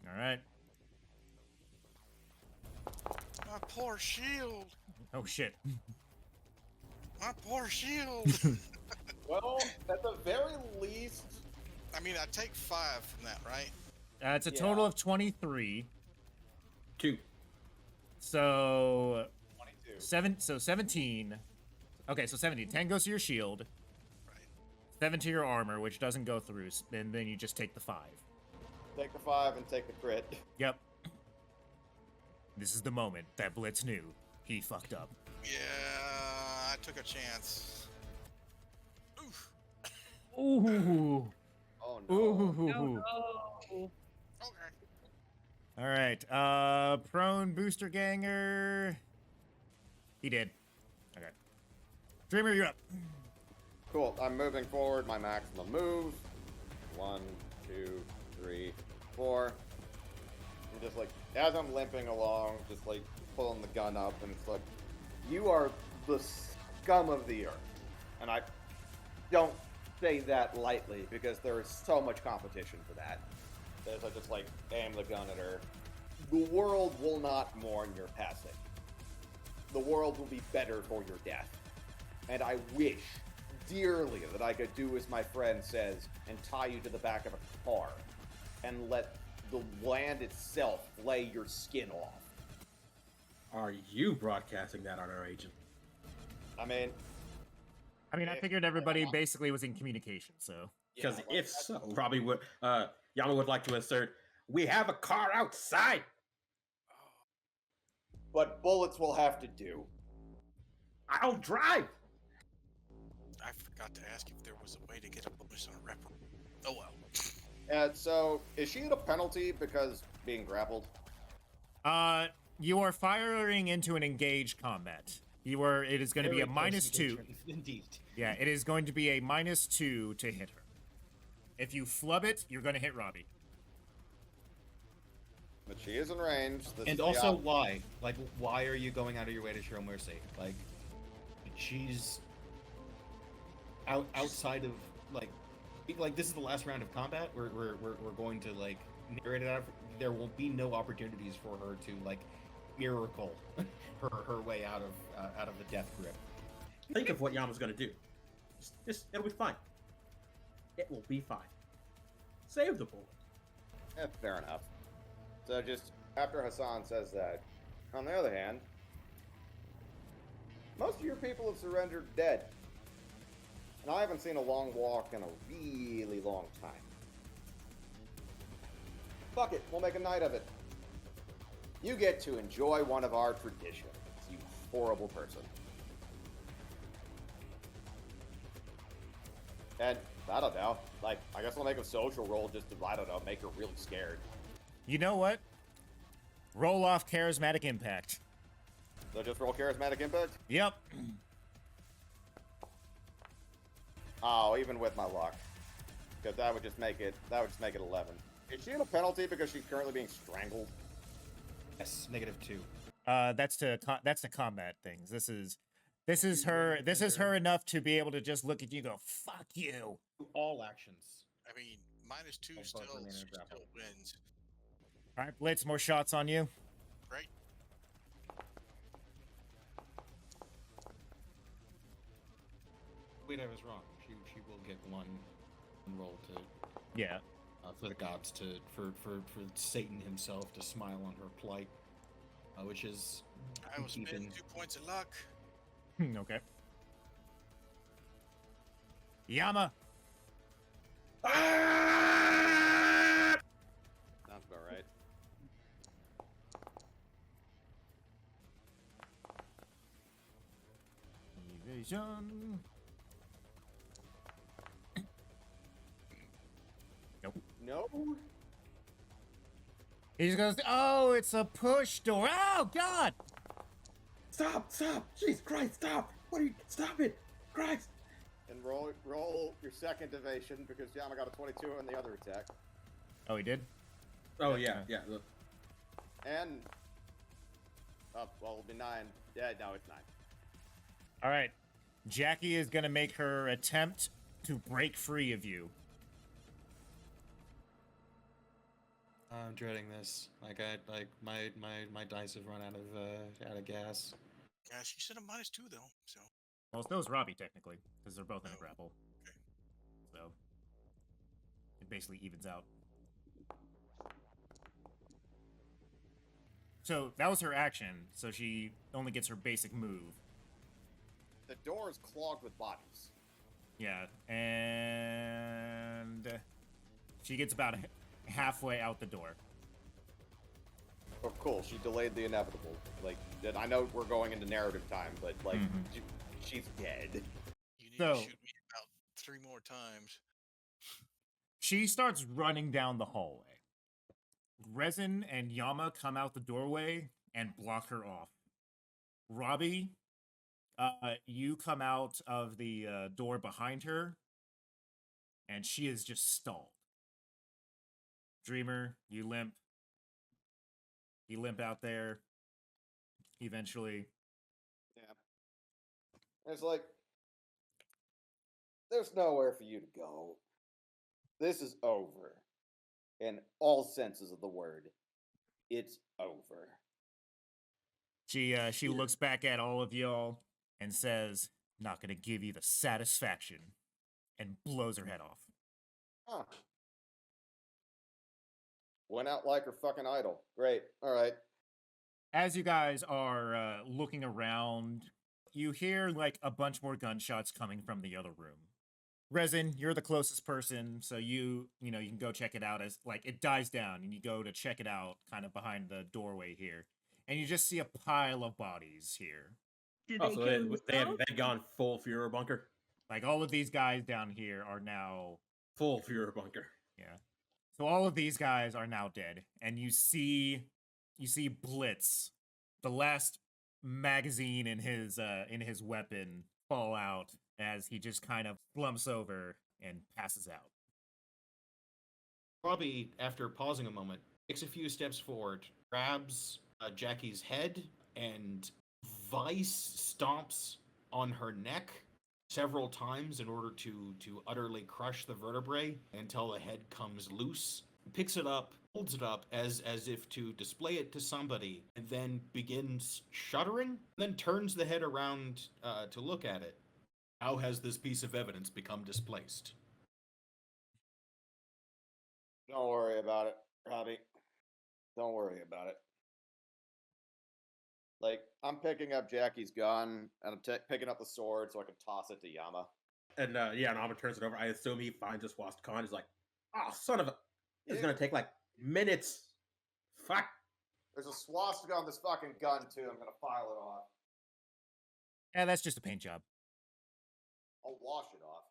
All right. My poor shield. Oh, shit. My poor shield. Well, at the very least, I mean, I take 5 from that, right? It's a total of 23. 2. So, 22. 17. Okay, so 17. 10 goes to your shield. Right. 7 to your armor, which doesn't go through, and then you just take the 5. Take the 5 and take the crit. Yep. This is the moment that Blitz knew he fucked up. Yeah, I took a chance. Oof. Ooh. Oh no. Ooh. No. Okay. All right. Prone booster ganger. He did. Okay. Dreamer, you're up. Cool. I'm moving forward. My maximum move. 1, 2, 3, 4. I'm just like, as I'm limping along, just like pulling the gun up, and it's like, you are the scum of the earth. And I don't say that lightly because there is so much competition for that. As I just like aim the gun at her. The world will not mourn your passing. The world will be better for your death. And I wish dearly that I could do as my friend says and tie you to the back of a car and let the land itself lay your skin off. Are you broadcasting that on our agent? I mean, I figured everybody basically was in communication, so. Because yeah, if so, Robbie would, Yama would like to assert, we have a car outside. but bullets will have to do. I'll drive. I forgot to ask if there was a way to get a bonus on a rep. Oh well. And so, is she at a penalty because being grappled? You are firing into an engaged combat. It is going to be a -2. Indeed. Yeah, it is going to be a -2 to hit her. If you flub it, you're going to hit Robbie. But she is in range. This is And the also, op- why? Like, why are you going out of your way to show mercy? Like, she's outside of like this is the last round of combat. We're going to like narrate it out. There will be no opportunities for her to like miracle her way out of the death grip. Think of what Yama's gonna do. It'll be fine. It will be fine. Save the bullet. Fair enough. So just after Hassan says that, on the other hand, most of your people have surrendered dead. And I haven't seen a long walk in a really long time. Fuck it, we'll make a night of it. You get to enjoy one of our traditions, you horrible person. And, I don't know, like, I guess I'll make a social roll just to, I don't know, make her really scared. You know what? Roll off charismatic impact. So just roll charismatic impact? Yep. Oh, even with my luck. Because that would just make it 11. Is she in a penalty because she's currently being strangled? Yes, -2. That's to combat things. This is her enough to be able to just look at you and go, fuck you. All actions. I mean, -2 both still, remain in she grapple. still wins, All right, Blitz, more shots on you. right? Wait, I was wrong. She will get one roll to Yeah. for the gods to for Satan himself to smile on her plight, which is I was spending 2 points of luck. Okay. Yama. Sounds about right. Evasion. Nope. No? He just goes, oh, it's a push door. Oh, God. Stop! Jesus Christ, stop! Stop it! Christ! And roll your second evasion because Yama got a 22 on the other attack. Oh, he did? Oh, yeah. Look. And well, it'll be 9. Yeah, no, it's 9. All right. Jackie is going to make her attempt to break free of you. I'm dreading this. Like my dice have run out of gas. Yeah, she said a -2 though, so. Well, so is Robbie, technically, because they're both in a Oh, grapple. okay. So it basically evens out. So that was her action, so she only gets her basic move. The door is clogged with bodies. Yeah, and she gets about halfway out the door. Oh, cool. She delayed the inevitable. Like, I know we're going into narrative time, but like, she's dead. You need So- to shoot me about 3 more times. She starts running down the hallway. Resin and Yama come out the doorway and block her off. Robbie, you come out of the door behind her, and she is just stalled. Dreamer, you limp. You limp out there. Eventually. Yeah. It's like, there's nowhere for you to go. This is over. In all senses of the word. It's over. She looks back at all of y'all and says, "Not gonna give you the satisfaction," and blows her head off. Huh. Went out like her fucking idol. Great. All right. As you guys are looking around, you hear like a bunch more gunshots coming from the other room. Resin, you're the closest person, so you can go check it out as like it dies down and you go to check it out kind of behind the doorway here. And you just see a pile of bodies here. Did Oh, so kill themselves? they've gone full Führer bunker. Like all of these guys down here are now Full Führer bunker. yeah. So all of these guys are now dead, and you see Blitz, the last magazine in his weapon, fall out as he just kind of slumps over and passes out. Robbie, after pausing a moment, takes a few steps forward, grabs Jackie's head, and vice stomps on her neck several times in order to utterly crush the vertebrae until the head comes loose. Picks it up, holds it up as if to display it to somebody, and then begins shuddering, then turns the head around to look at it. How has this piece of evidence become displaced? Don't worry about it, Robbie. Don't worry about it. Like, I'm picking up Jackie's gun, and I'm picking up the sword so I can toss it to Yama. And and Alma turns it over. I assume he finds a swastika and is like, "Oh, son of a!" It's Yeah. gonna take like minutes. Fuck. There's a swastika on this fucking gun, too. I'm gonna file it off. Yeah, that's just a paint job. I'll wash it off.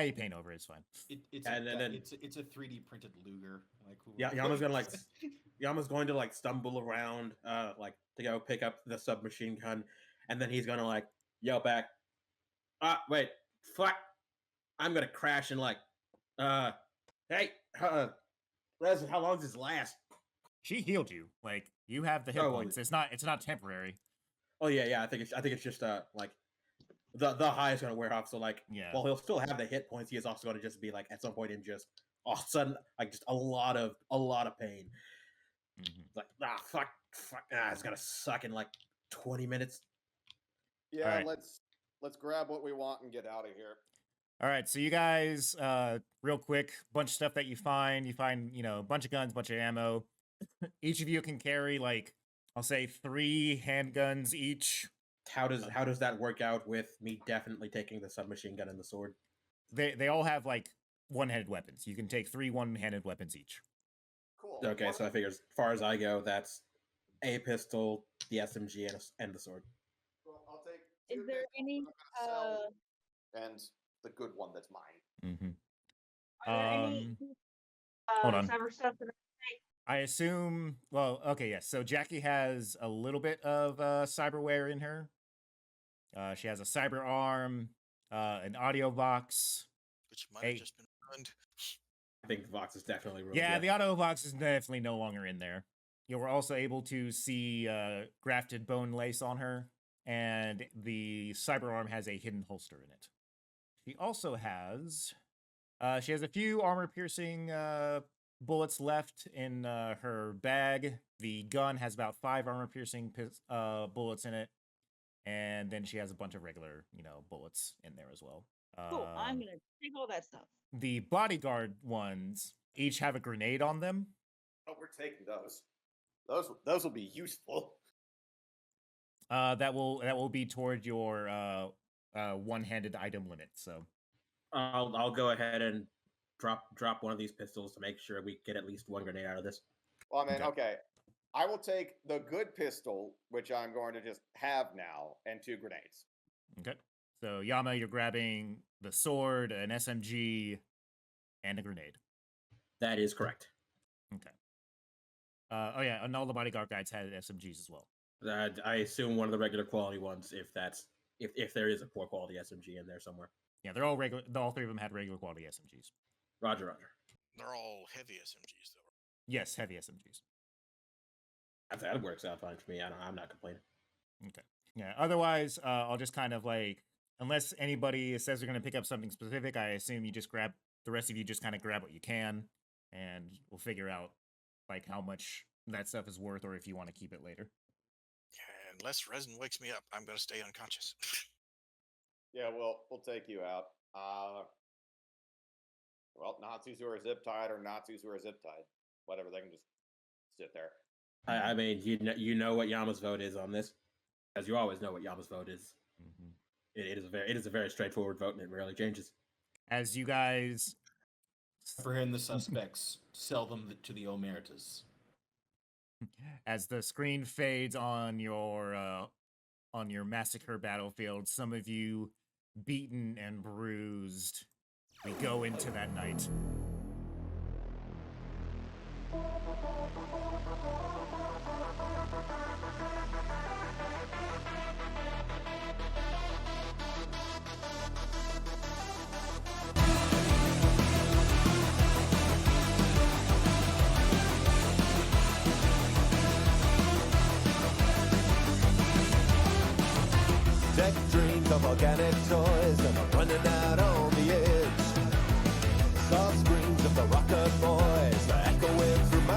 You paint over it, it's fine. It's a 3D printed Luger. Like Yeah, Yama's going to like stumble around, like to go pick up the submachine gun, and then he's gonna like yell back, wait, fuck, I'm gonna crash and like, hey, Les, how long does this last? She healed you. Like you have the hit points. It's not temporary. Oh yeah. I think it's just like the high is gonna wear off. So like, yeah. Well, he'll still have the hit points. He is also gonna just be like at some point in just all of a sudden like just a lot of pain. Like fuck, it's gonna suck in like 20 minutes. Yeah, right. let's grab what we want and get out of here. All right, so you guys, real quick, bunch of stuff that you find. You find, a bunch of guns, bunch of ammo. Each of you can carry like, I'll say 3 handguns each. How does that work out with me definitely taking the submachine gun and the sword? They all have like one-handed weapons. You can take 3 one-handed weapons each. Cool. Okay, so I figure as far as I go, that's a pistol, the SMG, and the sword. Well, I'll take. Is there any and the good one that's mine. Mm-hmm. are there any hold on. cyber stuff that I assume. Well, okay, yes. So Jackie has a little bit of cyberware in her. She has a cyber arm, an audio box. Which might have just been ruined. I think the box is definitely ruined. Yeah, the audio box is definitely no longer in there. You were also able to see grafted bone lace on her, and the cyber arm has a hidden holster in it. She also has. She has a few armor-piercing bullets left in her bag. The gun has about 5 armor-piercing bullets in it, and then she has a bunch of regular, bullets in there as well. cool. I'm gonna take all that stuff. The bodyguard ones each have a grenade on them. Oh, we're taking those. Those will be useful. That will be toward your one-handed item limit. So I'll go ahead and drop one of these pistols to make sure we get at least 1 grenade out of this. Well, I mean, okay. I will take the good pistol, which I'm going to just have now, and 2 grenades. Okay. So Yama, you're grabbing the sword, an SMG, and a grenade. That is correct. Okay. Oh yeah, and all the bodyguard guides had SMGs as well. I assume one of the regular quality ones, if there is a poor quality SMG in there somewhere. Yeah, they're all regular. All 3 of them had regular quality SMGs. Roger. They're all heavy SMGs, though. Yes, heavy SMGs. That works out fine for me. I'm not complaining. Okay. Yeah. Otherwise, I'll just kind of like, unless anybody says they're going to pick up something specific, I assume you just grab. The rest of you just kind of grab what you can, and we'll figure out like how much that stuff is worth, or if you want to keep it later. Unless resin wakes me up, I'm going to stay unconscious. Yeah, we'll take you out. Well, Nazis who are zip tied or Nazis who are zip tied, whatever. They can just sit there. I mean, you know what Yama's vote is on this, as you always know what Yama's vote is. Mm-hmm. It is a very straightforward vote, and it rarely changes. As you guys apprehend the suspects, sell them to the Omertas. As the screen fades on your massacre battlefield, some of you beaten and bruised, we go into that night. Deck dreams of organic toys and I'm running out on the edge. Soft screams of the rocker boys are echoing through my